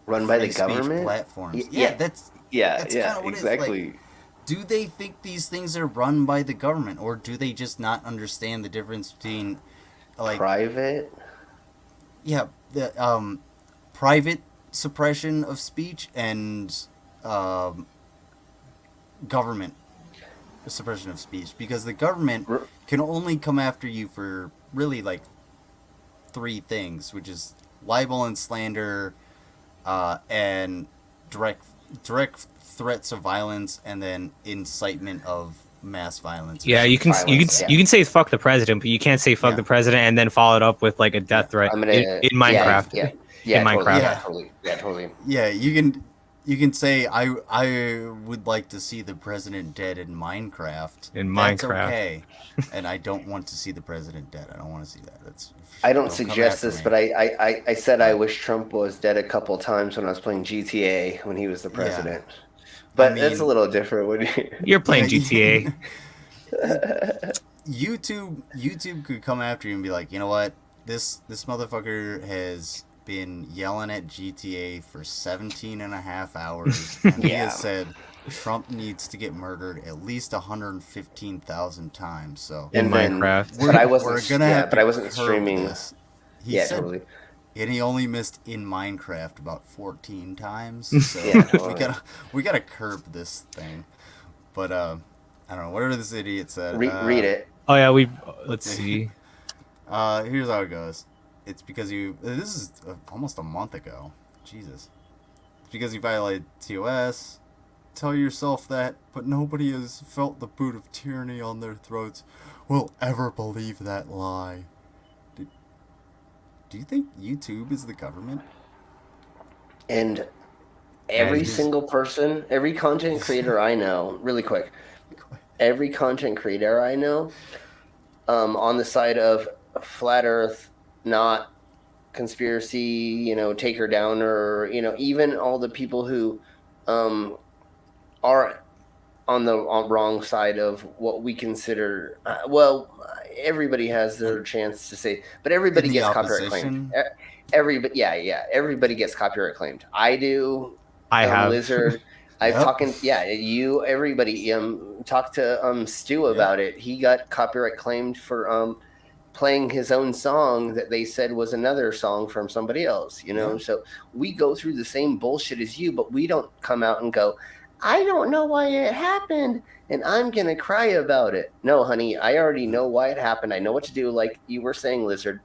run by the government platforms. That's kind of what exactly. It is. Like, do they think these things are run by the government, or do they just not understand the difference between like private? Yeah, the private suppression of speech and government suppression of speech, because the government can only come after you for really like three things, which is libel and slander, and direct threats of violence, and then incitement of mass violence. Yeah, you can say fuck the president, but you can't say fuck the president and then follow it up with like a death threat in Minecraft. In Minecraft. Totally. Yeah, you can say I would like to see the president dead in Minecraft. That's okay. And I don't want to see the president dead. I don't want to see that. I don't suggest this, but I said I wish Trump was dead a couple times when I was playing GTA when he was the president. Yeah. But it's a little different when you're playing GTA. YouTube could come after you and be like, you know what? This motherfucker has been yelling at GTA for 17 and a half hours, and he has said Trump needs to get murdered at least 115,000 times. So in Minecraft, but I wasn't streaming. He said, totally. And he only missed in Minecraft about 14 times. So Yeah, totally. we gotta curb this thing. But I don't know. Whatever this idiot said. Read it. Oh yeah, let's see. Here's how it goes. It's because you. This is almost a month ago. Jesus. It's because you violated TOS. Tell yourself that, but nobody has felt the boot of tyranny on their throats will ever believe that lie. Do you think YouTube is the government? And every single person, every content creator I know, really quick, every content creator I know, on the side of flat Earth, not conspiracy, you know, take her down, or you know, even all the people who are on the wrong side of what we consider. Everybody has their chance to say, but everybody In the gets copyright claimed. Everybody gets copyright claimed. I do. I have. Lizard. I've Yep. talking. Yeah, you. Everybody. Talked to Stu about it. He got copyright claimed for playing his own song that they said was another song from somebody else. You know, so we go through the same bullshit as you, but we don't come out and go, I don't know why it happened, and I'm going to cry about it. No, honey, I already know why it happened. I know what to do. Like you were saying, Lizard,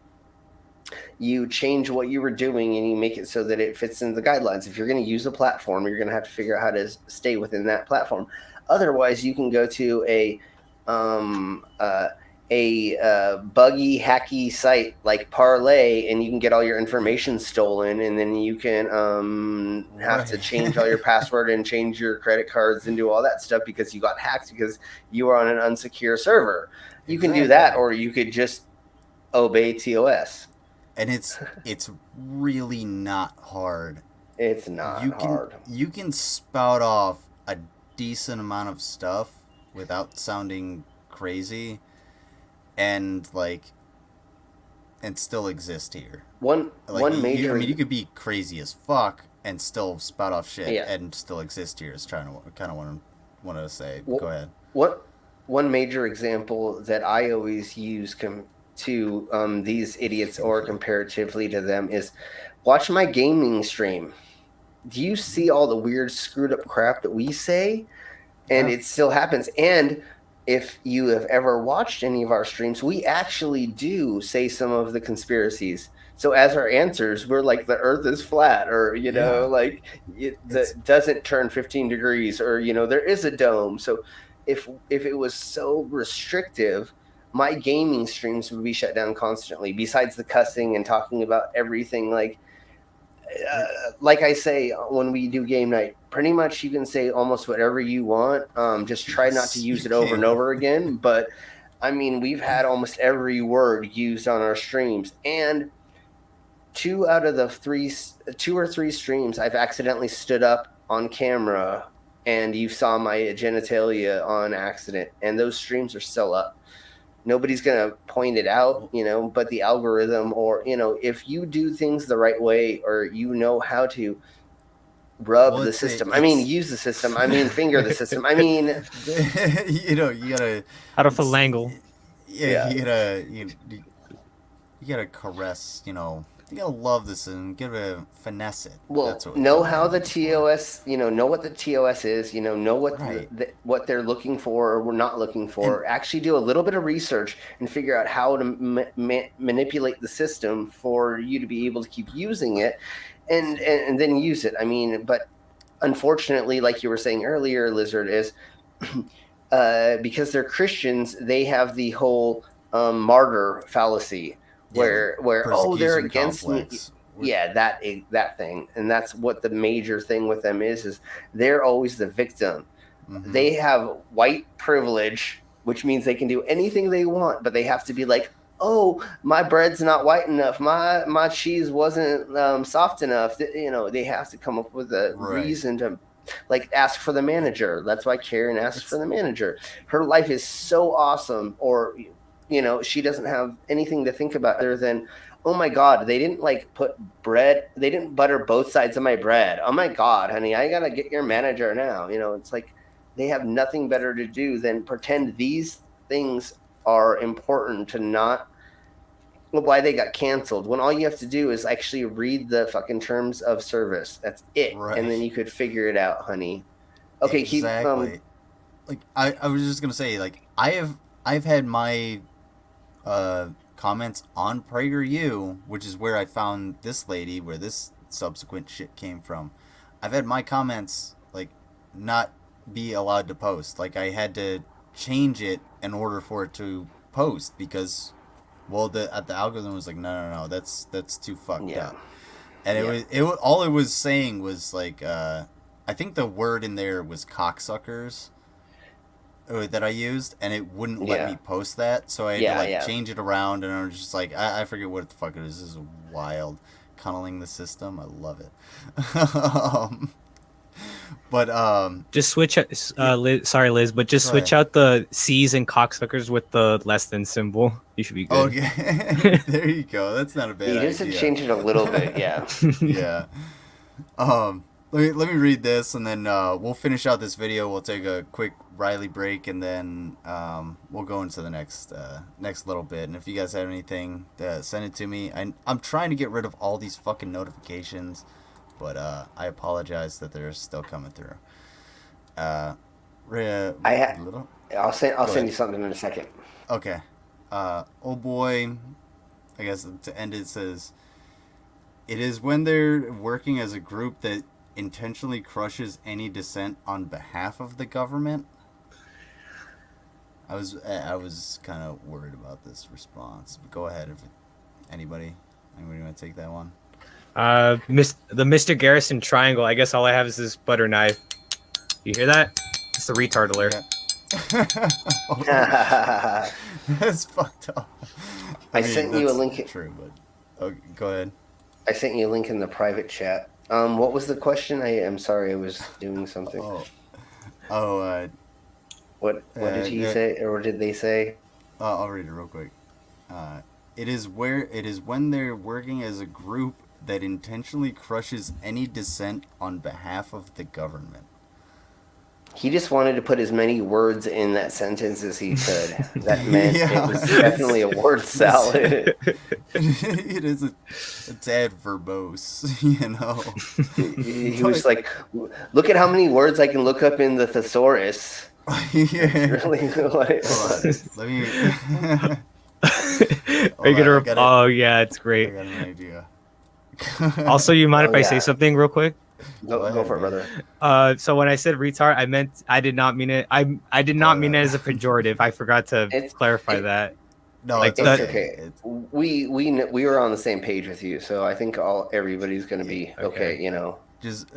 you change what you were doing and you make it so that it fits into the guidelines. If you're going to use a platform, you're going to have to figure out how to stay within that platform. Otherwise, you can go to a buggy, hacky site like Parlay, and you can get all your information stolen, and then you can have to change all your password and change your credit cards and do all that stuff because you got hacked because you were on an unsecure server. You can do that, or you could just obey TOS. And it's really not hard. It's not hard. You can spout off a decent amount of stuff without sounding crazy, and still exist here. One major. You could be crazy as fuck and still spout off shit and still exist here. Is kind of want to say. Go ahead. One major example that I always use to these idiots or comparatively to them is watch my gaming stream. Do you see all the weird screwed up crap that we say? And it still happens. And if you have ever watched any of our streams, we actually do say some of the conspiracies. So as our answers, we're like, the earth is flat, or, you know, like it doesn't turn 15 degrees, or, you know, there is a dome. So if it was so restrictive, my gaming streams would be shut down constantly, besides the cussing and talking about everything. Like I say, when we do game night, pretty much you can say almost whatever you want. Just try not to use it over and over again. But I mean, we've had almost every word used on our streams, and 2 out of the 2 or 3 streams, I've accidentally stood up on camera, and you saw my genitalia on accident, and those streams are still up. Nobody's going to point it out, you know, but the algorithm, or, you know, if you do things the right way, or you know how to rub the system. I mean, use the system. I mean, finger the system. I mean, you know, you gotta how to finagle. Yeah, you gotta caress. You know, you gotta love this and give it a finesse it. Well, know how the TOS, you know what the TOS is, you know what what they're looking for or we're not looking for. And actually do a little bit of research and figure out how to manipulate the system for you to be able to keep using it, and then use it. I mean, but unfortunately, like you were saying earlier, Lizard, is because they're Christians, they have the whole martyr fallacy. Where they're against me. Yeah, that thing. And that's what the major thing with them is they're always the victim. Mm-hmm. They have white privilege, which means they can do anything they want, but they have to be like, oh, my bread's not white enough, my cheese wasn't soft enough. You know, they have to come up with a reason to like ask for the manager. That's why Karen asks for the manager. Her life is so awesome, or you know, she doesn't have anything to think about other than, oh my God, they didn't they didn't butter both sides of my bread. Oh my God, honey, I gotta get your manager now. You know, it's like they have nothing better to do than pretend these things are important to not why they got canceled, when all you have to do is actually read the fucking terms of service. That's it. Right. And then you could figure it out, honey. Okay, exactly. Like I was just gonna say, like I've had my comments on PragerU, which is where I found this lady, where this subsequent shit came from. I've had my comments like not be allowed to post. Like I had to change it in order for it to post because, well, the algorithm was like, no, that's too fucked up. And it was all it was saying was like, I think the word in there was cocksuckers that I used, and it wouldn't let me post that, so I had to change it around, and I was just like, I forget what the fuck it is. This is wild. Tunneling the system, I love it. But just switch Liz, sorry Liz, but just switch out the C's and cocksuckers with the less than symbol. You should be good. Okay. There you go. That's not a bad idea. You just change it a little bit, yeah. Yeah. Let me read this, and then we'll finish out this video. We'll take a quick Riley break, and then we'll go into the next little bit. And if you guys have anything, send it to me. I'm trying to get rid of all these fucking notifications, but I apologize that they're still coming through. I'll send you something in a second. Okay. Oh boy. I guess to end it says, it is when they're working as a group that intentionally crushes any dissent on behalf of the government. I was kind of worried about this response. But go ahead, if anybody want to take that one? The Mr. Garrison triangle. I guess all I have is this butter knife. You hear that? It's the retard alert. Yeah. That's fucked up. I sent you a link. True, but go ahead. I sent you a link in the private chat. What was the question? I am sorry, I was doing something. What did he say, or what did they say? I'll read it real quick. It is when they're working as a group that intentionally crushes any dissent on behalf of the government. He just wanted to put as many words in that sentence as he could. That meant it was definitely a word salad. It is a tad verbose, you know. He was like, look at how many words I can look up in the thesaurus. Yeah. Really, like, let me. Are you gonna? Oh yeah, it's great. I got an idea. Also, you mind if I say something real quick? Go for it, brother. So when I said retard, I did not mean it. I did not mean it as a pejorative. I forgot to clarify that. No, like it's okay. We were on the same page with you, so I think everybody's gonna be okay. You know. Just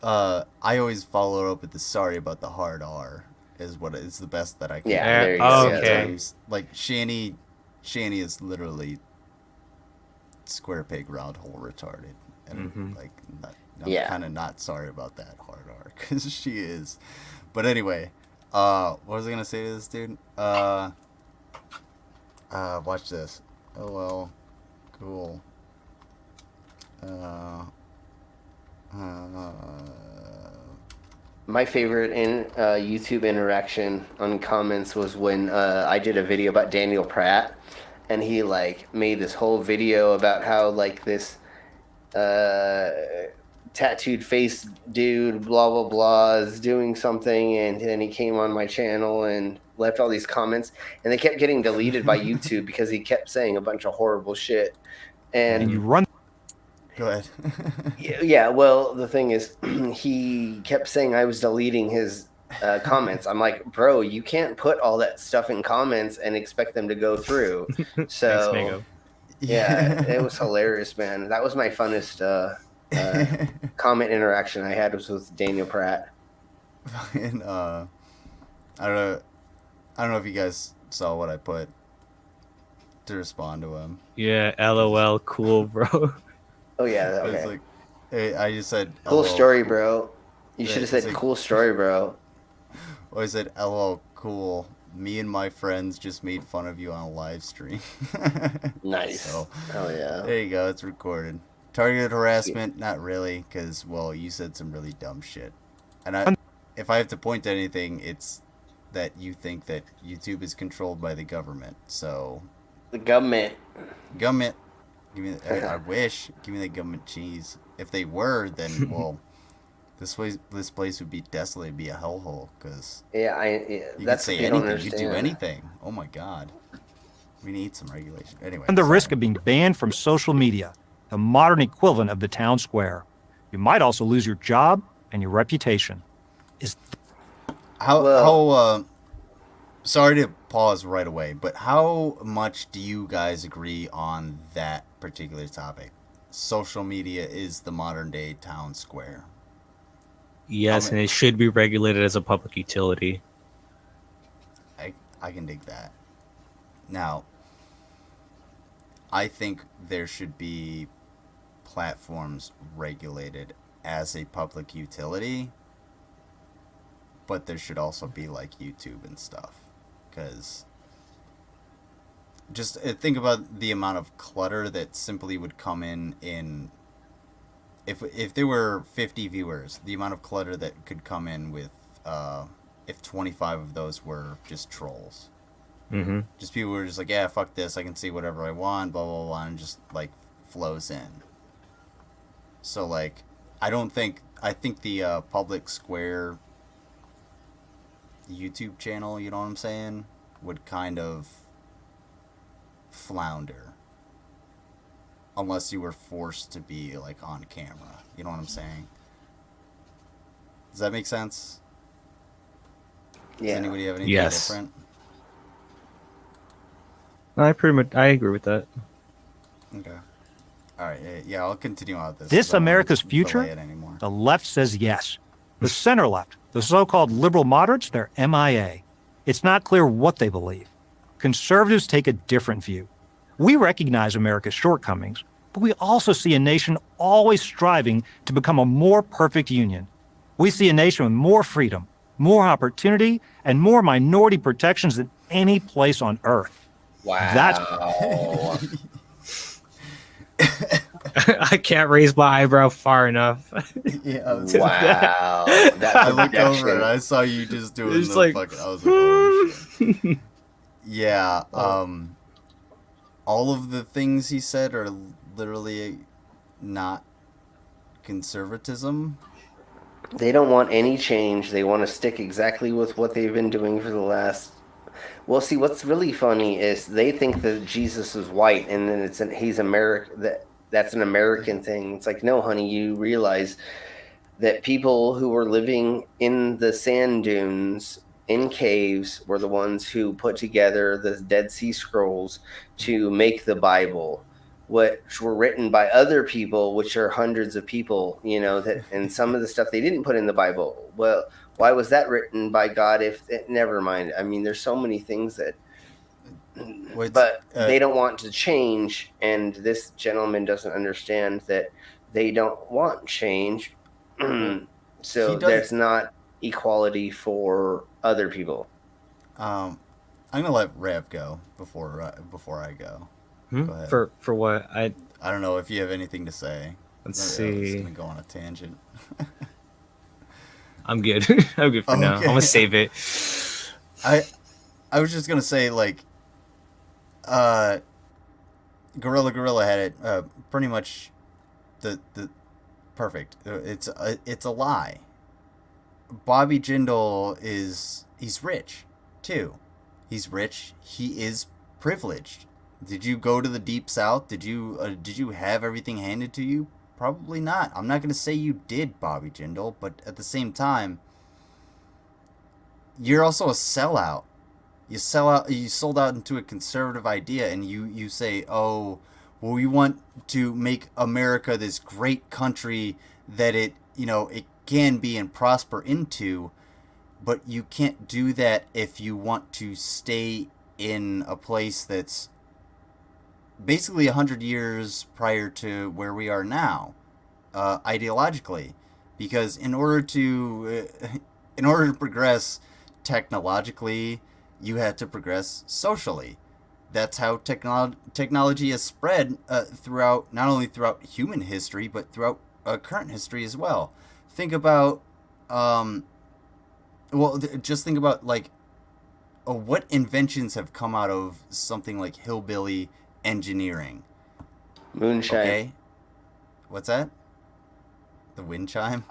I always follow up with the sorry about the hard R is what is the best that I can. Yeah. There you go. Okay. Like Shanny is literally square peg round hole retarded, and like. I'm kind of not sorry about that hard R, because she is. But anyway, what was I going to say to this dude? Watch this. Oh, well. Cool. My favorite YouTube interaction on comments was when I did a video about Daniel Pratt, and he like made this whole video about how like this tattooed face dude blah blah blah is doing something, and then he came on my channel and left all these comments, and they kept getting deleted by YouTube because he kept saying a bunch of horrible shit. And you run. Go ahead. Yeah, well, the thing is, he kept saying I was deleting his comments. I'm like, bro, you can't put all that stuff in comments and expect them to go through. So Thanks, yeah, it was hilarious, man. That was my funnest comment interaction I had was with Daniel Pratt. And I don't know if you guys saw what I put to respond to him. Yeah, LOL, cool, bro. Oh yeah, I was okay. like, hey, I just said Cool LOL, story, bro. You Yeah, should have said it's like- cool story, bro. Well, I said LOL, cool. Me and my friends just made fun of you on a live stream. Nice. So, Oh yeah. there you go. It's recorded. Targeted harassment? Not really, because, well, you said some really dumb shit. And if I have to point to anything, it's that you think that YouTube is controlled by the government. So The government. Government. Give me. I wish. Give me the government cheese. If they were, then well, this place would be desolate. It'd be a hellhole because Yeah, you could that's say what they don't anything. You could do understand. anything. Oh my god. We need some regulation. Anyway. And the sorry. risk of being banned from social media, the modern equivalent of the town square. You might also lose your job and your reputation. How sorry to pause right away, but how much do you guys agree on that particular topic? Social media is the modern day town square. Yes, and it should be regulated as a public utility. I can dig that. Now, I think there should be platforms regulated as a public utility, but there should also be like YouTube and stuff, because just think about the amount of clutter that simply would come in if there were 50 viewers, the amount of clutter that could come in with if 25 of those were just trolls. Mm-hmm. Just people were just like, yeah, fuck this, I can see whatever I want, blah blah blah, and just like flows in. So like, I think the public square YouTube channel, you know what I'm saying, would kind of flounder unless you were forced to be like on camera. You know what I'm saying? Does that make sense? Yeah. Does anybody have anything Yes. different? I agree with that. Okay. All right. Yeah, I'll continue on with this. This 'cause I don't wanna America's delay future? it anymore. The left says yes. The center left, the so-called liberal moderates, they're MIA. It's not clear what they believe. Conservatives take a different view. We recognize America's shortcomings, but we also see a nation always striving to become a more perfect union. We see a nation with more freedom, more opportunity, and more minority protections than any place on earth. Wow. That's I can't raise my eyebrow far enough. Yeah. I was- Wow. That's I a looked over projection. and I saw you just doing It's the like- fucking. I was like, oh shit. Yeah. All of the things he said are literally not conservatism. They don't want any change. They want to stick exactly with what they've been doing for the last. Well, see, what's really funny is they think that Jesus is white, and then he's American. That's an American thing. It's like, no, honey, you realize that people who were living in the sand dunes in caves were the ones who put together the Dead Sea Scrolls to make the Bible, which were written by other people, which are hundreds of people, that, and some of the stuff they didn't put in the Bible. Well, why was that written by God? Never mind. I mean, there's so many things that, but they don't want to change. And this gentleman doesn't understand that they don't want change. So there's not equality for other people. I'm gonna let Rav go before I go. Go ahead. For what? I don't know if you have anything to say. Let's I'm just see. gonna go on a tangent. I'm good. I'm good for now. I'm gonna save it. I was just gonna say, like, Gorilla had it pretty much the perfect. It's a lie. Bobby Jindal he's rich too. He's rich. He is privileged. Did you go to the Deep South? Did you have everything handed to you? Probably not. I'm not going to say you did, Bobby Jindal, but at the same time, you're also a sellout. You sold out into a conservative idea, and you say, oh, well, we want to make America this great country that it can be and prosper into, but you can't do that if you want to stay in a place that's basically 100 years prior to where we are now, ideologically, because in order to progress technologically, you have to progress socially. That's how technology has spread throughout, not only throughout human history, but throughout current history as well. Think about, just think about like what inventions have come out of something like hillbilly engineering? Moonshine. Okay. What's that? The wind chime?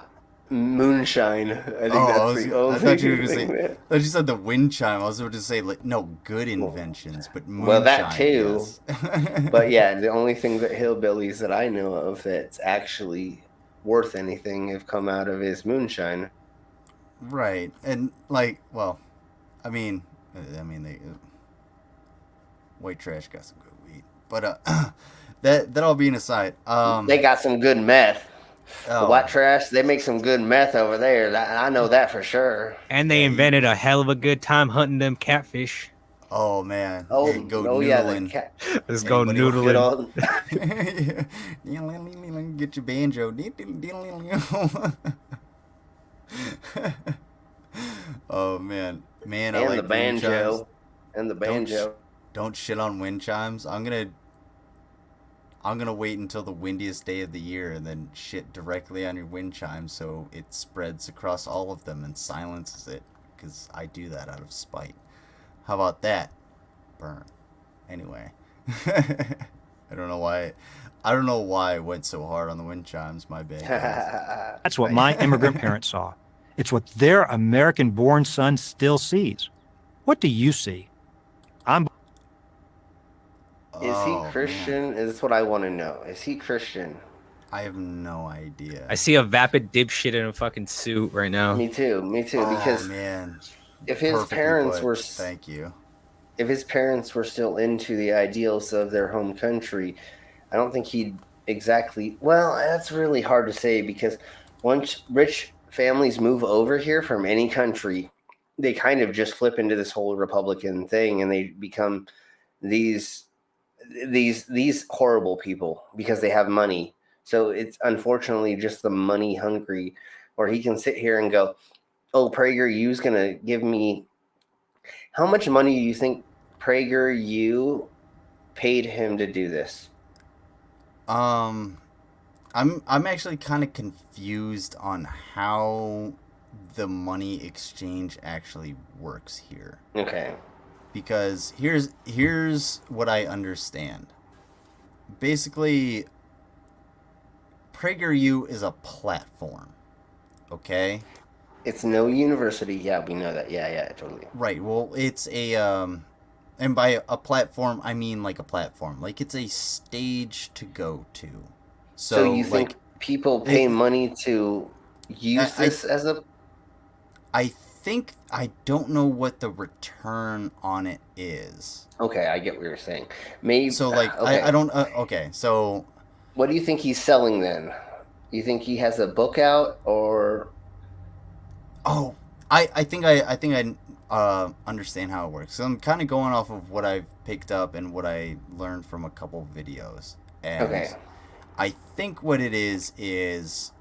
Moonshine. I think that's the only I thought you were gonna thing say. that- I thought you said the wind chime. I was about to say like no good inventions, but moonshine. Well, that too. Yes. But yeah, the only thing that hillbillies that I know of that's actually worth anything have come out of is moonshine. Right, and like, well, I mean, they white trash got some good weed, but that all being aside, They got some good meth. The oh, white trash, they make some good meth over there. I know that for sure. And they invented a hell of a good time hunting them catfish. oh man, Oh, you go yeah, the noodling. cat. Let's go Anybody Good noodling. old, Get your banjo. Oh man, I and like the wind banjo. chimes. And the banjo. Don't shit on wind chimes. I'm gonna wait until the windiest day of the year and then shit directly on your wind chime so it spreads across all of them and silences it, because I do that out of spite. How about that? Burn. Anyway, I don't know why I went so hard on the wind chimes. My bad. Guys. That's what my immigrant parents saw. It's what their American-born son still sees. What do you see? Is Oh, he Christian? Is what I want to know. Is he Christian? I have no idea. I see a vapid dipshit in a fucking suit right now. Me too. Oh, Because man. if his Perfectly parents put. were, Thank you. if his parents were still into the ideals of their home country, I don't think he'd exactly. Well, that's really hard to say because once rich families move over here from any country, they kind of just flip into this whole Republican thing and they become these horrible people because they have money. So it's unfortunately just the money hungry, or he can sit here and go, oh, PragerU's going to give me, how much money do you think PragerU paid him to do this? I'm actually kind of confused on how the money exchange actually works here. Okay. Because here's what I understand. Basically, PragerU is a platform. Okay? It's no university. Yeah, we know that. Yeah, totally. Right. Well, it's a and by a platform, I mean like a platform. Like it's a stage to go to. So you think people pay money to use this as a... I don't know what the return on it is. Okay, I get what you're saying. Maybe So like okay. I don't okay, so What do you think he's selling then? You think he has a book out or... oh, I think I understand how it works. So I'm kind of going off of what I've picked up and what I learned from a couple videos. And Okay. I think what it is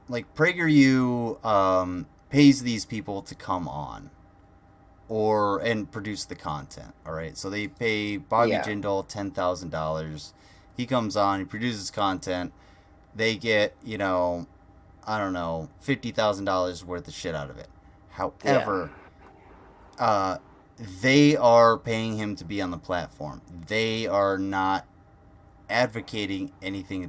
like PragerU pays these people to come on and produce the content. All right, so they pay Bobby Jindal $10,000. He comes on, he produces content. They get, I don't know, $50,000 worth of shit out of it. However, they are paying him to be on the platform. They are not advocating anything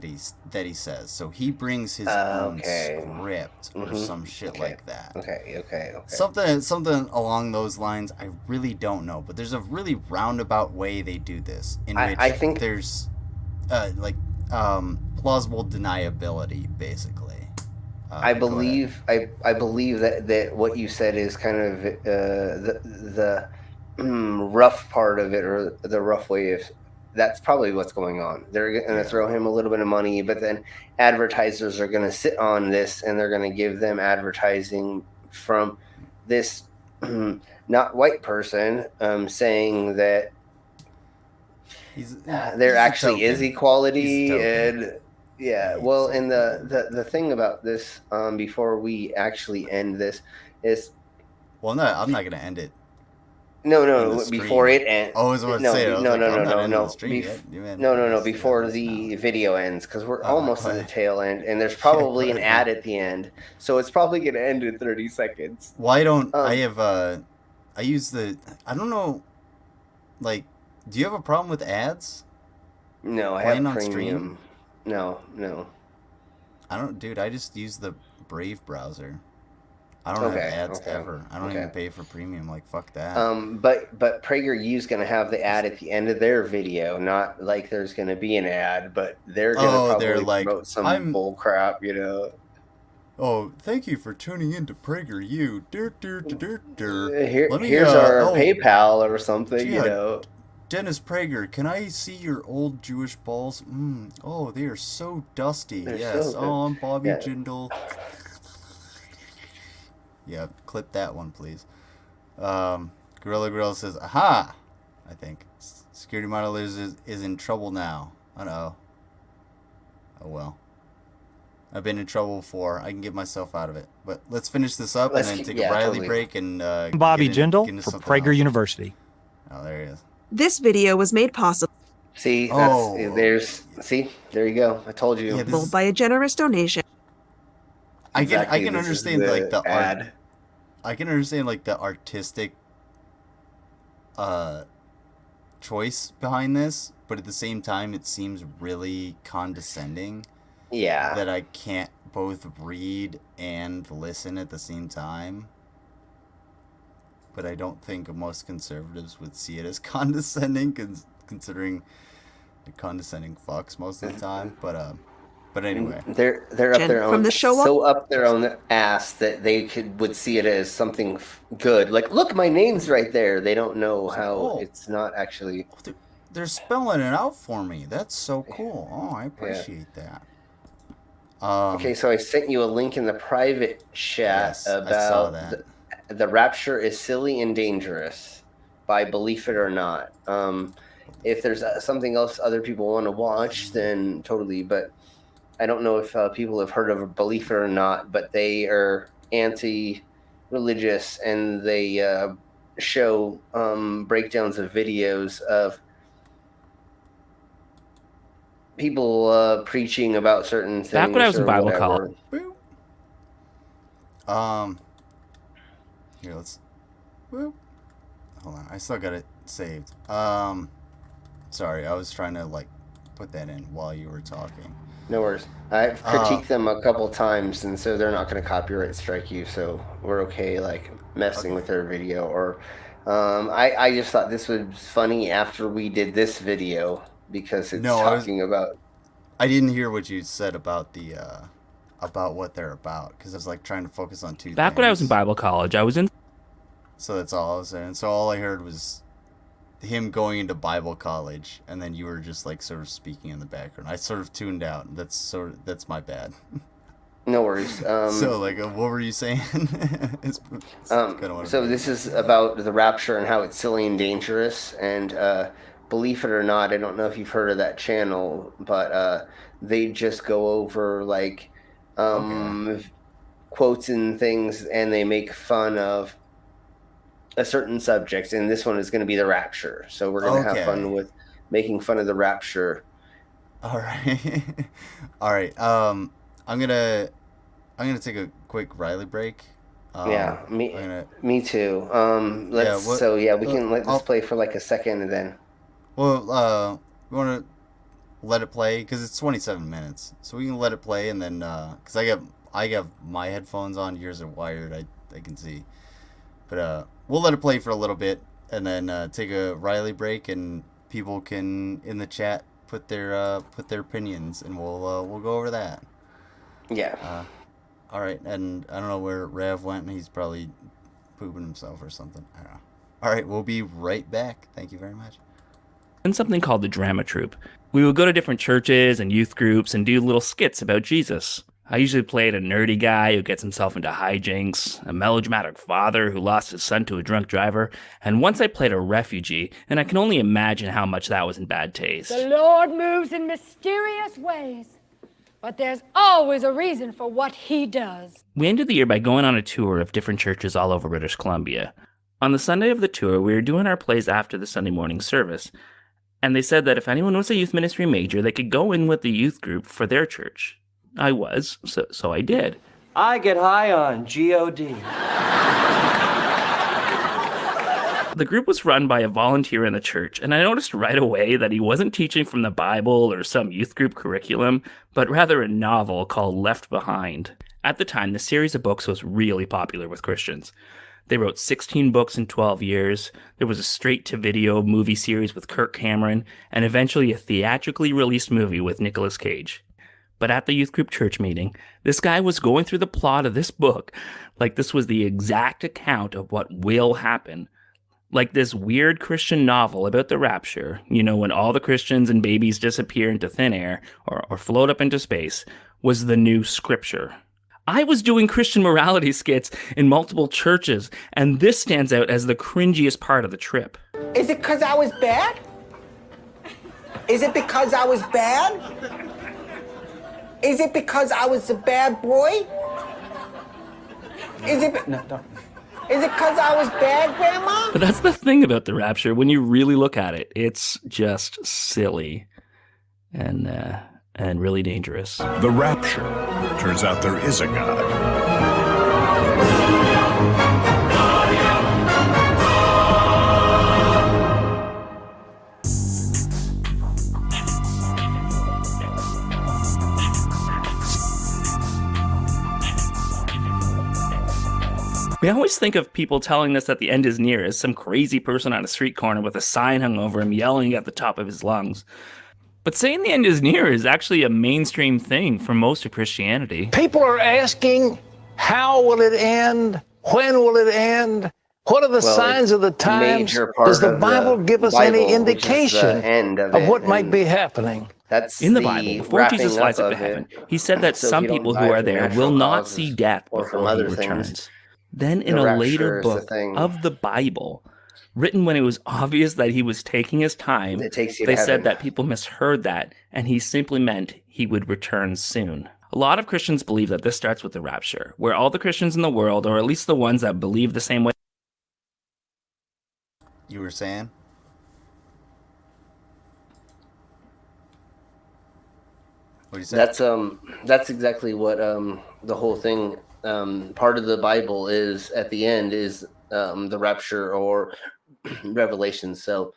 that he says. So he brings his own script or some shit like that. Okay. Something along those lines. I really don't know, but there's a really roundabout way they do this in which I think there's plausible deniability, basically. I believe that what you said is kind of the rough part of it, or the rough way of. That's probably what's going on. They're going to throw him a little bit of money, but then advertisers are going to sit on this and they're going to give them advertising from this not white person saying that there actually is equality. And well, and the thing about this before we actually end this is... Well, no, I'm not going to end it. No, before it ends. Oh, I was about to say. No. Before the video ends, because we're almost at the tail end, and there's probably an ad at the end, so it's probably gonna end in 30 seconds. Well, I I don't know, like, do you have a problem with ads? No, I Playing have on premium. stream? No. Dude, I just use the Brave browser. I don't have ads ever. I don't even pay for premium. Like, fuck that. But PragerU's gonna have the ad at the end of their video. Not like there's gonna be an ad, but they're gonna probably promote some bull crap, you know. Oh, thank you for tuning in to PragerU. Here's our PayPal or something, you know. Dennis Prager, can I see your old Jewish balls? Oh, they are so dusty. Yes. So I'm Bobby Jindal. Yeah, clip that one, please. Gorilla Grill says, aha! I think. Security model is in trouble now. Oh well. I've been in trouble before. I can get myself out of it. But let's finish this up and then take a Riley break and Bobby Jindal for Prager University. Oh, there he is. This video was made possible. See, there you go. I told you. By a generous donation. I can understand like the ad. I can understand like the artistic choice behind this, but at the same time it seems really condescending. Yeah. That I can't both read and listen at the same time. But I don't think most conservatives would see it as condescending, considering the condescending fucks most of the time. But anyway, they're up their own up their own ass that they would see it as something good. Like, look, my name's right there. They don't know how it's not actually. They're spelling it out for me. That's so cool. Oh, I appreciate that. Okay, so I sent you a link in the private chat about the Rapture is Silly and Dangerous by Believe It or Not. If there's something else other people want to watch, then totally. But I don't know if people have heard of Believe It or Not, but they are anti-religious and they show breakdowns of videos of people preaching about certain things. Back when I was in Bible college. Here, let's. Hold on, I still got it saved. Sorry, I was trying to like put that in while you were talking. No worries. I've critiqued them a couple times, and so they're not going to copyright strike you. So we're okay, like messing with their video. Or I just thought this was funny after we did this video. Because it's talking about. I didn't hear what you said about the about what they're about, because I was like trying to focus on two things. Back when I was in Bible college, I was in. So that's all I was saying. So all I heard was him going into Bible college, and then you were just like sort of speaking in the background. I sort of tuned out. That's my bad. No worries. So like, what were you saying? So this is about the rapture and how it's silly and dangerous, and Believe It or Not, I don't know if you've heard of that channel, but they just go over like quotes and things, and they make fun of a certain subject, and this one is going to be the rapture. So we're going to have fun with making fun of the rapture. All right. All right. I'm gonna take a quick Riley break. Me too. We can let this play for like a second and then. Well, we want to let it play because it's 27 minutes, so we can let it play, and then because I have my headphones on, yours are wired. I can see, but we'll let it play for a little bit, and then take a Riley break, and people can in the chat put their opinions, and we'll go over that. Yeah. All right, and I don't know where Rav went. He's probably pooping himself or something. I don't know. All right, we'll be right back. Thank you very much. In something called the Drama Troupe. We would go to different churches and youth groups and do little skits about Jesus. I usually played a nerdy guy who gets himself into hijinks, a melodramatic father who lost his son to a drunk driver, and once I played a refugee, and I can only imagine how much that was in bad taste. The Lord moves in mysterious ways, but there's always a reason for what he does. We ended the year by going on a tour of different churches all over British Columbia. On the Sunday of the tour, we were doing our plays after the Sunday morning service, and they said that if anyone was a youth ministry major, they could go in with the youth group for their church. I was, so I did. I get high on G.O.D. The group was run by a volunteer in the church, and I noticed right away that he wasn't teaching from the Bible or some youth group curriculum, but rather a novel called Left Behind. At the time, the series of books was really popular with Christians. They wrote 16 books in 12 years. There was a straight-to-video movie series with Kirk Cameron, and eventually a theatrically released movie with Nicolas Cage. But at the youth group church meeting, this guy was going through the plot of this book like this was the exact account of what will happen. Like this weird Christian novel about the rapture, when all the Christians and babies disappear into thin air or float up into space, was the new scripture. I was doing Christian morality skits in multiple churches, and this stands out as the cringiest part of the trip. Is it because I was bad? Is it because I was bad? Is it because I was a bad boy? Is it... No, don't. Is it because I was bad, Grandma? But that's the thing about the rapture. When you really look at it, it's just silly and really dangerous. The rapture. Turns out there is a God. We always think of people telling us that the end is near as some crazy person on a street corner with a sign hung over him yelling at the top of his lungs. But saying the end is near is actually a mainstream thing for most of Christianity. People are asking, how will it end? When will it end? What are the signs of the times? Does the Bible give us any indication of what might be happening? That's in the Bible, before Jesus flies up to heaven, he said that some people who are there will not see death before he returns. Then in a later book of the Bible, written when it was obvious that he was taking his time, they said that people misheard that, and he simply meant he would return soon. A lot of Christians believe that this starts with the rapture, where all the Christians in the world, or at least the ones that believe the same way. You were saying? What you said? That's exactly what the whole thing. Part of the Bible is at the end is the rapture or Revelation. So,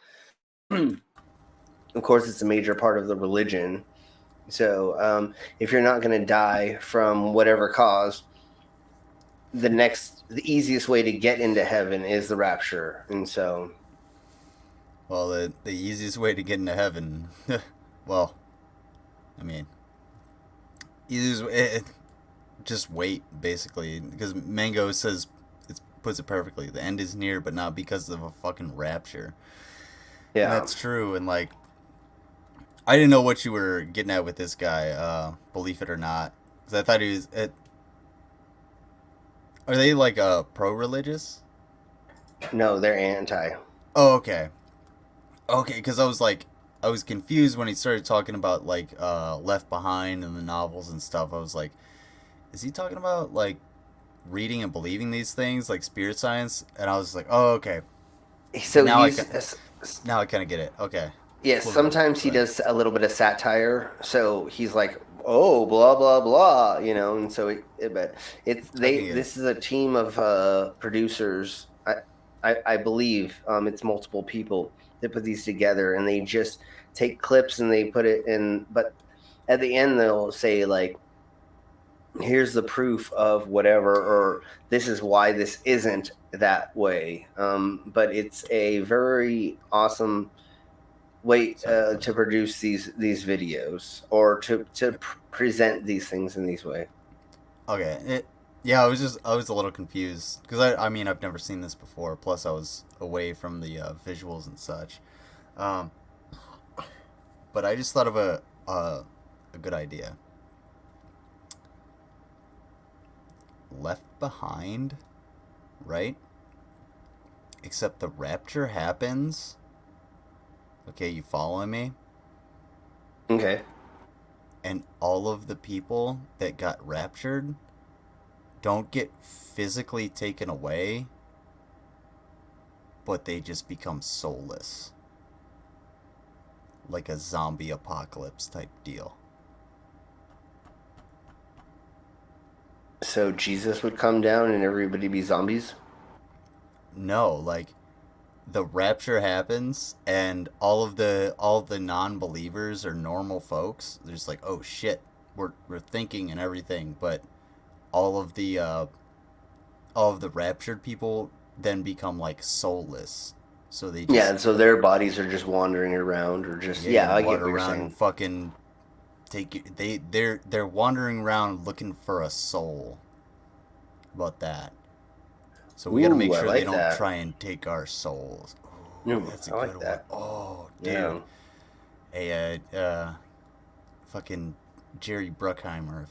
of course, it's a major part of the religion. So, if you're not going to die from whatever cause, the easiest way to get into heaven is the rapture. And so, well, the easiest way to get into heaven, well, I mean, easiest way. Just wait, basically, because Mango says puts it perfectly. The end is near, but not because of a fucking rapture. Yeah, and that's true. And like, I didn't know what you were getting at with this guy. Believe it or not, because I thought he was. Are they like pro-religious? No, they're anti. Oh, okay. Okay, because I was confused when he started talking about like Left Behind and the novels and stuff. I was like, is he talking about like reading and believing these things like spirit science? And I was like, oh, okay. So now I kind of get it. Okay. Yes, yeah, sometimes he does a little bit of satire. So he's like, oh, blah blah blah, and so this is a team of producers. I believe it's multiple people that put these together, and they just take clips and they put it in. But at the end, they'll say like, here's the proof of whatever, or this is why this isn't that way. But it's a very awesome way to produce these videos, or to present these things in these way. Okay. I was a little confused because I mean, I've never seen this before. Plus I was away from the visuals and such. But I just thought of a good idea. Left Behind, right? Except the rapture happens. Okay, you following me? Okay. And all of the people that got raptured don't get physically taken away, but they just become soulless. Like a zombie apocalypse type deal. So Jesus would come down and everybody be zombies? No, like the rapture happens and all of the non-believers are normal folks, they're just like, oh shit, we're thinking and everything, but all of the raptured people then become like soulless. So they just, so their bodies are just wandering around, or just I get what you're saying. Fucking they're wandering around looking for a soul. About that. So we got to make sure they don't try and take our souls. Ooh, that's a good one. Oh, dude. Yeah. Hey, fucking Jerry Bruckheimer,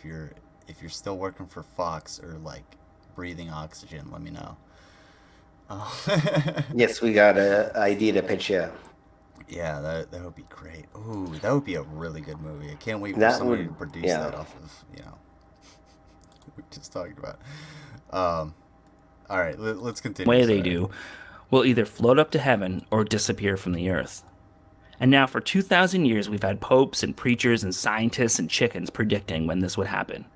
if you're still working for Fox or like breathing oxygen, let me know. Yes, we got an idea to pitch you. Yeah, that would be great. Ooh, that would be a really good movie. I can't wait for somebody to produce that off of, we just talked about. All right, let's continue. The way they do will either float up to heaven or disappear from the earth. And now for 2,000 years, we've had popes and preachers and scientists and chickens predicting when this would happen.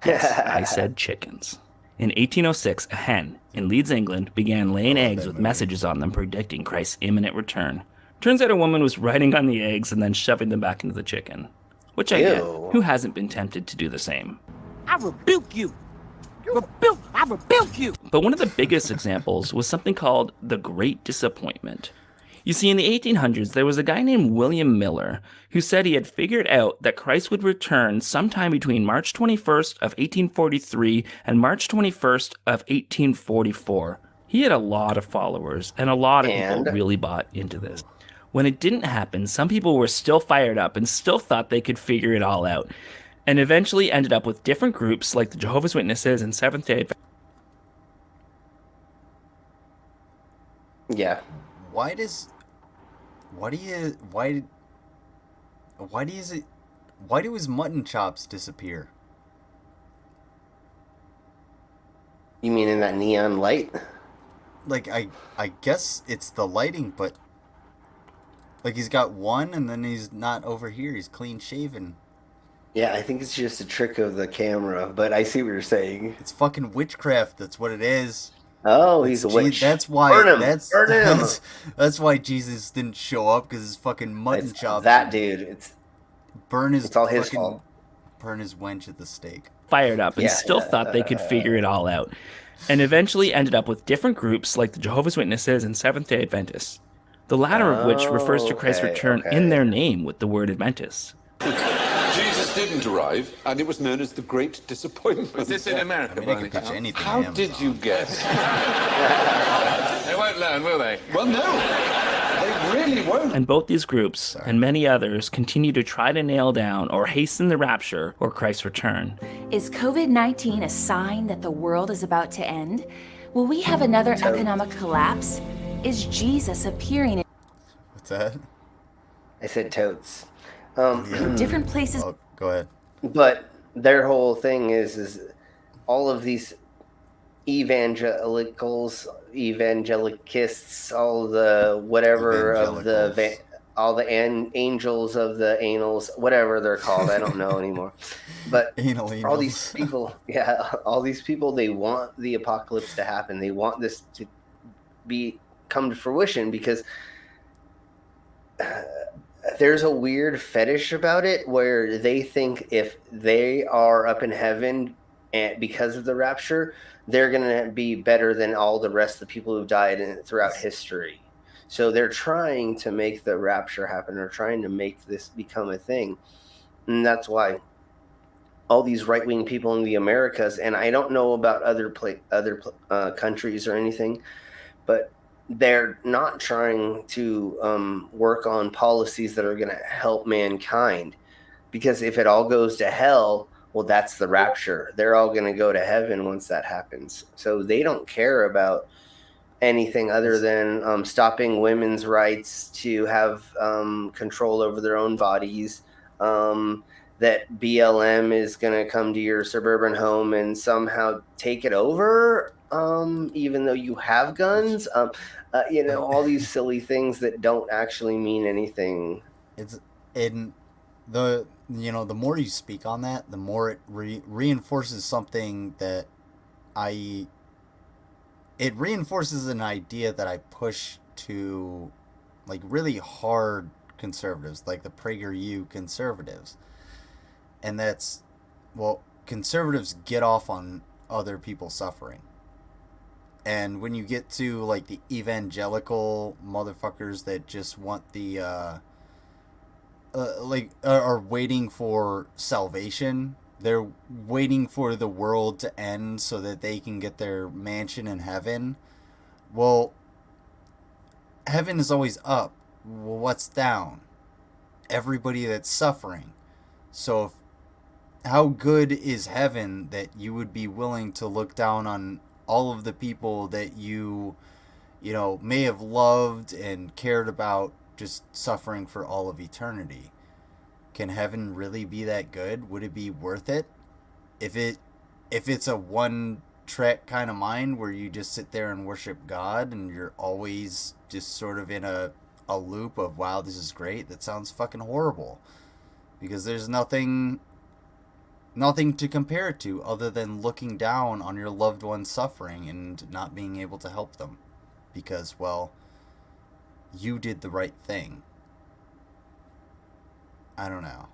Yes, I said chickens. In 1806, a hen in Leeds, England, began laying eggs with messages on them predicting Christ's imminent return. Turns out a woman was writing on the eggs and then shoving them back into the chicken. Which I get. Who hasn't been tempted to do the same? I rebuke you! I rebuke you! But one of the biggest examples was something called the Great Disappointment. You see, in the 1800s, there was a guy named William Miller who said he had figured out that Christ would return sometime between March 21st of 1843 and March 21st of 1844. He had a lot of followers, and a lot of people really bought into this. When it didn't happen, some people were still fired up and still thought they could figure it all out, and eventually ended up with different groups like the Jehovah's Witnesses and Seventh-day Adventists. Yeah. Why do his mutton chops disappear? You mean in that neon light? Like, I guess it's the lighting, but like he's got one and then he's not over here. He's clean shaven. Yeah, I think it's just a trick of the camera, but I see what you're saying. It's fucking witchcraft. That's what it is. Oh, he's a witch. That's why. Burn him. Burn him. That's why Jesus didn't show up, because his fucking mutton chops. That dude. It's all his fault. Burn his wench at the stake. Fired up and still thought they could figure it all out, and eventually ended up with different groups like the Jehovah's Witnesses and Seventh-day Adventists. The latter of which refers to Christ's return in their name with the word Adventist. Jesus didn't arrive, and it was known as the Great Disappointment. Was this in America? I mean, they can pitch anything. How did you guess? They won't learn, will they? Well, no. They really won't. And both these groups and many others continue to try to nail down or hasten the rapture or Christ's return. Is COVID-19 a sign that the world is about to end? Will we have another economic collapse? Is Jesus appearing in... What's that? I said totes. Different places. Oh, go ahead. But their whole thing is all of these evangelicists, all the whatever of the all the angels of the anals, whatever they're called, I don't know anymore. But all these people, all these people, they want the apocalypse to happen. They want this to come to fruition because there's a weird fetish about it where they think if they are up in heaven and because of the rapture, they're going to be better than all the rest of the people who've died throughout history. So they're trying to make the rapture happen. They're trying to make this become a thing. And that's why all these right-wing people in the Americas, and I don't know about other countries or anything, but they're not trying to work on policies that are going to help mankind, because if it all goes to hell, well, that's the rapture. They're all going to go to heaven once that happens. So they don't care about anything other than stopping women's rights to have control over their own bodies, that BLM is going to come to your suburban home and somehow take it over, even though you have guns, all these silly things that don't actually mean anything. It's in the more you speak on that, the more it reinforces something that it reinforces an idea that I push to like really hard conservatives, like the PragerU conservatives. And that's, well, conservatives get off on other people suffering. And when you get to like the evangelical motherfuckers that just want the are waiting for salvation, they're waiting for the world to end so that they can get their mansion in heaven. Well, heaven is always up. Well, what's down? Everybody that's suffering. So how good is heaven that you would be willing to look down on all of the people that you know, may have loved and cared about just suffering for all of eternity? Can heaven really be that good? Would it be worth it? If it's a one-track kind of mind where you just sit there and worship God and you're always just sort of in a loop of, wow, this is great, that sounds fucking horrible. Because there's nothing to compare it to other than looking down on your loved ones suffering and not being able to help them. Because, well, you did the right thing. I don't know.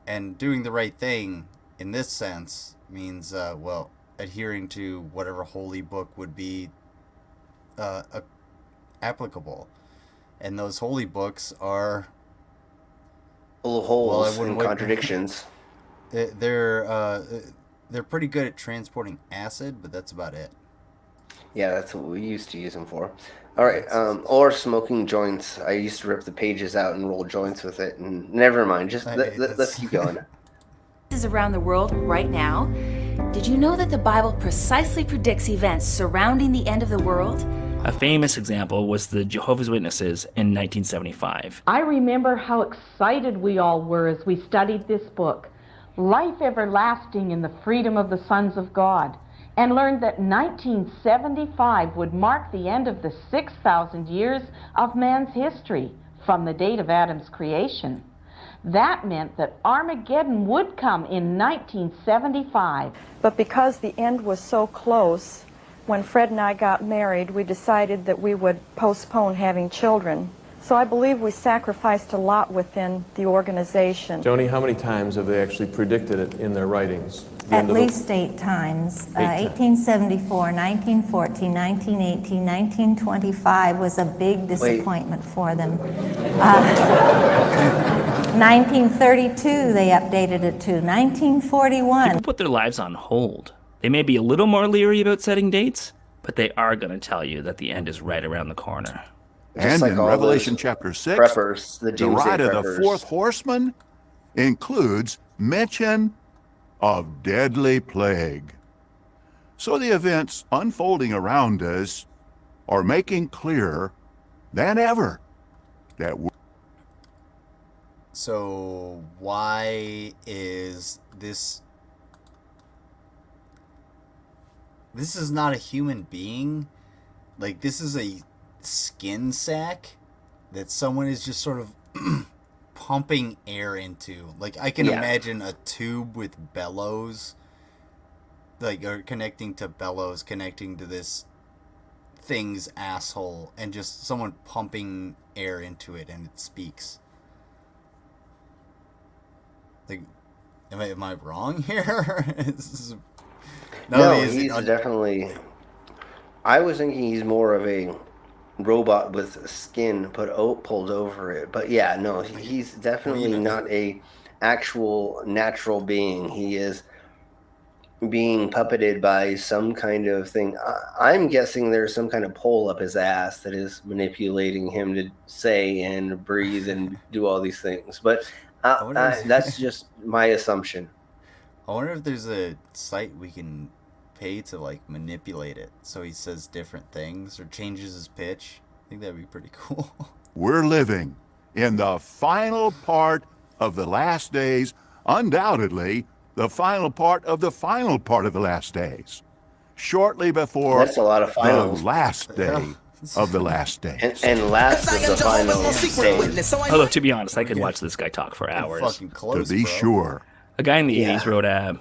And doing the right thing in this sense means, well, adhering to whatever holy book would be applicable. And those holy books are full of holes and contradictions. They're pretty good at transporting acid, but that's about it. Yeah, that's what we used to use them for. All right, or smoking joints. I used to rip the pages out and roll joints with it. And never mind, just let's keep going. Around the world right now. Did you know that the Bible precisely predicts events surrounding the end of the world? A famous example was the Jehovah's Witnesses in 1975. I remember how excited we all were as we studied this book, Life Everlasting in the Freedom of the Sons of God, and learned that 1975 would mark the end of the 6,000 years of man's history from the date of Adam's creation. That meant that Armageddon would come in 1975. But because the end was so close, when Fred and I got married, we decided that we would postpone having children. So I believe we sacrificed a lot within the organization. Joni, how many times have they actually predicted it in their writings? At least 8 times. 1874, 1914, 1918, 1925 was a big disappointment for them. 1932 they updated it to. 1941. People put their lives on hold. They may be a little more leery about setting dates, but they are going to tell you that the end is right around the corner. And in Revelation chapter 6, the ride of the fourth horseman includes mention of deadly plague. So the events unfolding around us are making clearer than ever that So why is this is not a human being? Like, this is a skin sack that someone is just sort of pumping air into. Like, I can imagine a tube with bellows, like, or connecting to bellows, connecting to this thing's asshole, and just someone pumping air into it and it speaks. Like, am I wrong here? No, he's definitely... I was thinking he's more of a robot with skin pulled over it. But yeah, no, he's definitely not a actual natural being. He is being puppeted by some kind of thing. I'm guessing there's some kind of pole up his ass that is manipulating him to say and breathe and do all these things. But that's just my assumption. I wonder if there's a site we can pay to, like, manipulate it so he says different things or changes his pitch. I think that'd be pretty cool. we're living in the final part of the last days, undoubtedly the final part of the final part of the last days, shortly before that's a lot of finals. The last day of the last days. And last of the final days. Although, to be honest, I could watch this guy talk for hours. To be sure. A guy in the 80s wrote a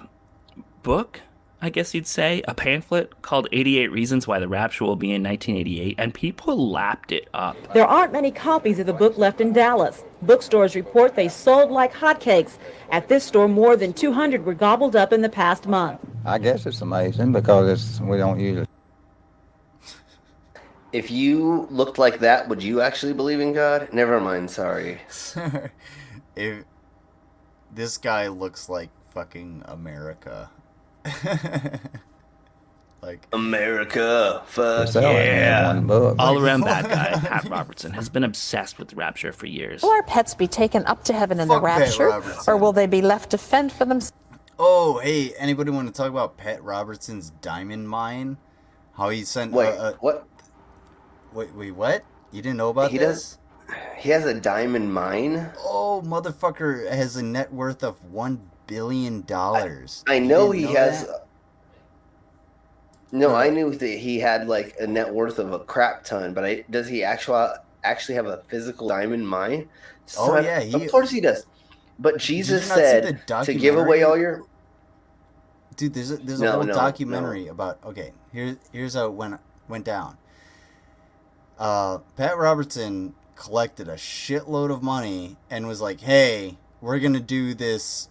book I guess you'd say, a pamphlet called 88 Reasons Why the Rapture Will Be in 1988, and people lapped it up. There aren't many copies of the book left in Dallas. Bookstores report they sold like hotcakes. At this store, more than 200 were gobbled up in the past month. I guess it's amazing because we don't use it. If you looked like that, would you actually believe in God? Never mind, sorry. If this guy looks like fucking America. Like America, fuck yeah. All-around bad guy, Pat Robertson, has been obsessed with the rapture for years. Will our pets be taken up to heaven in the rapture, or will they be left to fend for themselves? Oh, hey, anybody want to talk about Pat Robertson's diamond mine? How he sent what? Wait, what? You didn't know about this? He has a diamond mine? Oh, motherfucker has a net worth of $1 billion. I know he has. No, I knew that he had like a net worth of a crap ton, but does he actually have a physical diamond mine? Oh yeah, of course he does. But Jesus said to give away all your. Dude, there's a whole documentary about. Okay, here's how it went down. Pat Robertson collected a shitload of money and was like, hey, we're going to do this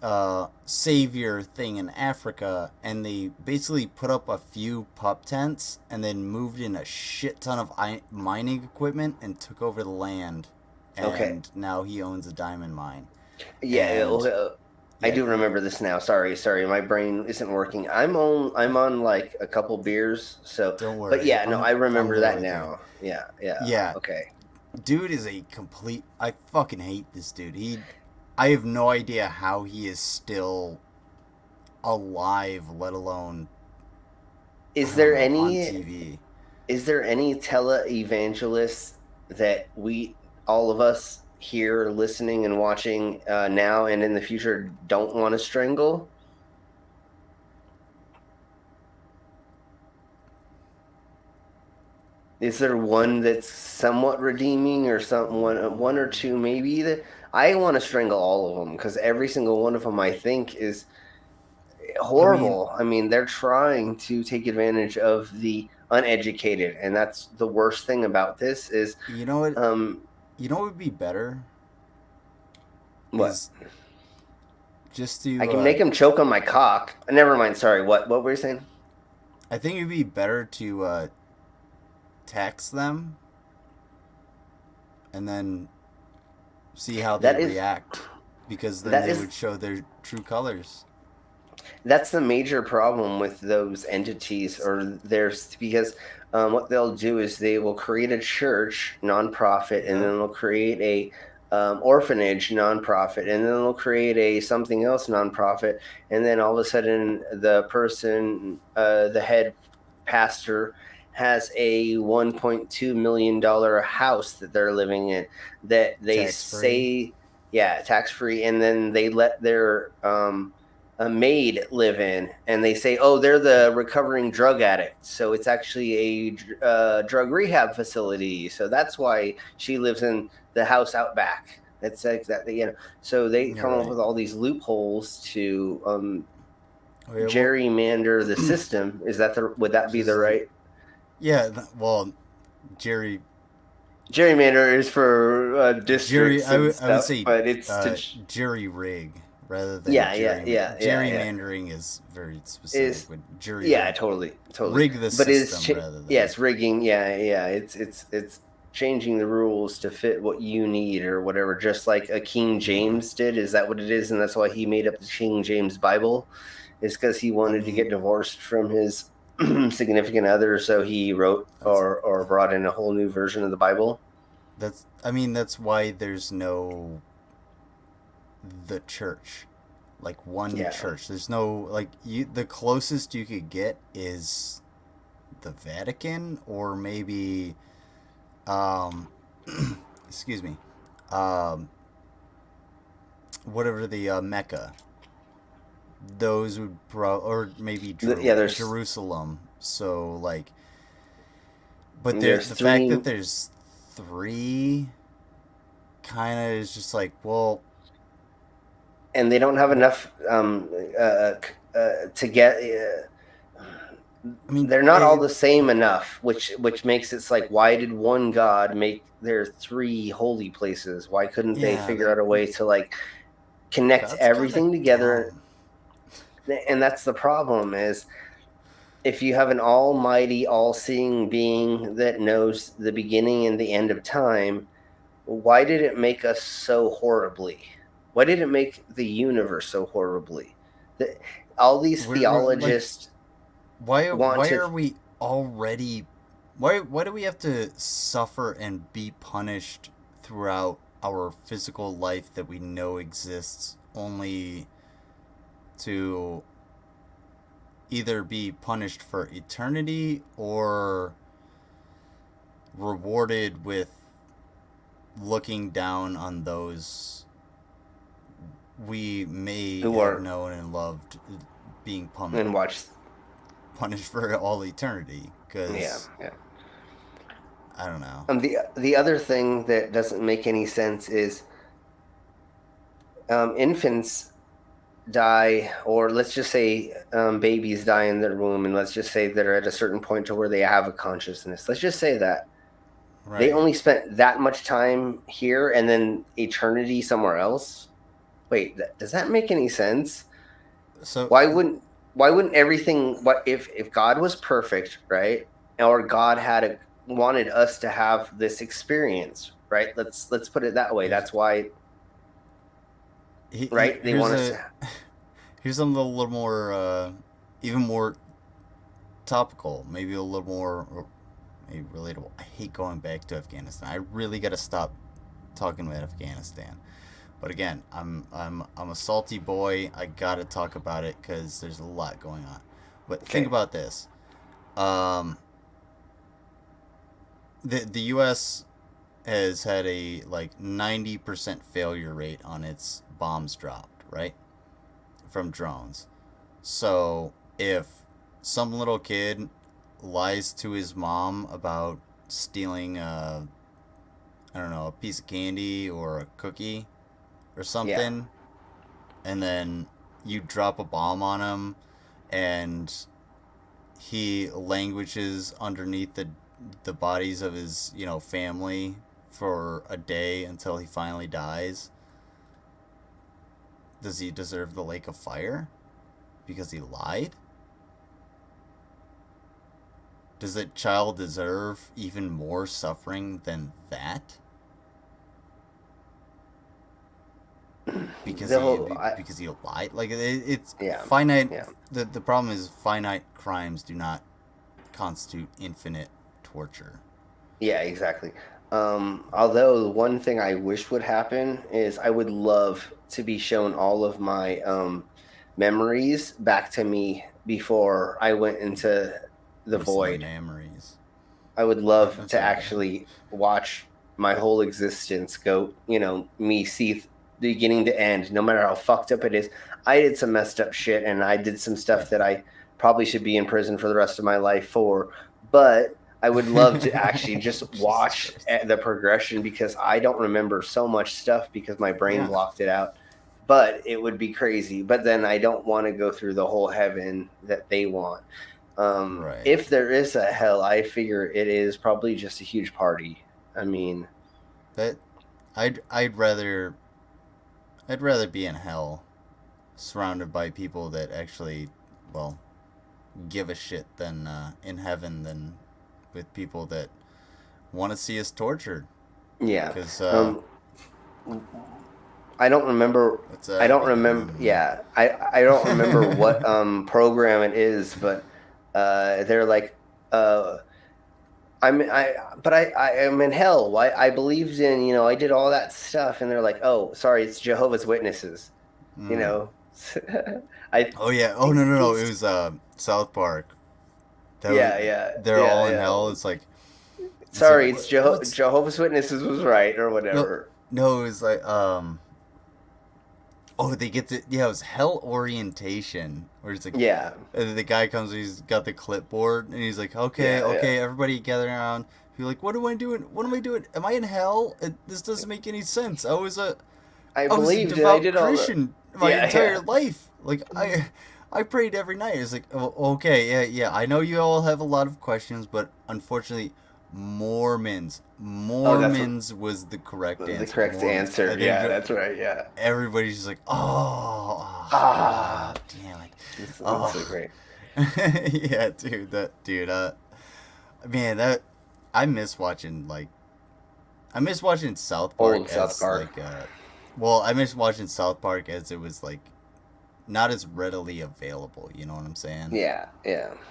savior thing in Africa. And they basically put up a few pup tents and then moved in a shit ton of mining equipment and took over the land. And now he owns a diamond mine. Yeah, I do remember this now. Sorry, my brain isn't working. I'm on like a couple beers, so don't worry. But yeah, no, I remember that now. Yeah. Okay. Dude is a complete. I fucking hate this dude. I have no idea how he is still alive, let alone. Is there any on TV? Is there any tele-evangelists that all of us here listening and watching now and in the future don't want to strangle? Is there one that's somewhat redeeming, or one or two maybe that I want to strangle all of them, because every single one of them I think is horrible. I mean, they're trying to take advantage of the uneducated, and that's the worst thing about this is you know what would be better? What? Just to I can make him choke on my cock. Never mind. Sorry. What were you saying? I think it'd be better to tax them and then see how they react, because then they would show their true colors. That's the major problem with those entities, because what they'll do is they will create a church nonprofit, and then they'll create a orphanage nonprofit, and then they'll create a something else nonprofit, and then all of a sudden the person, the head pastor, has a $1.2 million house that they're living in that they say, tax-free, and then they let their a maid live in, and they say, oh, they're the recovering drug addict, so it's actually a drug rehab facility, so that's why she lives in the house out back. It's like that, so they come up with all these loopholes to gerrymander the system. Would that be the right? Yeah, well, gerrymander is for districts I would stuff, say, but it's jury rig rather than gerrymandering is very specific. With jury totally rig the system rather than it's rigging. It's changing the rules to fit what you need or whatever, just like a King James did. Is that what it is? And that's why he made up the King James Bible, is because he wanted to get divorced from his significant other, so he wrote or brought in a whole new version of the Bible. That's why there's no the church, like one church. There's no the closest you could get is the Vatican, or maybe excuse me, whatever the Mecca. Those would or maybe Jerusalem. So but there's the fact that there's three kind of is just like, well, and they don't have enough to get I mean, they're not all the same enough, which makes it's like, why did one God make there 3 holy places? Why couldn't they figure out a way to like connect everything together? And that's the problem, is if you have an almighty, all-seeing being that knows the beginning and the end of time, why did it make us so horribly? Why did it make the universe so horribly? All these theologists... Why are we already... Why do we have to suffer and be punished throughout our physical life that we know exists, only to either be punished for eternity or rewarded with looking down on those we may have known and loved being punished and punished for all eternity? Because I don't know. The other thing that doesn't make any sense is infants die, or let's just say babies die in their womb, and let's just say they're at a certain point to where they have a consciousness. Let's just say that they only spent that much time here and then eternity somewhere else. Wait, does that make any sense? So why wouldn't everything? What if God was perfect, right? Or God wanted us to have this experience, right? Let's put it that way. That's why. Right? They want us to... Here's something a little more, even more topical, maybe a little more maybe relatable. I hate going back to Afghanistan. I really got to stop talking about Afghanistan. But again, I'm a salty boy. I got to talk about it because there's a lot going on. But think about this. The U.S. has had a 90% failure rate on its bombs dropped, right? From drones. So if some little kid lies to his mom about stealing a piece of candy or a cookie or something, and then you drop a bomb on him and he languishes underneath the bodies of his family for a day until he finally dies, does he deserve the lake of fire because he lied? Does that child deserve even more suffering than that? Because he lied? Like, it's finite. Yeah. The problem is finite crimes do not constitute infinite torture. Yeah, exactly. Although one thing I wish would happen is I would love to be shown all of my memories back to me before I went into the void. Memories. I would love to actually watch my whole existence go, me see beginning to end, no matter how fucked up it is. I did some messed up shit, and I did some stuff that I probably should be in prison for the rest of my life for, but I would love to actually just watch the progression, because I don't remember so much stuff because my brain blocked it out. But it would be crazy. But then I don't want to go through the whole heaven that they want. If there is a hell, I figure it is probably just a huge party. I mean, that I'd rather be in hell, surrounded by people that actually, give a shit, than in heaven than with people that want to see us tortured. Yeah. Because I don't remember. I don't remember. Yeah, I don't remember what program it is, but they're like, I'm in hell. Why? I believed in, I did all that stuff, and they're like, oh, sorry, it's Jehovah's Witnesses. Oh yeah. Oh no. It was South Park. They're all in hell. It's like, sorry, it's Jehovah's Witnesses was right, or whatever. No, it was like they get it was hell orientation, where it's like, the guy comes, he's got the clipboard, and he's like, okay, everybody gather around. You're like, what am I doing? Am I in hell? This doesn't make any sense. I was a devout Christian my entire life. Like, I prayed every night. It's like, oh, okay, yeah. I know you all have a lot of questions, but unfortunately, Mormons was the correct answer. The correct answer. Yeah, that's right. Yeah. Everybody's just like, God damn it. That's so great. Yeah, man, I miss watching South Park. Old South Park. I miss watching South Park as it was like not as readily available. You know what I'm saying? Yeah.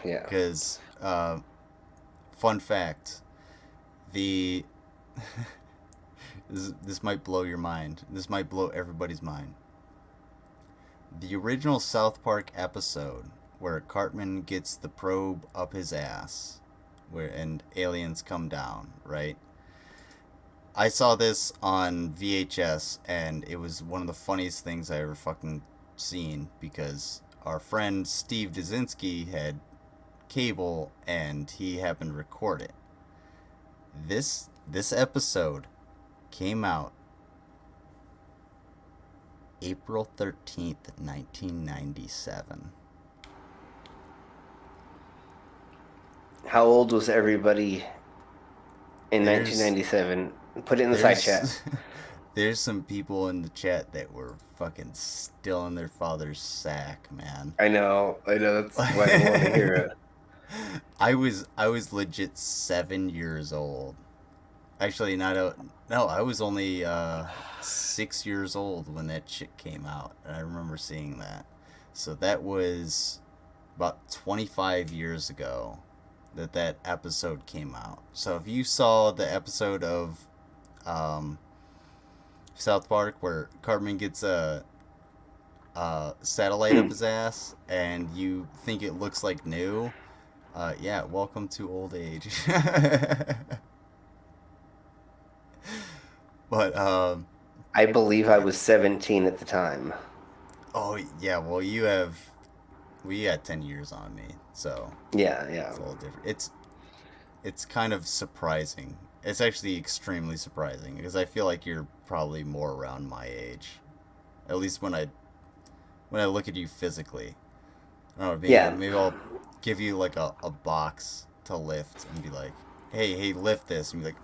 Because, fun fact, this might blow your mind. This might blow everybody's mind. The original South Park episode where Cartman gets the probe up his ass, and aliens come down, right? I saw this on VHS, and it was one of the funniest things I ever fucking seen, because our friend Steve Dzinski had cable, and he happened to record it. This episode came out April 13th, 1997. How old was everybody in 1997? Put it in the side chat. There's some people in the chat that were fucking still in their father's sack, man. I know. That's why I want to hear it. I was legit 7 years old. Actually, no, I was only 6 years old when that shit came out, and I remember seeing that. So that was about 25 years ago that episode came out. So if you saw the episode of South Park where Cartman gets a satellite up his ass and you think it looks like new, yeah, welcome to old age. But I believe I was 17 at the time. Oh yeah, well you got 10 years on me, so yeah, it's a little different. It's kind of surprising. It's actually extremely surprising because I feel like you're probably more around my age, at least when I look at you physically. I don't know, maybe I'll give you like a box to lift and be like, hey, lift this, and be like,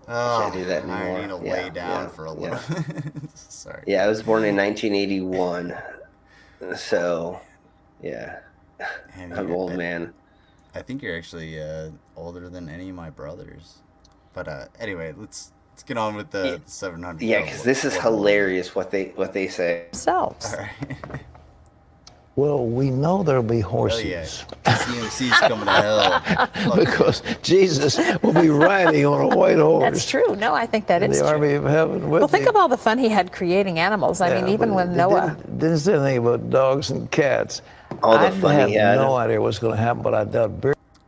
can't do that anymore. I need to lay down for a little. Sorry. Yeah, I was born in 1981, so yeah, I'm an old man. I think you're actually older than any of my brothers. But anyway, let's get on with the 700. Yeah, because this is hilarious what they say. Selves. All right. Well, we know there'll be horses. Yeah. CMC's coming to hell. Because Jesus will be riding on a white horse. That's true. No, I think that is the true. army of heaven with think of all the fun he had creating animals. I mean, even when Noah didn't say anything about dogs and cats. All the fun he had. I have no idea what's going to happen, but I doubt.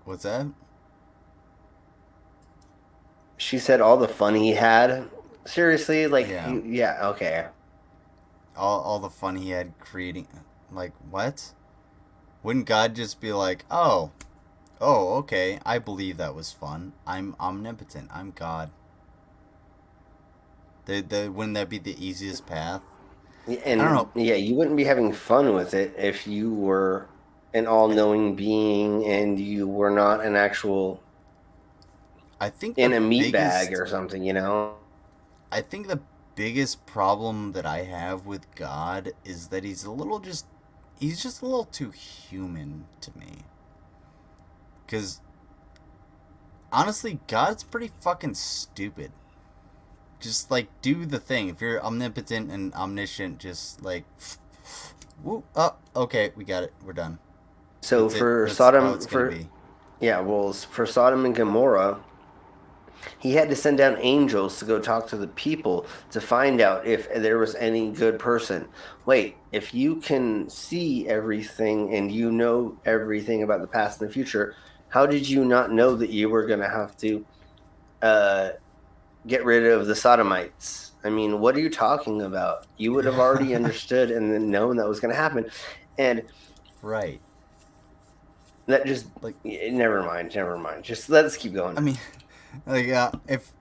What's that? She said all the fun he had. Seriously, like okay. All the fun he had creating. Like, what? Wouldn't God just be like, oh, okay, I believe that was fun. I'm omnipotent. I'm God. Wouldn't that be the easiest path? And I don't know. Yeah, you wouldn't be having fun with it if you were an all-knowing being and you were not an actual in a meat bag or something, you know? I think the biggest problem that I have with God is that he's just a little too human to me. Because, honestly, God's pretty fucking stupid. Just, like, do the thing. If you're omnipotent and omniscient, just, like, whoop, okay, we got it. We're done. So for Sodom and Gomorrah, he had to send down angels to go talk to the people to find out if there was any good person. Wait, if you can see everything and you know everything about the past and the future, how did you not know that you were going to have to get rid of the Sodomites? I mean, what are you talking about? You would have already understood and then known that was going to happen. And right. That just, never mind. Just let's keep going. I mean, if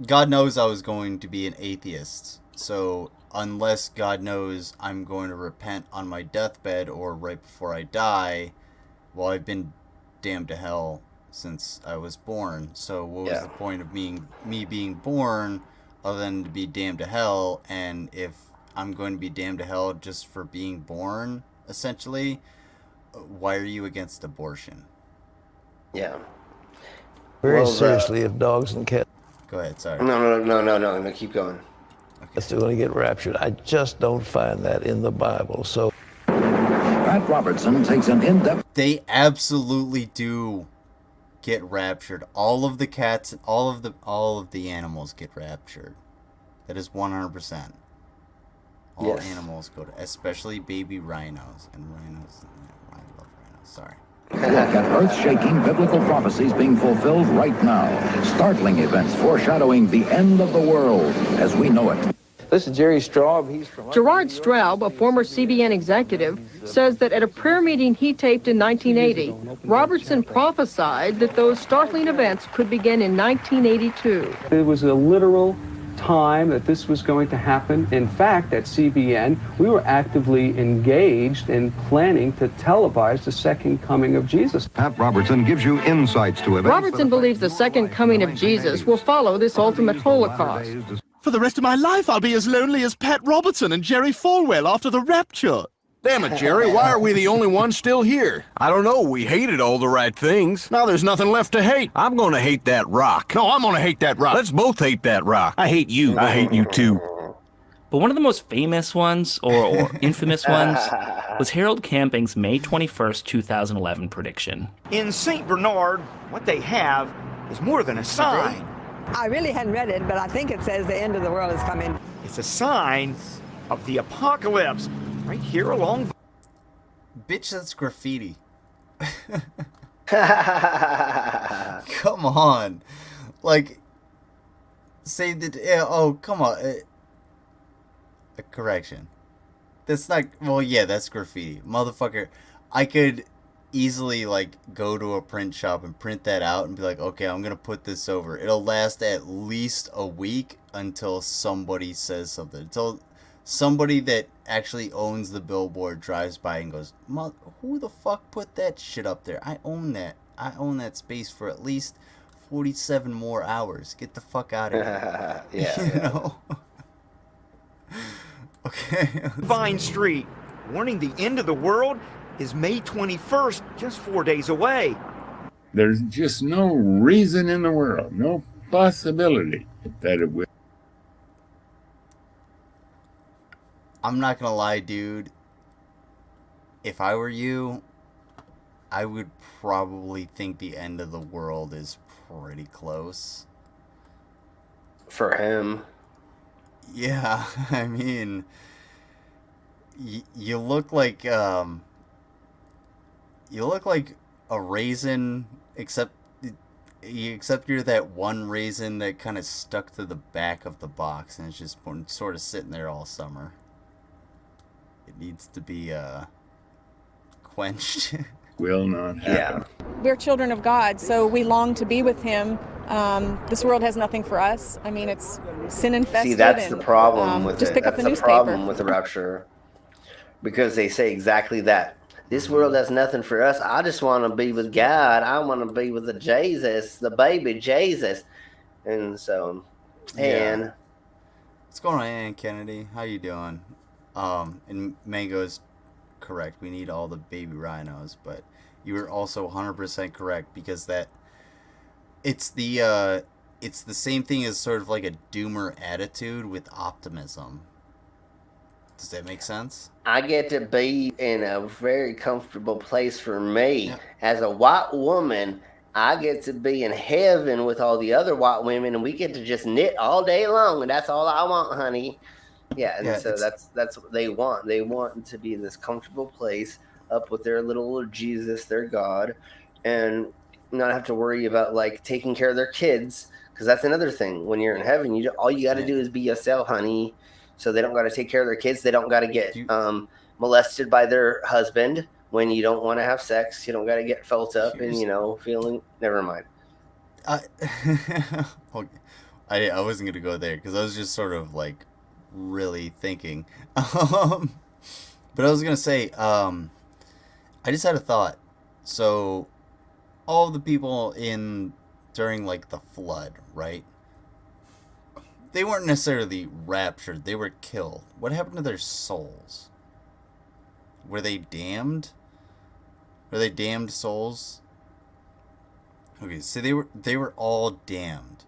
God knows I was going to be an atheist So unless God knows I'm going to repent on my deathbed or right before I die, well, I've been damned to hell since I was born. So what was the point of me being born other than to be damned to hell? And if I'm going to be damned to hell just for being born, essentially, why are you against abortion? Yeah. Very seriously, if dogs and cats... Go ahead, sorry. No, keep going. They're still going to get raptured. I just don't find that in the Bible. So Pat Robertson takes an in-depth... They absolutely do get raptured. All of the cats, all of the animals get raptured. That is 100%. All animals go to, especially baby rhinos. And rhinos, I love rhinos, sorry. Look at earth-shaking biblical prophecies being fulfilled right now. Startling events foreshadowing the end of the world as we know it. This is Jerry Straub. He's from... Gerard Straub, a former CBN executive, says that at a prayer meeting he taped in 1980, Robertson prophesied that those startling events could begin in 1982. There was a literal time that this was going to happen. In fact, at CBN, we were actively engaged in planning to televise the second coming of Jesus. Pat Robertson gives you insights to events. Robertson believes the second coming of Jesus will follow this ultimate Holocaust. For the rest of my life, I'll be as lonely as Pat Robertson and Jerry Falwell after the rapture. Damn it, Jerry, why are we the only ones still here? I don't know, we hated all the right things. Now there's nothing left to hate. I'm gonna hate that rock. No, I'm gonna hate that rock. Let's both hate that rock. I hate you. I hate you too. But one of the most famous ones, or infamous ones, was Harold Camping's May 21st, 2011 prediction. In St. Bernard, what they have is more than a sign. I really hadn't read it, but I think it says the end of the world is coming. It's a sign of the apocalypse. Right here along. Bitch, that's graffiti. Come on. Like, say that. Oh, come on. A correction. That's not. Well, yeah, that's graffiti. Motherfucker. I could easily, like, go to a print shop and print that out and be like, okay, I'm gonna put this over. It'll last at least a week until somebody says something. Until somebody that actually owns the billboard drives by and goes, who the fuck put that shit up there? I own that. I own that space for at least 47 more hours. Get the fuck out of here. You know? Okay. Vine Street, warning the end of the world is May 21st, just 4 days away. There's just no reason in the world, no possibility that it will. I'm not gonna lie, dude. If I were you, I would probably think the end of the world is pretty close. For him. Yeah, I mean, you look like a raisin, except you're that one raisin that kind of stuck to the back of the box and it's just sort of sitting there all summer. It needs to be quenched. Will not happen. We're children of God, so we long to be with Him. This world has nothing for us. I mean, it's sin infested. See, that's the problem with just it. pick up That's the the newspaper. problem with the rapture, because they say exactly that. This world has nothing for us. I just want to be with God. I want to be with the Jesus, the baby Jesus, and so, and what's going on, Ann Kennedy? How you doing? And Mango's correct. We need all the baby rhinos, but you were also 100% correct because that it's the same thing as sort of like a doomer attitude with optimism. Does that make sense? I get to be in a very comfortable place for me. As a white woman, I get to be in heaven with all the other white women, and we get to just knit all day long, and that's all I want, honey. Yeah, and so that's what they want. They want to be in this comfortable place up with their little Jesus, their God, and not have to worry about like taking care of their kids, because that's another thing. When you're in heaven, all you got to do is be yourself, honey. So they don't got to take care of their kids. They don't got to get molested by their husband when you don't want to have sex. You don't got to get felt up and feeling. Never mind. I wasn't gonna go there because I was just sort of like really thinking. But I was gonna say, I just had a thought. So, all of the people during like the flood, right? They weren't necessarily raptured. They were killed. What happened to their souls? Were they damned? Were they damned souls? Okay, so they were all damned.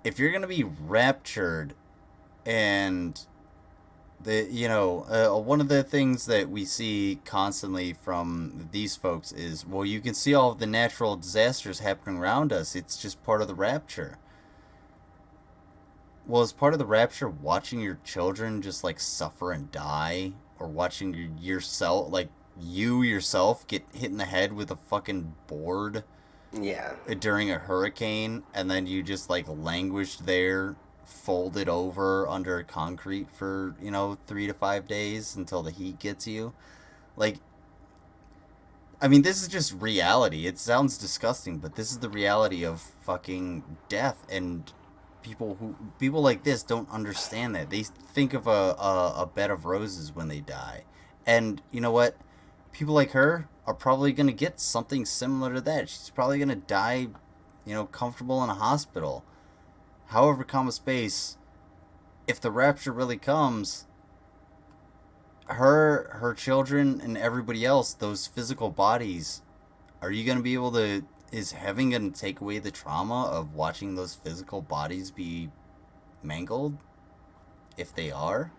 If you're gonna be raptured, and one of the things that we see constantly from these folks is, well, you can see all of the natural disasters happening around us. It's just part of the rapture. Well, is part of the rapture watching your children just like suffer and die, or watching yourself, like you yourself, get hit in the head with a fucking board? Yeah. During a hurricane, and then you just like languished there, folded over under concrete for 3 to 5 days until the heat gets you. Like, I mean, this is just reality. It sounds disgusting, but this is the reality of fucking death. And people like this don't understand that. They think of a bed of roses when they die. And you know what? People like her are probably going to get something similar to that. She's probably going to die, comfortable in a hospital. However, space, if the rapture really comes, her children and everybody else, those physical bodies, are you going to be able to, is heaven going to take away the trauma of watching those physical bodies be mangled? If they are?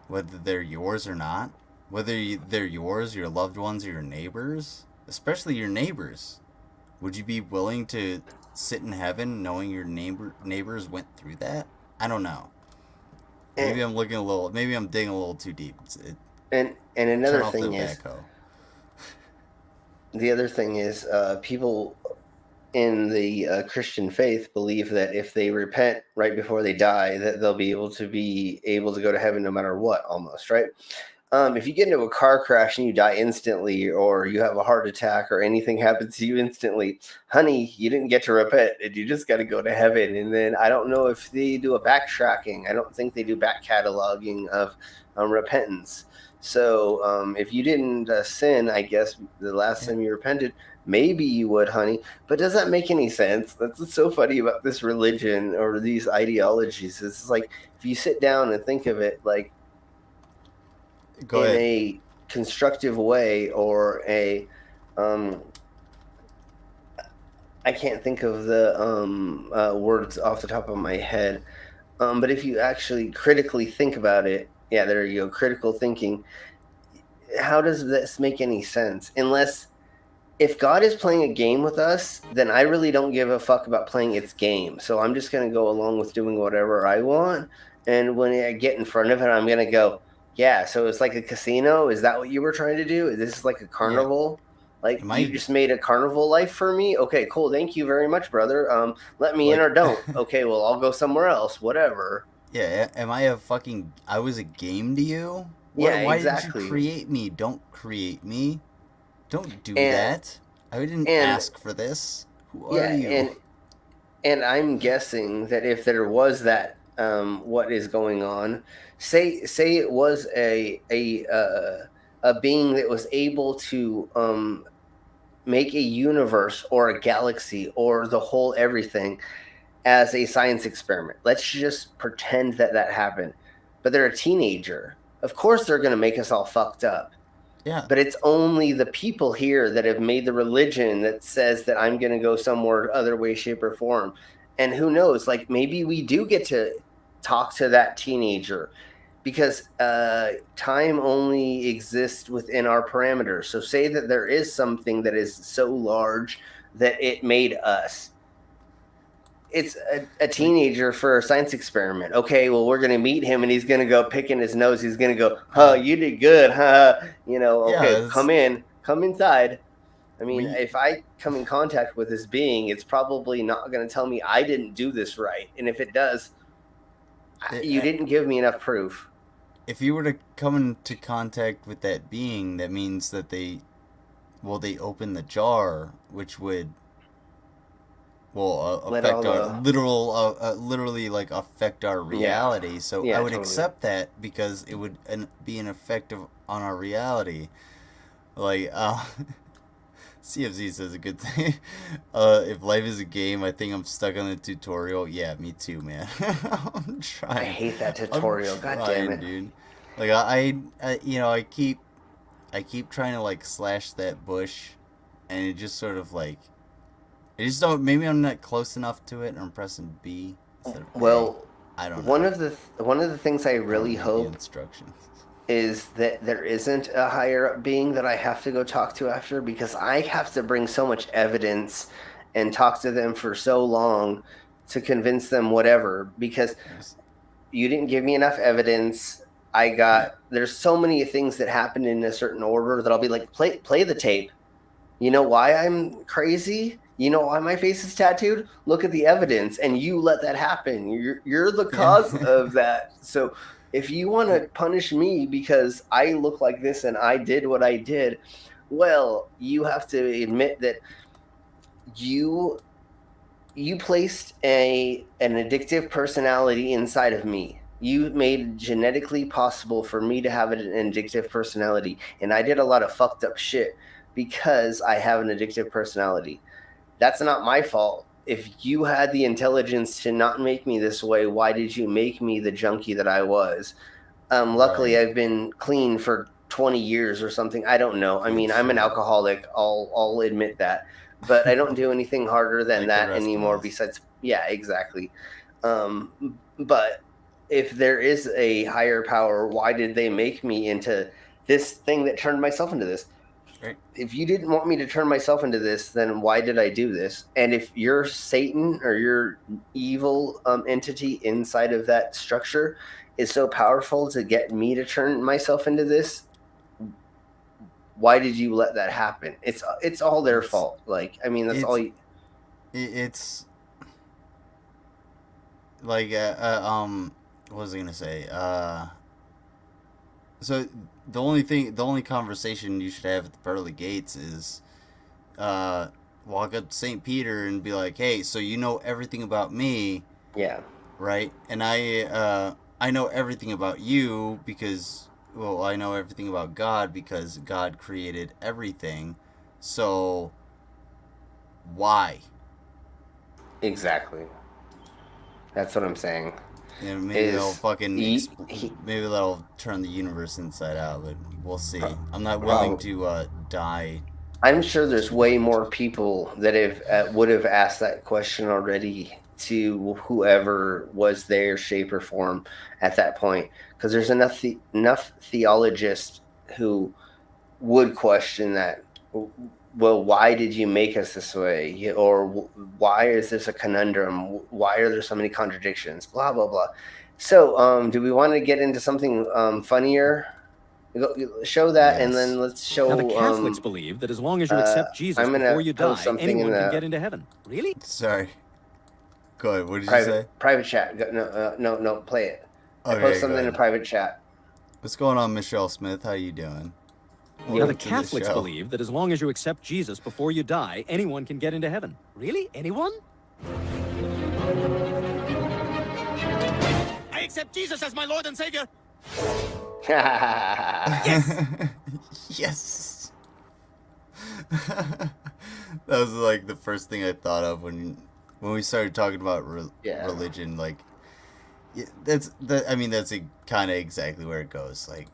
Whether they're yours or not? Whether they're yours, your loved ones, or your neighbors? Especially your neighbors. Would you be willing to sit in heaven knowing your neighbors went through that? I don't know. Maybe I'm digging a little too deep. And another thing is, the other thing is, people in the Christian faith believe that if they repent right before they die, that they'll be able to go to heaven no matter what, almost, right? If you get into a car crash and you die instantly, or you have a heart attack, or anything happens to you instantly, honey, you didn't get to repent, and you just got to go to heaven. And then I don't know if they do a backtracking. I don't think they do back cataloging of repentance. So if you didn't sin, I guess the last time you repented, maybe you would, honey. But does that make any sense? That's what's so funny about this religion or these ideologies. It's like, if you sit down and think of it, like, in a constructive way, or I can't think of the words off the top of my head, but if you actually critically think about it, yeah, there you go, critical thinking. How does this make any sense? Unless, if God is playing a game with us, then I really don't give a fuck about playing its game. So I'm just going to go along with doing whatever I want. And when I get in front of it, I'm going to go, yeah, so it's like a casino? Is that what you were trying to do? Is this like a carnival? Yeah. Like, you just made a carnival life for me? Okay, cool. Thank you very much, brother. Let me in or don't. Okay, well, I'll go somewhere else. Whatever. Yeah, I was a game to you? Yeah, why exactly. Did you create me? Don't create me. Don't do that. I didn't ask for this. Who are you? And I'm guessing that if there was that, what is going on, say it was a being that was able to make a universe or a galaxy or the whole everything as a science experiment. Let's just pretend that happened. But they're a teenager. Of course they're going to make us all fucked up. Yeah. But it's only the people here that have made the religion that says that I'm going to go somewhere other way, shape, or form. And who knows, like, maybe we do get to talk to that teenager, because time only exists within our parameters. So say that there is something that is so large that it made us. It's a teenager for a science experiment. Okay, well, we're going to meet him, and he's going to go picking his nose. He's going to go, "Huh, you did good, huh?" Okay, come inside. I mean, if I come in contact with this being, it's probably not going to tell me I didn't do this right. And if it does, you didn't give me enough proof. If you were to come into contact with that being, that means that they open the jar, which would affect our literally like affect our reality. Yeah. So Yeah, I would totally. accept that because it would be an effect on our reality. Like, CFZ says a good thing. If life is a game, I think I'm stuck on the tutorial. Yeah, me too, man. I'm trying. I hate that tutorial. God damn it, dude. Like I keep trying to like slash that bush, and it just sort of like, I just don't. Maybe I'm not close enough to it, and I'm pressing B instead of A. I don't know. One of the things I really hope is that there isn't a higher up being that I have to go talk to after, because I have to bring so much evidence and talk to them for so long to convince them whatever, because you didn't give me enough evidence. There's so many things that happen in a certain order that I'll be like, play the tape. You know why I'm crazy? You know why my face is tattooed? Look at the evidence, and you let that happen. You're the cause of that. So if you want to punish me because I look like this and I did what I did, well, you have to admit that you placed an addictive personality inside of me. You made it genetically possible for me to have an addictive personality, and I did a lot of fucked up shit because I have an addictive personality. That's not my fault. If you had the intelligence to not make me this way, why did you make me the junkie that I was? Luckily, I've been clean for 20 years or something. I don't know. I mean, I'm an alcoholic. I'll admit that. But I don't do anything harder than that anymore besides, yeah, exactly. But if there is a higher power, why did they make me into this thing that turned myself into this? Right. If you didn't want me to turn myself into this, then why did I do this? And if you're Satan or your evil entity inside of that structure is so powerful to get me to turn myself into this, why did you let that happen? It's all their fault. Like, I mean, that's all. It's like what was I gonna say? So the only conversation you should have at the pearly gates is walk up to St. Peter and be like, hey, so you know everything about me. Yeah. Right? And I know everything about you because, well, I know everything about God because God created everything. So why? Exactly. That's what I'm saying. Yeah, maybe they'll maybe that'll turn the universe inside out, but we'll see. I'm not willing to die. I'm sure there's way more people that have would have asked that question already to whoever was their shape or form at that point, because there's enough theologists who would question that. Well, why did you make us this way? Or why is this a conundrum? Why are there so many contradictions? Blah, blah, blah. So, do we want to get into something funnier? Show that, and then let's show... Now, the Catholics believe that as long as you accept Jesus before you die, anyone can get into heaven. Really? Sorry. Go ahead. What did you say? Private chat. No, play it. Okay, I post something in private chat. What's going on, Michelle Smith? How you doing? Now, the Catholics believe that as long as you accept Jesus before you die, anyone can get into heaven. Really? Anyone? I accept Jesus as my Lord and Savior. Yes. Yes. That was like the first thing I thought of when we started talking about religion. Like, that's kind of exactly where it goes. Like,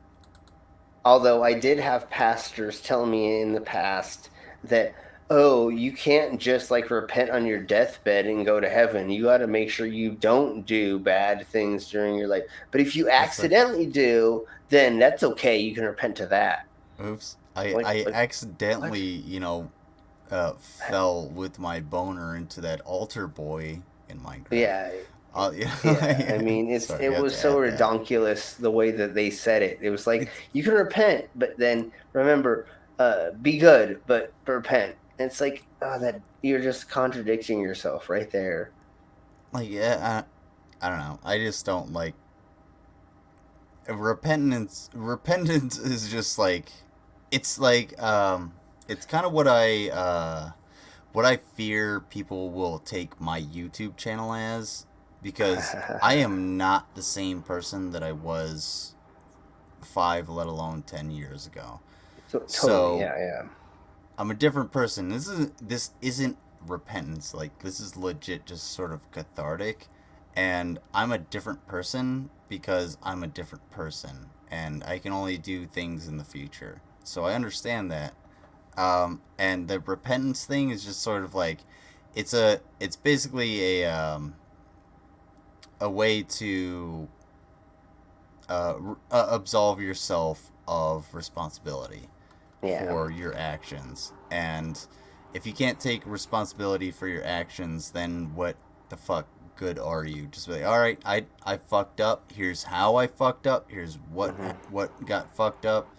although I did have pastors tell me in the past that, oh, you can't just like repent on your deathbed and go to heaven. You got to make sure you don't do bad things during your life. But if you accidentally do, then that's okay. You can repent to that. Oops. I accidentally, fell with my boner into that altar boy in Minecraft. Yeah. I mean, it was so redonkulous the way that they said it. It was like, you can repent, but then remember, be good, but repent. And it's like, that you're just contradicting yourself right there. Like, I don't know. I just don't like repentance. Repentance is just like, it's like, it's kind of what what I fear people will take my YouTube channel as, because I am not the same person that I was 5, let alone 10 years ago. Totally, yeah. I'm a different person. This isn't repentance. Like, this is legit just sort of cathartic. And I'm a different person because I'm a different person. And I can only do things in the future. So I understand that. And the repentance thing is just sort of like, it's basically a way to absolve yourself of responsibility for your actions. And if you can't take responsibility for your actions, then what the fuck good are you? Just be like, all right, I fucked up. Here's how I fucked up. Here's what got fucked up.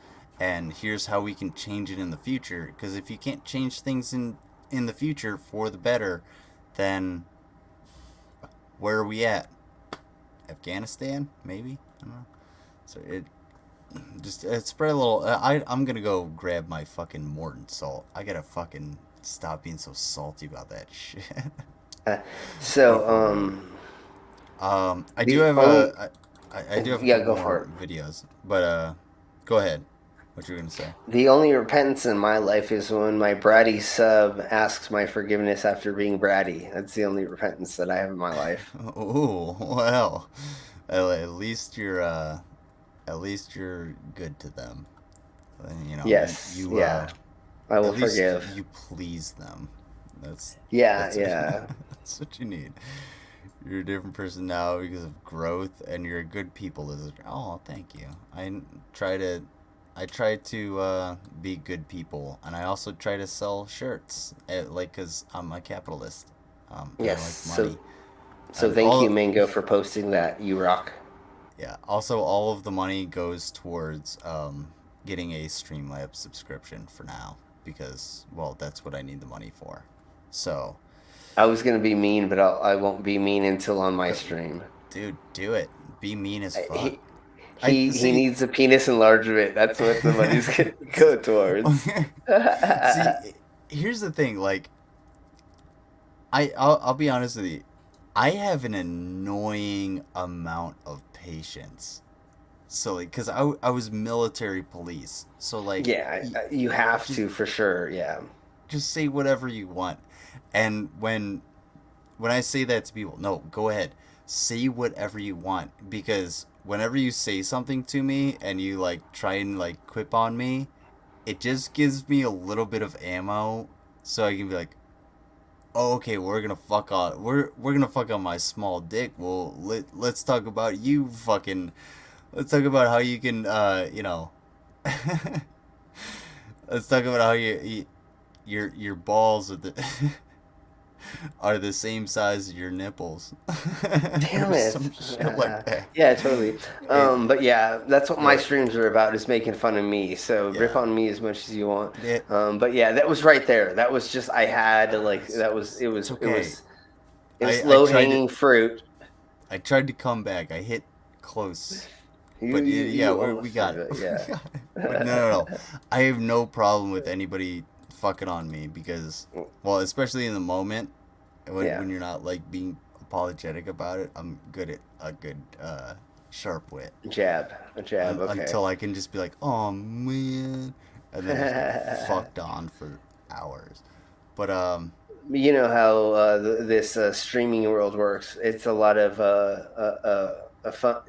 And here's how we can change it in the future. Because if you can't change things in the future for the better, then where are we at? Afghanistan, maybe? I don't know. So it spread a little. I'm gonna go grab my fucking Morton salt. I gotta fucking stop being so salty about that shit. I do have more for videos, but go ahead. What you were gonna say? The only repentance in my life is when my bratty sub asks my forgiveness after being bratty. That's the only repentance that I have in my life. Oh well, at least you're good to them. You know. Yes. I will forgive. You please them. That's that's what you need. You're a different person now because of growth, and you're a good people. Oh, thank you. I try to be good people, and I also try to sell shirts, because I'm a capitalist. Yes. I like money. So thank you, Mango, for posting that. You rock. Yeah. Also, all of the money goes towards getting a Streamlabs subscription for now, because, well, that's what I need the money for. So. I was gonna be mean, but I won't be mean until on my stream. Dude, do it. Be mean as fuck. He needs a penis enlargement. That's what the money's gonna go towards. See, here's the thing. Like, I'll be honest with you. I have an annoying amount of patience. So, like, because I was military police. So, like... Yeah, you have to, for sure, yeah. Just say whatever you want. And when I say that to people, no, go ahead. Say whatever you want. Because whenever you say something to me and you, like, try and, like, quip on me, it just gives me a little bit of ammo so I can be like, oh, okay, we're gonna fuck on my small dick. Well, let's talk about you fucking... Let's talk about how you can, let's talk about how your balls are the same size as your nipples. Damn it. Some shit like that. Yeah, totally. But yeah, that's what my streams are about, is making fun of me. So rip on me as much as you want. Yeah. But yeah, that was right there. That was just, I had to, like, it was low hanging fruit. I tried to come back. I hit close. But we got it. Yeah. But no. I have no problem with anybody fucking on me because, well, especially in the moment when you're not, like, being apologetic about it, I'm good at a good sharp wit. A jab, okay. Until I can just be like, oh man, and then just fucked on for hours. But you know how this streaming world works. It's a lot of fun,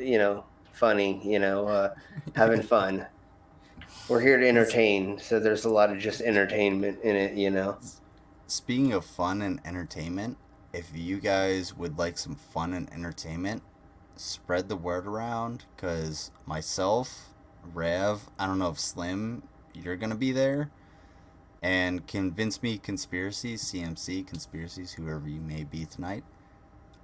funny, having fun. We're here to entertain, so there's a lot of just entertainment in it, Speaking of fun and entertainment, if you guys would like some fun and entertainment, spread the word around, because myself, Rav, I don't know if Slim, you're going to be there, and Convince Me Conspiracies, CMC Conspiracies, whoever you may be tonight.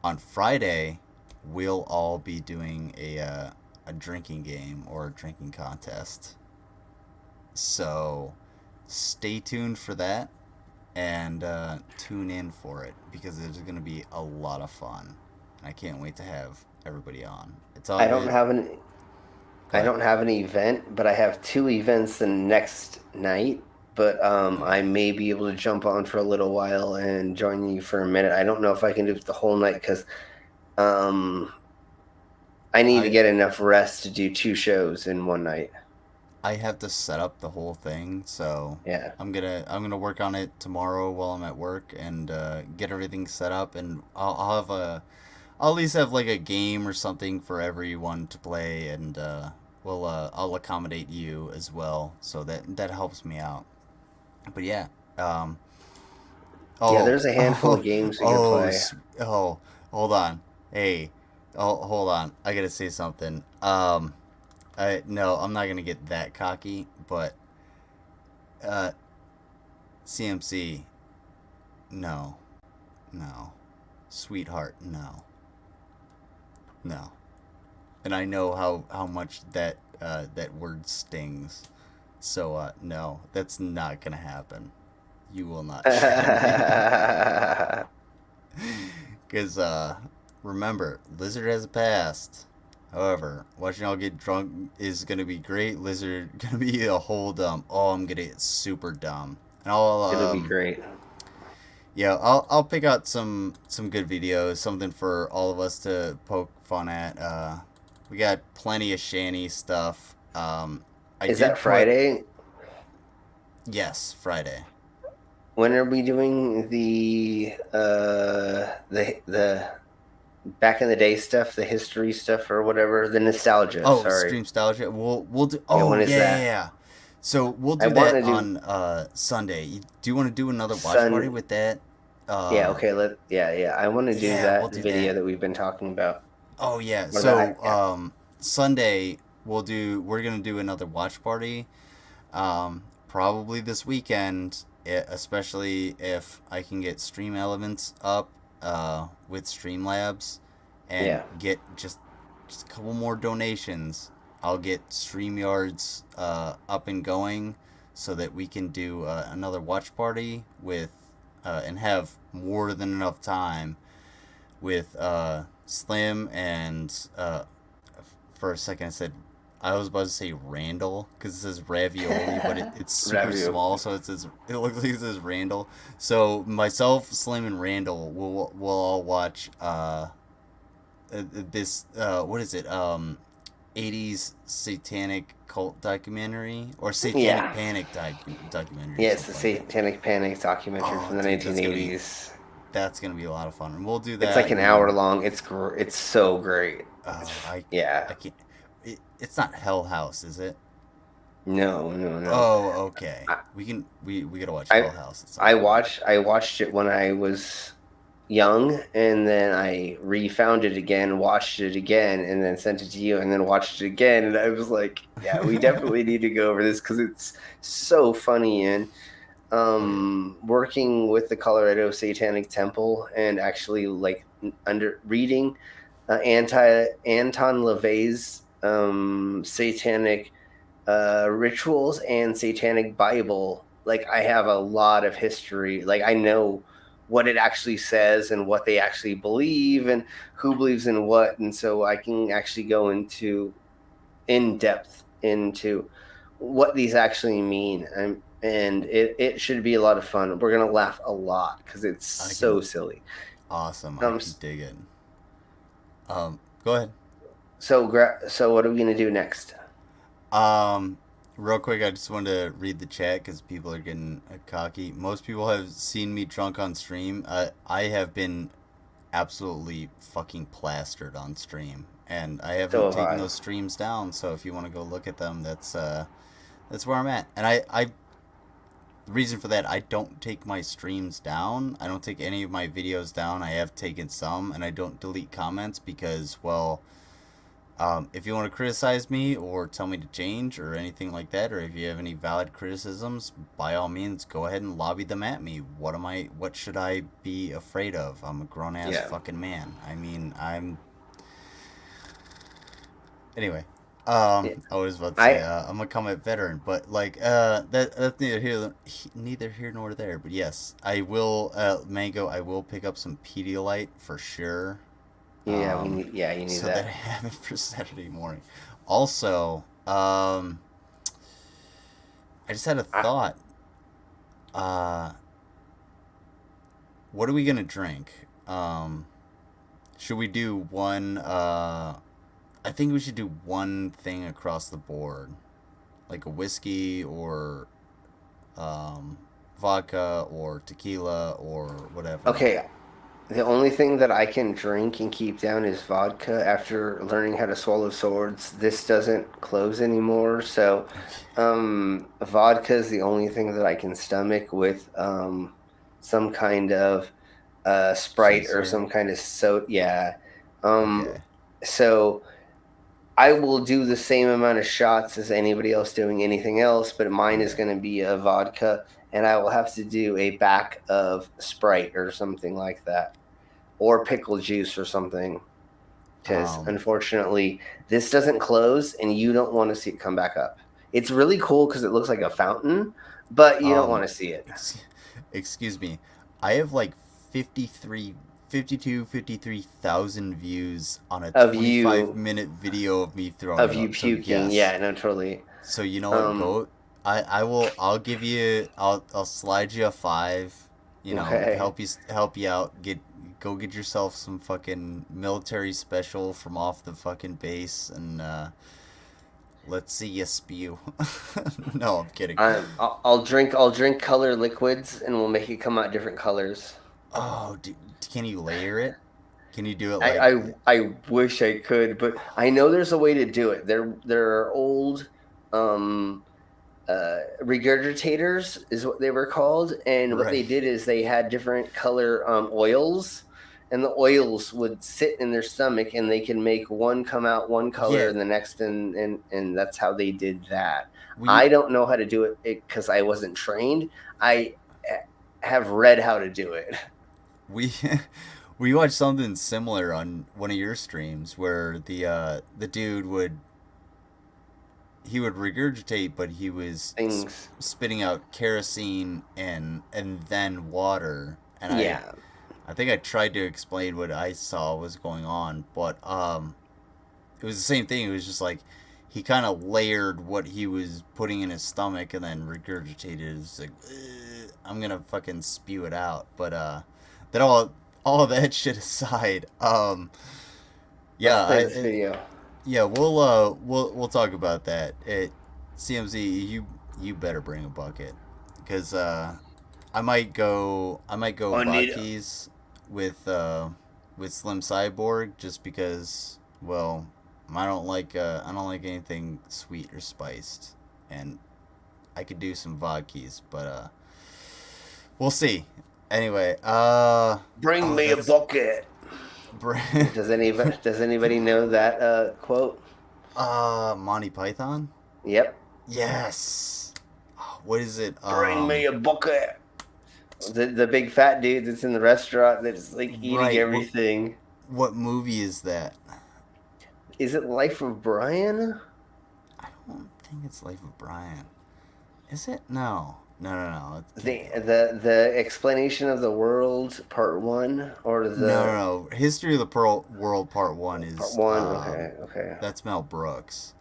On Friday, we'll all be doing a drinking game or a drinking contest. So stay tuned for that and tune in for it, because there's going to be a lot of fun. And I can't wait to have everybody on. I don't have an event, but I have 2 events the next night. but I may be able to jump on for a little while and join you for a minute. I don't know if I can do it the whole night because I need to get enough rest to do 2 shows in one night. I have to set up the whole thing, so yeah, I'm gonna work on it tomorrow while I'm at work and get everything set up, and I'll at least have like a game or something for everyone to play, and I'll accommodate you as well, so that helps me out. But yeah, yeah, there's a handful of games we can play. Hold on, hold on, I gotta say something. No, I'm not gonna get that cocky, but CMC, no, sweetheart, no, and I know how much that word stings, so no, that's not gonna happen. You will not, because remember, Lizard has a past. However, watching y'all get drunk is gonna be great. Lizard gonna be a whole dumb. Oh, I'm gonna get super dumb. And it'll be great. Yeah, I'll pick out some good videos, something for all of us to poke fun at. We got plenty of shanty stuff. Is that Friday? Yes, Friday. When are we doing the back in the day stuff, the history stuff or whatever, the nostalgia? Oh, sorry. Stream nostalgia. We'll do. Oh, when is that? Yeah. So we'll do that on Sunday. Do you want to do another watch party with that? Yeah. Okay. I want to do that we'll do video that we've been talking about. Oh yeah. So Sunday we're gonna do another watch party. Probably this weekend, especially if I can get Stream Elements up with Streamlabs and get just a couple more donations. I'll get StreamYards up and going so that we can do another watch party with and have more than enough time with Slim and for a second I was about to say Randall because it says Ravioli, but it's super small, so it looks like it says Randall. So myself, Slim, and Randall will all watch this what is it? 80s satanic cult documentary or satanic panic documentary. Yeah, it's the Satanic Panic documentary from the 1980s. That's gonna be a lot of fun, and we'll do that. It's like an hour long. It's so great. I can't. It's not Hell House, is it? No. Oh, okay. We gotta watch Hell House. I watched it when I was young, and then I refound it again, watched it again, and then sent it to you, and then watched it again, and I was like, yeah, we definitely need to go over this because it's so funny. And working with the Colorado Satanic Temple and actually like reading Anton LaVey's satanic rituals and satanic Bible, like I have a lot of history. Like I know what it actually says and what they actually believe and who believes in what, and so I can actually go in depth into what these actually mean, and it should be a lot of fun. We're gonna laugh a lot because it's so silly. Awesome. I can dig it. Go ahead. So what are we gonna do next? Real quick, I just wanted to read the chat because people are getting cocky. Most people have seen me drunk on stream. I have been absolutely fucking plastered on stream, and I haven't taken those streams down. So if you want to go look at them, that's where I'm at. And the reason for that, I don't take my streams down. I don't take any of my videos down. I have taken some, and I don't delete comments because, well, if you want to criticize me or tell me to change or anything like that, or if you have any valid criticisms, by all means, go ahead and lobby them at me. What should I be afraid of? I'm a grown-ass fucking man. I mean, anyway, I was about to say, I'm a combat veteran, but like, that's neither here nor there, but yes, I will, Mango, I will pick up some Pedialyte for sure. Yeah, you need so that. I have it for Saturday morning. Also, I just had a thought. What are we gonna drink? Should we do one? I think we should do one thing across the board, like a whiskey or vodka or tequila or whatever. Okay. The only thing that I can drink and keep down is vodka. After learning how to swallow swords, this doesn't close anymore. So, vodka is the only thing that I can stomach with some kind of Sprite or some kind of soda. Yeah. So I will do the same amount of shots as anybody else doing anything else, but mine is going to be a vodka, and I will have to do a back of Sprite or something like that. Or pickle juice or something, because unfortunately this doesn't close and you don't want to see it come back up. It's really cool because it looks like a fountain, but you don't want to see it. Excuse me, I have like 53,000 views on a 25-minute video of me throwing of you puking. Yeah, no, totally. So you know what, Goat? I'll give you. I'll slide you a 5. You know, help you out. Go get yourself some fucking military special from off the fucking base, and let's see you spew. No, I'm kidding. I'll drink color liquids, and we'll make it come out different colors. Oh, can you layer it? Can you do it like... I wish I could, but I know there's a way to do it. There are old regurgitators is what they were called, and what they did is they had different color oils, and the oils would sit in their stomach, and they can make one come out one color and the next, and that's how they did that. I don't know how to do it because I wasn't trained. I have read how to do it. We watched something similar on one of your streams where the dude would regurgitate, but he was spitting out kerosene and then water. And I think I tried to explain what I saw was going on, but it was the same thing. It was just like he kind of layered what he was putting in his stomach and then regurgitated. It's like, I'm gonna fucking spew it out. But then all of that shit aside, video. Yeah, we'll talk about that. CMZ, you better bring a bucket, because I might go vodkas with Slim Cyborg, just because, well, I don't like anything sweet or spiced, and I could do some vodkas, but we'll see. Anyway, bring me a bucket. Does anybody know that quote? Monty Python? Yep. Yes. What is it? Bring me a bucket. The big fat dude that's in the restaurant that's like eating everything. What movie is that? Is it Life of Brian? I don't think it's Life of Brian. Is it? No. The explanation of the world part 1, or the no. History of the World part 1 is part 1. Okay. That's Mel Brooks.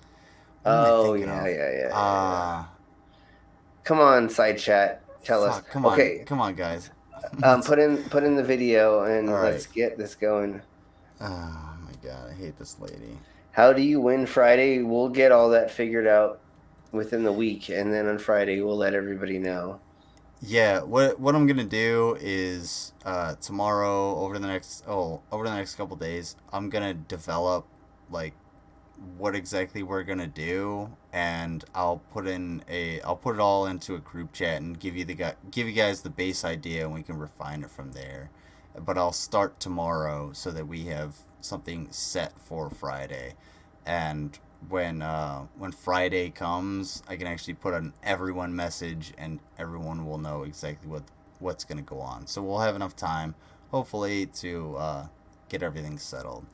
Oh yeah. Come on, side chat. Tell us. Come on, guys. Put in the video and let's get this going. Oh my god, I hate this lady. How do you win Friday? We'll get all that figured out within the week, and then on Friday we'll let everybody know. Yeah, what I'm gonna do is tomorrow, over the next couple days, I'm gonna develop like what exactly we're gonna do, and I'll put it all into a group chat and give you guys the base idea, and we can refine it from there. But I'll start tomorrow so that we have something set for Friday, and when Friday comes, I can actually put an everyone message, and everyone will know exactly what's going to go on. So we'll have enough time, hopefully, to get everything settled.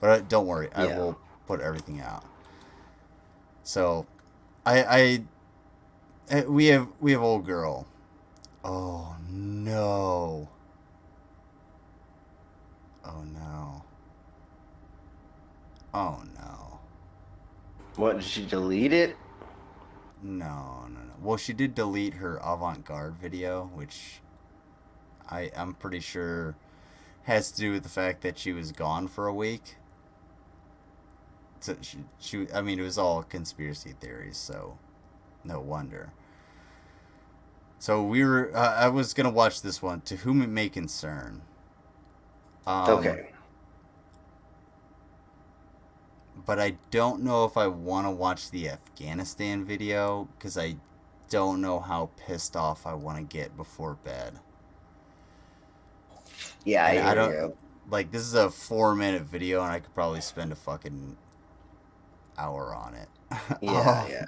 But don't worry, I will put everything out. So, we have old girl. Oh no. Oh no. Oh no. What, did she delete it? No. well, she did delete her avant-garde video, which I'm pretty sure has to do with the fact that she was gone for a week. So I mean, it was all conspiracy theories, so no wonder. So I was gonna watch this one, To Whom It May Concern. Okay. But I don't know if I want to watch the Afghanistan video, because I don't know how pissed off I want to get before bed. Yeah, I don't you. Like, this is a 4-minute video, and I could probably spend a fucking hour on it. Yeah.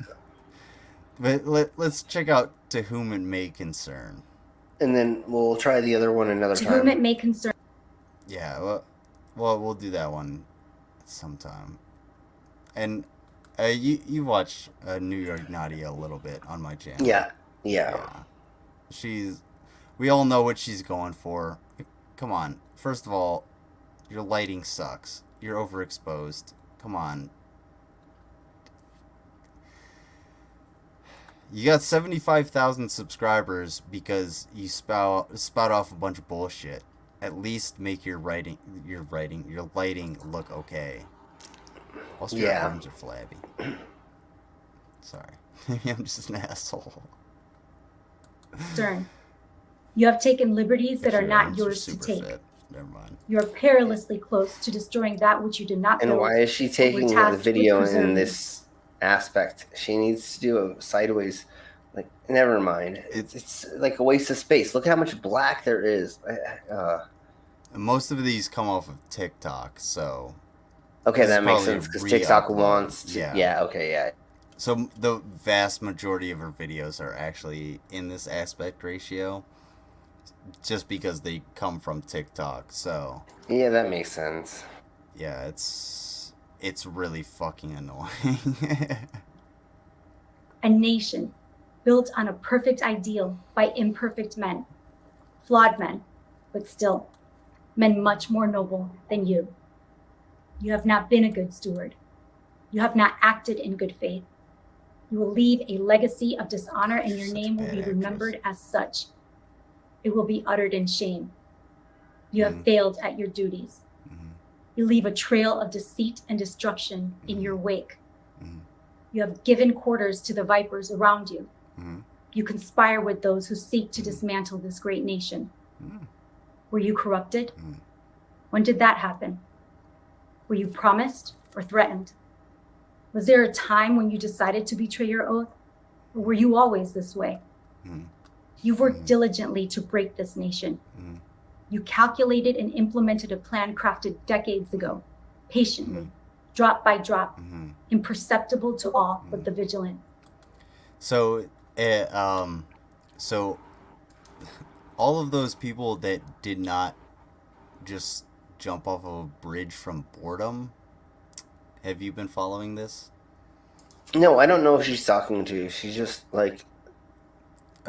But let's check out To Whom It May Concern. And then we'll try the other one another time. To Whom It May Concern. Yeah, well, we'll do that one sometime. And you watch New York Naughty a little bit on my channel. Yeah. We all know what she's going for. Come on. First of all, your lighting sucks. You're overexposed. Come on. You got 75,000 subscribers because you spout off a bunch of bullshit. At least make your lighting look okay. Also, your arms are flabby. Sorry. Maybe I'm just an asshole. Concern. You have taken liberties that are not yours to take. Never mind. You are perilously close to destroying that which you did not build. And why is she taking the video in this aspect? She needs to do a sideways. Like, never mind. It's like a waste of space. Look how much black there is. Most of these come off of TikTok, so. Okay, that makes sense because TikTok wants to. Yeah. So the vast majority of her videos are actually in this aspect ratio, just because they come from TikTok. So. Yeah, that makes sense. Yeah, it's really fucking annoying. A nation built on a perfect ideal by imperfect men, flawed men, but still men much more noble than you. You have not been a good steward. You have not acted in good faith. You will leave a legacy of dishonor, and your name will be remembered as such. It will be uttered in shame. You have failed at your duties. You leave a trail of deceit and destruction in your wake. You have given quarters to the vipers around you. You conspire with those who seek to dismantle this great nation. Were you corrupted? When did that happen? Were you promised or threatened? Was there a time when you decided to betray your oath? Or were you always this way? You've worked diligently to break this nation. You calculated and implemented a plan crafted decades ago, patiently, drop by drop, imperceptible to all but the vigilant. So all of those people that did not just jump off of a bridge from boredom, have you been following this? No, I don't know who she's talking to. She's just like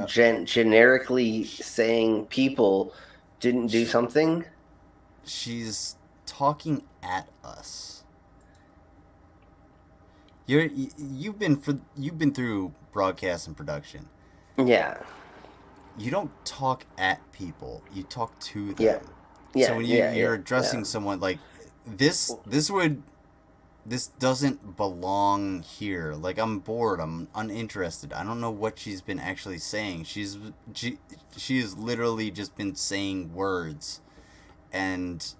generically saying people didn't do something. She's talking at us. You've been through broadcast and production. Yeah. You don't talk at people. You talk to them. Yeah. So when you're addressing someone like this doesn't belong here. Like, I'm bored. I'm uninterested. I don't know what she's been actually saying. She has literally just been saying words, and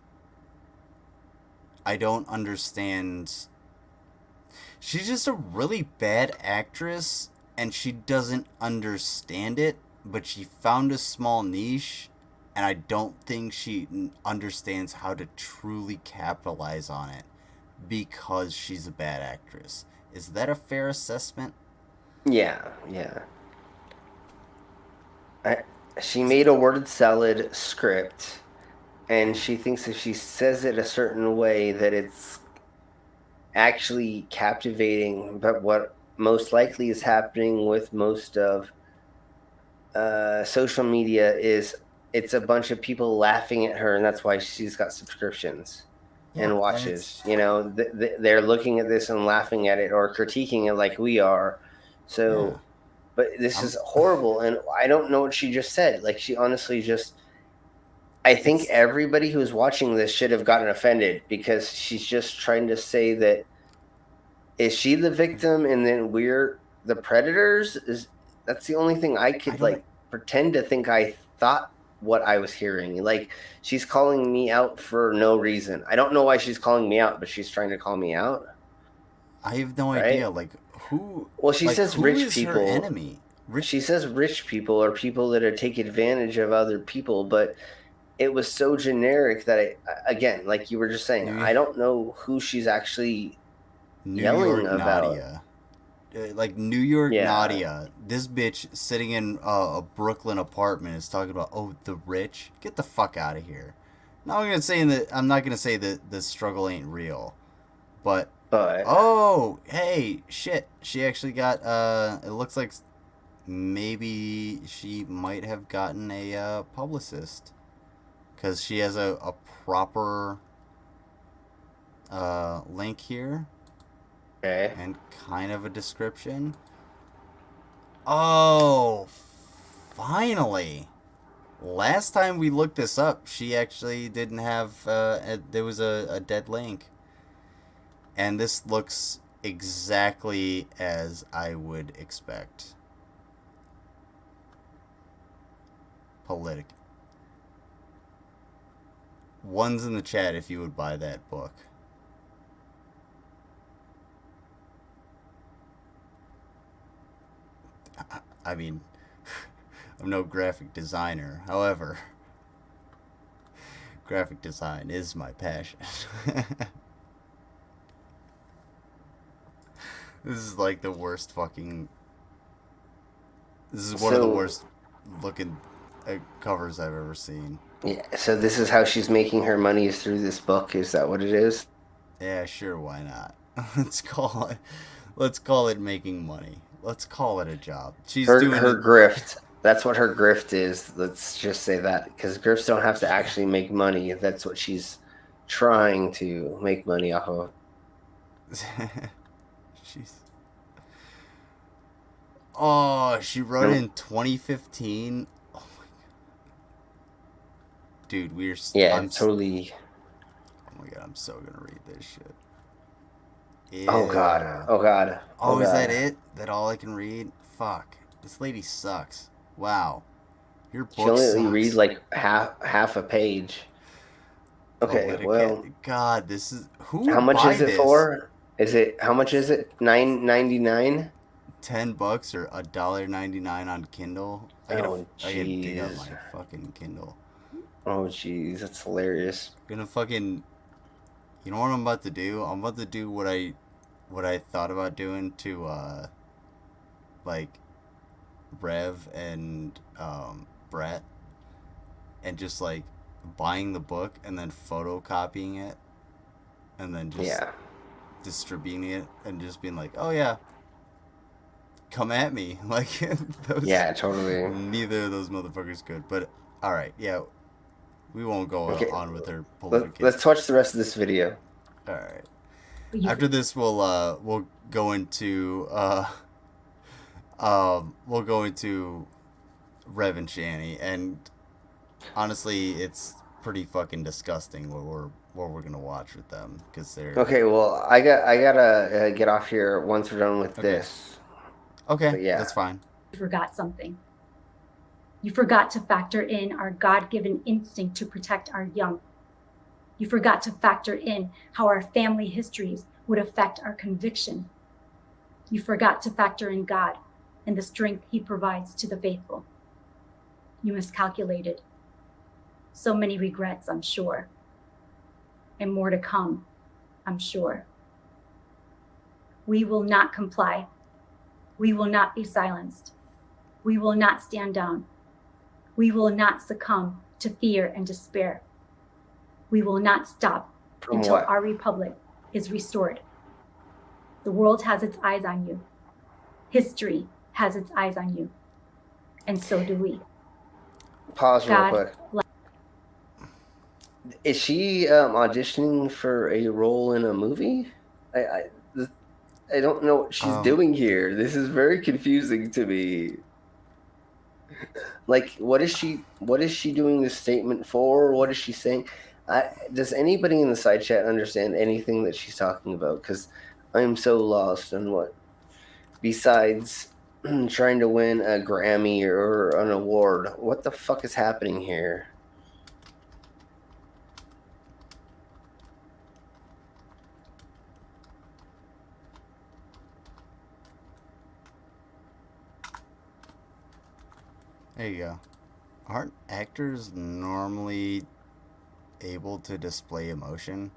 I don't understand. She's just a really bad actress, and she doesn't understand it, but she found a small niche, and I don't think she understands how to truly capitalize on it because she's a bad actress. Is that a fair assessment? Yeah. She made a word salad script, and she thinks if she says it a certain way that it's actually captivating. But what most likely is happening with most of social media is it's a bunch of people laughing at her, and that's why she's got subscriptions and watches. You know, they're looking at this and laughing at it or critiquing it like we are. So, but this is horrible, and I don't know what she just said. Like, she honestly just... I think everybody who's watching this should have gotten offended, because she's just trying to say that, is she the victim and then we're the predators? That's the only thing I could like pretend to think I thought what I was hearing. Like, she's calling me out for no reason. I don't know why she's calling me out, but she's trying to call me out. I have no idea. Like, who? Well, she says who rich is people. her enemy? She says rich people are people that take advantage of other people, but it was so generic that again, like you were just saying, I don't know who she's actually yelling about. Nadia. Like New York Nadia, this bitch sitting in a Brooklyn apartment is talking about, oh, the rich. Get the fuck out of here. Now I'm not gonna say that the struggle ain't real, but oh, hey, shit, she actually got it looks like maybe she might have gotten a publicist, because she has a proper link here. Okay. And kind of a description. Oh, finally. Last time we looked this up, she actually didn't have, there was a dead link. And this looks exactly as I would expect. One's in the chat if you would buy that book. I mean, I'm no graphic designer. However, graphic design is my passion. This is like the worst fucking... This is one of the worst looking covers I've ever seen. Yeah, so this is how she's making her money, is through this book? Is that what it is? Yeah, sure, why not? Let's call it making money. Let's call it a job. She's doing her grift. That's what her grift is. Let's just say that, because grifts don't have to actually make money. That's what she's trying to make money off of. Oh, she wrote it in 2015. Oh my god, dude, we're totally. Oh my god, I'm so gonna read this shit. Oh god. Oh god. Oh, is that it? That all I can read? Fuck. This lady sucks. Wow. Your book She only sucks. read like half a page. Okay, well. God, this is who. How much is it for? How much is it? $9.99? $10 or $1.99 on Kindle. I gotta dig up my fucking Kindle. Oh jeez, that's hilarious. Gonna fucking. You know what I'm about to do? I'm about to do what I thought about doing to like Rev and Brett, and just like buying the book and then photocopying it and then just distributing it and just being like, oh yeah, come at me. Like those, yeah, totally. Neither of those motherfuckers could. But all right, yeah, we won't go on with her political. Let's watch the rest of this video. All right. After this, we'll go into Rev and Shani, and honestly, it's pretty fucking disgusting what we're gonna watch with them, because they're okay. Well, I gotta get off here once we're done with this. Okay, but yeah, that's fine. You forgot something. You forgot to factor in our God-given instinct to protect our young. You forgot to factor in how our family histories would affect our conviction. You forgot to factor in God and the strength he provides to the faithful. You miscalculated. So many regrets, I'm sure. And more to come, I'm sure. We will not comply. We will not be silenced. We will not stand down. We will not succumb to fear and despair. We will not stop until our republic is restored. The world has its eyes on you. History has its eyes on you. And so do we. Pause real quick. Is she auditioning for a role in a movie? I don't know what she's doing here. This is very confusing to me. Like, what is she doing this statement for? What is she saying? Does anybody in the side chat understand anything that she's talking about? Because I'm so lost on what, besides trying to win a Grammy or an award, what the fuck is happening here? There you go. Aren't actors normally able to display emotion?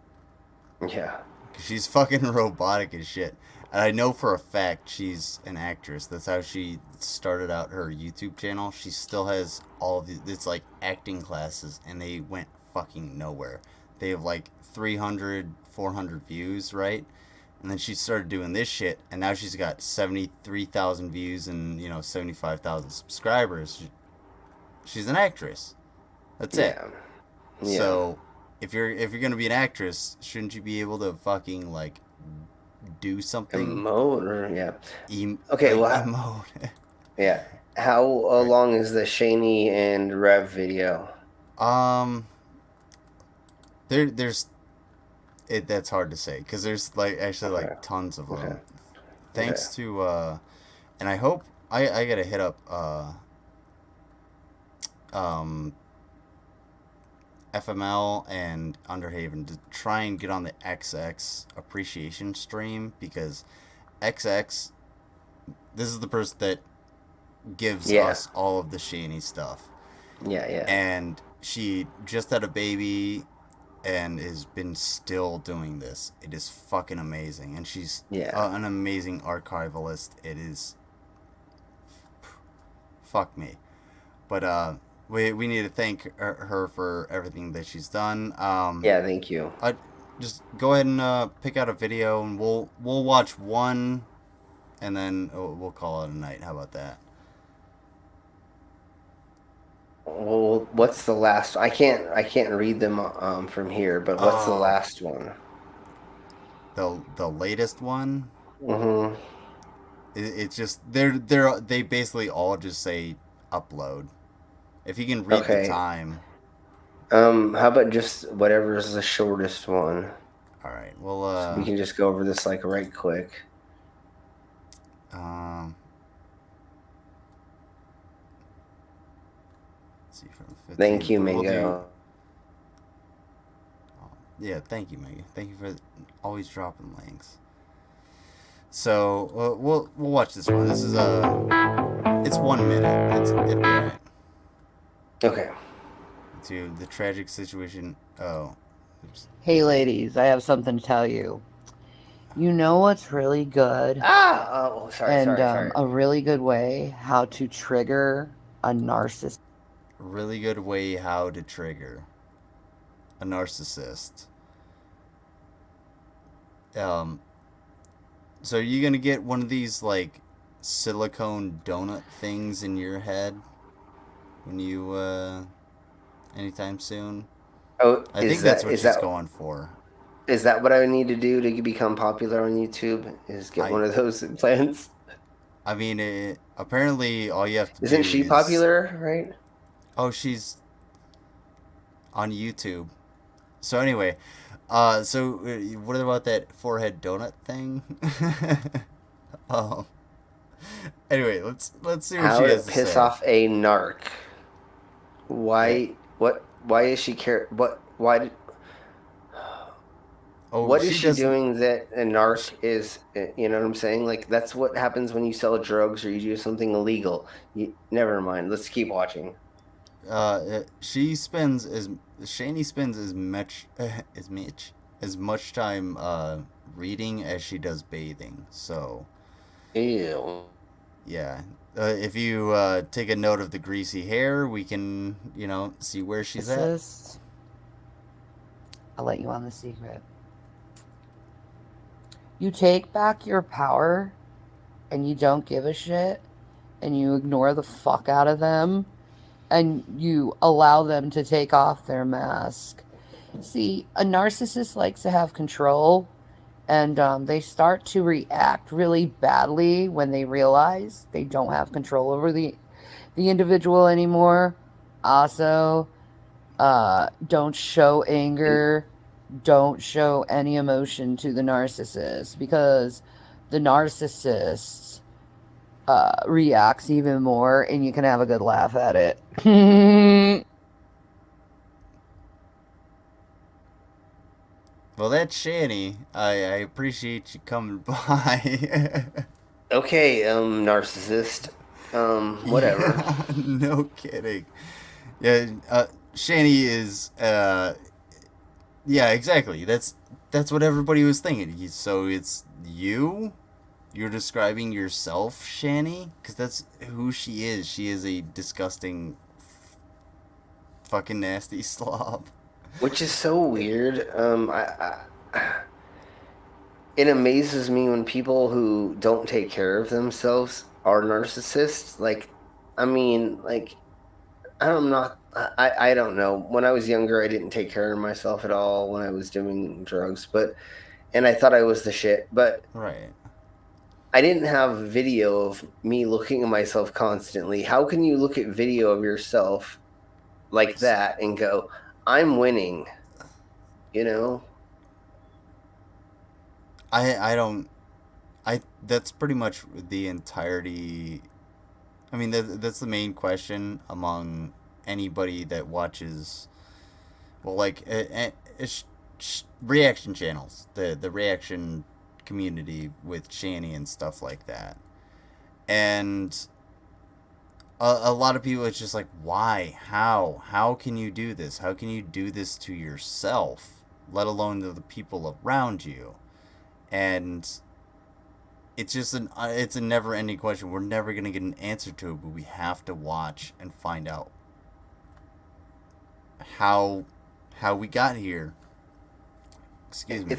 Yeah. She's fucking robotic as shit. And I know for a fact she's an actress. That's how she started out her YouTube channel. She still has all of it's like acting classes, and they went fucking nowhere. They have like 300, 400 views, right? And then she started doing this shit, and now she's got 73,000 views and, 75,000 subscribers. She's an actress. That's it. Yeah. So, if you're gonna be an actress, shouldn't you be able to fucking like do something? Emote or Okay, emote. Yeah. How long is the Shaney and Rev video? That's hard to say because there's like actually tons of them. Thanks to and I hope I gotta hit up FML and Underhaven to try and get on the XX appreciation stream, because XX, this is the person that gives us all of the Shaney stuff. Yeah. And she just had a baby and has been still doing this. It is fucking amazing. And she's an amazing archivalist. It is... Fuck me. But we need to thank her for everything that she's done. Thank you. Just go ahead and pick out a video, and we'll watch one, and then we'll call it a night. How about that? Well, what's the last? I can't read them from here, but what's the last one? The latest one. Mm-hmm. It's just they basically all just say upload. If you can read the time. How about just whatever is the shortest one? All right. Well, so we can just go over this like right quick. Thank you, Mango. Yeah, thank you, Mango. Thank you for always dropping links. So we'll watch this one. This is it's 1 minute. It'll be alright. Okay. To the tragic situation. Oh. Oops. Hey, ladies, I have something to tell you. You know what's really good? Sorry. A really good way how to trigger a narcissist. Really good way how to trigger a narcissist. So are you gonna get one of these like silicone donut things in your head when you anytime soon? Oh, I think that's what she's going for. Is that what I need to do to become popular on YouTube? Is get one of those implants? I mean, apparently all you have to do Isn't she popular, right? Oh, she's on YouTube. So anyway, so what about that forehead donut thing? Anyway, let's see what she has to say. Piss off a narc. Why? What? Why is she care? Why? What is she doing that a narc is? You know what I'm saying? Like that's what happens when you sell drugs or you do something illegal. Never mind. Let's keep watching. Shaney spends as much time reading as she does bathing. So, ew. Yeah. If you take a note of the greasy hair, we can see where she's at. I'll let you on the secret. You take back your power, and you don't give a shit, and you ignore the fuck out of them. And you allow them to take off their mask. See, a narcissist likes to have control And they start to react really badly when they realize they don't have control over the individual anymore. Also, don't show anger, don't show any emotion to the narcissist, because the narcissist reacts even more, and you can have a good laugh at it. Well, that's Shani. I appreciate you coming by. Okay, narcissist. Whatever. Yeah, no kidding. Yeah, Shani is, yeah, exactly. That's what everybody was thinking. So it's you? You're describing yourself, Shani? Because that's who she is. She is a disgusting, fucking nasty slob. Which is so weird. It amazes me when people who don't take care of themselves are narcissists. Like, I mean, like, I don't know. When I was younger, I didn't take care of myself at all when I was doing drugs, and I thought I was the shit, but right. I didn't have video of me looking at myself constantly. How can you look at video of yourself like that and go, I'm winning, you know? That's pretty much the entirety. I mean, that's the main question among anybody that watches, well, like, reaction channels, the reaction community with Shani and stuff like that. And a lot of people, it's just like, why? How can you do this? How can you do this to yourself, let alone to the people around you? And it's just it's a never-ending question. We're never going to get an answer to it, but we have to watch and find out how we got here. Excuse me.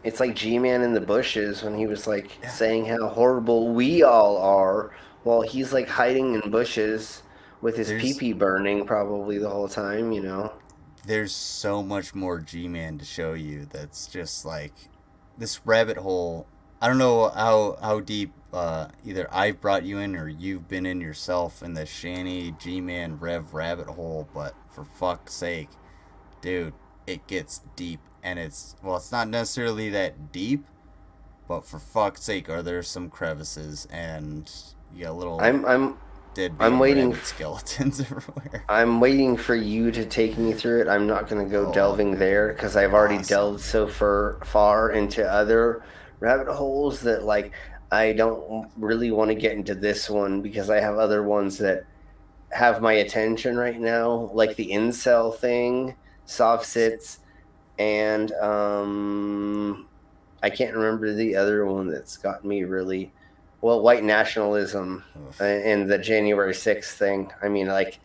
It's like G-Man in the bushes when he was like saying how horrible we all are, while he's like hiding in bushes with his pee-pee burning probably the whole time, you know. There's so much more G-Man to show you. That's just like this rabbit hole. I don't know how deep either I've brought you in or you've been in yourself in the Shani G-Man Rev rabbit hole, but for fuck's sake, dude, it gets deep. And it's not necessarily that deep, but for fuck's sake, are there some crevices and you got little I'm waiting skeletons everywhere. I'm waiting for you to take me through it. I'm not going to go delving there because I've already delved so far into other rabbit holes that, like, I don't really want to get into this one because I have other ones that have my attention right now, like the incel thing, soft sits, and I can't remember the other one that's got me really, white nationalism and the January 6th thing. I mean, like,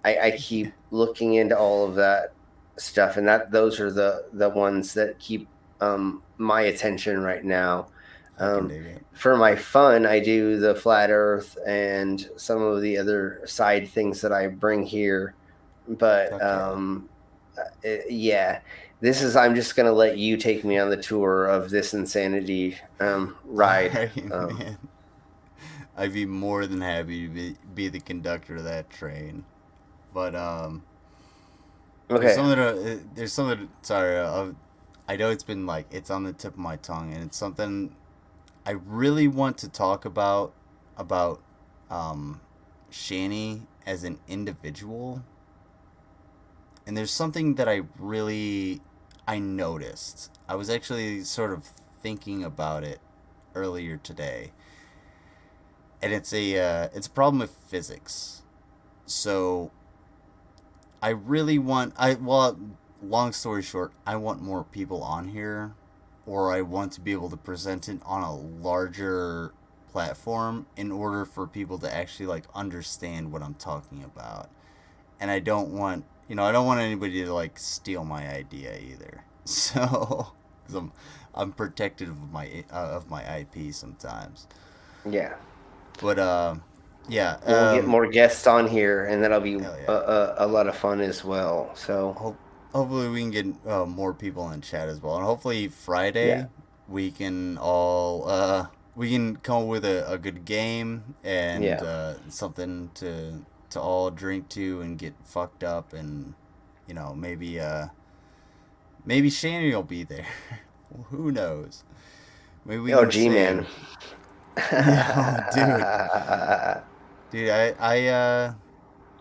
I keep looking into all of that stuff, and those are the ones that keep my attention right now. For my fun, I do the flat earth and some of the other side things that I bring here, but yeah, I'm just gonna let you take me on the tour of this insanity ride. Man. I'd be more than happy to be the conductor of that train, but okay. There's something. Sorry, I know it's been like it's on the tip of my tongue, and it's something I really want to talk about Shani as an individual. And there's something that I noticed. I was actually sort of thinking about it earlier today. And it's a problem with physics. So I really want long story short, I want more people on here, or I want to be able to present it on a larger platform in order for people to actually like understand what I'm talking about. And I don't want anybody to like steal my idea either. So, 'cause I'm protective of my IP sometimes. Yeah. But yeah. We'll get more guests on here, and that'll be a lot of fun as well. So hopefully we can get more people in chat as well, and hopefully Friday we can all we can come up with a good game and something to all drink to and get fucked up, and you know, maybe Shanny will be there. Who knows? Maybe we can G-Man. Dude,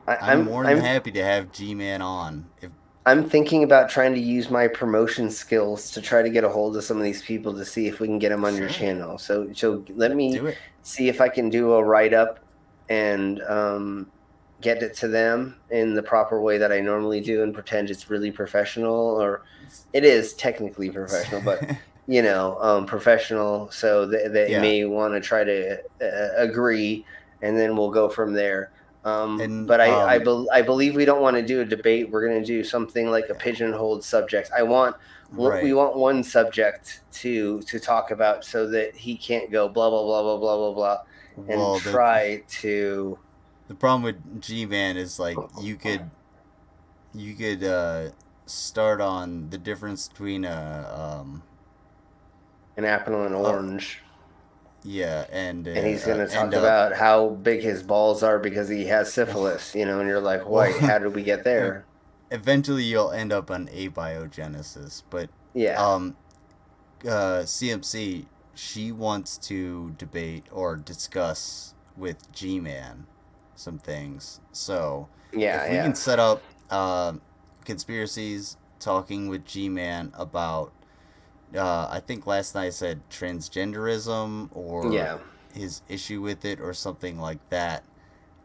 I'm more than happy to have G-Man on. I'm thinking about trying to use my promotion skills to try to get a hold of some of these people to see if we can get them on your channel. So let me see if I can do a write-up and get it to them in the proper way that I normally do and pretend it's really professional, or it is technically professional, but you know, professional. So they may want to try to agree, and then we'll go from there. But I believe we don't want to do a debate. We're going to do something like a pigeonholed subject. We want one subject to talk about so that he can't go blah blah blah blah blah blah blah and try to. The problem with G-Man is like you could start on the difference between an apple and an orange. Yeah, and he's going to talk about how big his balls are because he has syphilis, you know, and you're like, wait, how did we get there? Eventually you'll end up on abiogenesis, but CMC, she wants to debate or discuss with G-Man some things. So if we can set up conspiracies, talking with G-Man about I think last night I said transgenderism or his issue with it or something like that,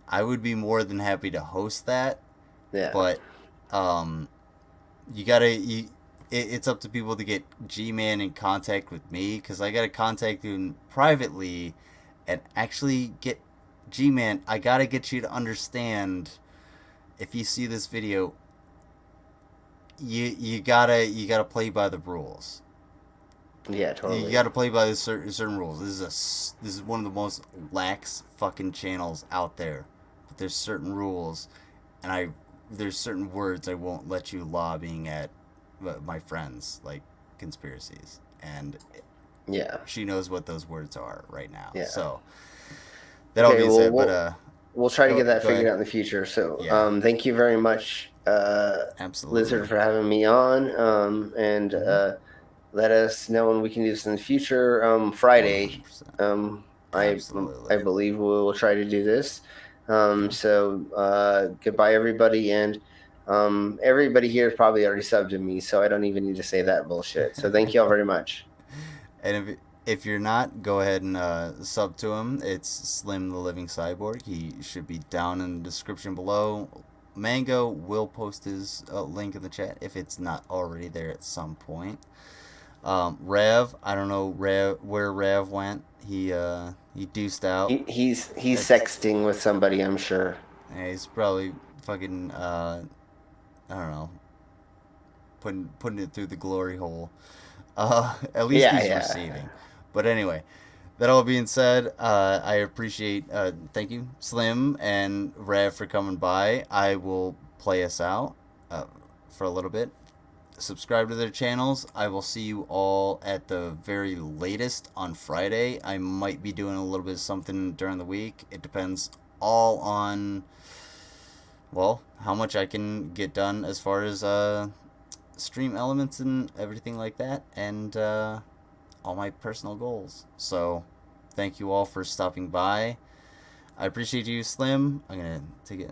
I would be more than happy to host that. Yeah. But it's up to people to get G-Man in contact with me, because I gotta contact him privately and actually get G-Man. I gotta get you to understand, if you see this video, you gotta play by the rules. Yeah, totally. You got to play by the certain rules. This is one of the most lax fucking channels out there. But there's certain rules, and there's certain words I won't let you lobbying at my friends, like conspiracies. And she knows what those words are right now. Yeah. So that all being said, we'll try to get that figured out in the future. So thank you very much, Lizard, for having me on. Let us know when we can do this in the future. Friday, I believe we'll try to do this. So goodbye, everybody. And everybody here is probably already subbed to me, so I don't even need to say that bullshit. So thank you all very much. And if you're not, go ahead and sub to him. It's Slim the Living Cyborg. He should be down in the description below. Mango will post his link in the chat if it's not already there at some point. Rav, I don't know where Rav went. He deuced out. He's sexting with somebody, I'm sure. Yeah, he's probably fucking I don't know, putting it through the glory hole. At least he's receiving. But anyway, that all being said, I appreciate thank you Slim and Rav for coming by. I will play us out for a little bit. Subscribe to their channels. I will see you all at the very latest on Friday. I might be doing a little bit of something during the week. It depends all on, well, how much I can get done as far as stream elements and everything like that, and all my personal goals. So thank you all for stopping by. I appreciate you, Slim. I'm gonna take it.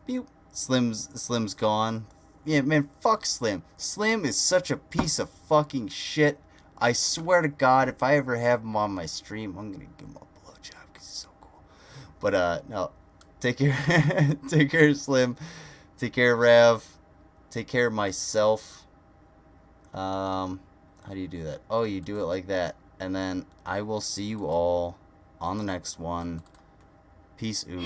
Pew. Slim's gone. Yeah, man, fuck Slim. Slim is such a piece of fucking shit. I swear to God, if I ever have him on my stream, I'm gonna give him a blowjob because he's so cool. But no, take care. Take care, Slim. Take care, Rav. Take care of myself. How do you do that? Oh, you do it like that. And then I will see you all on the next one. Peace out.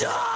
Die!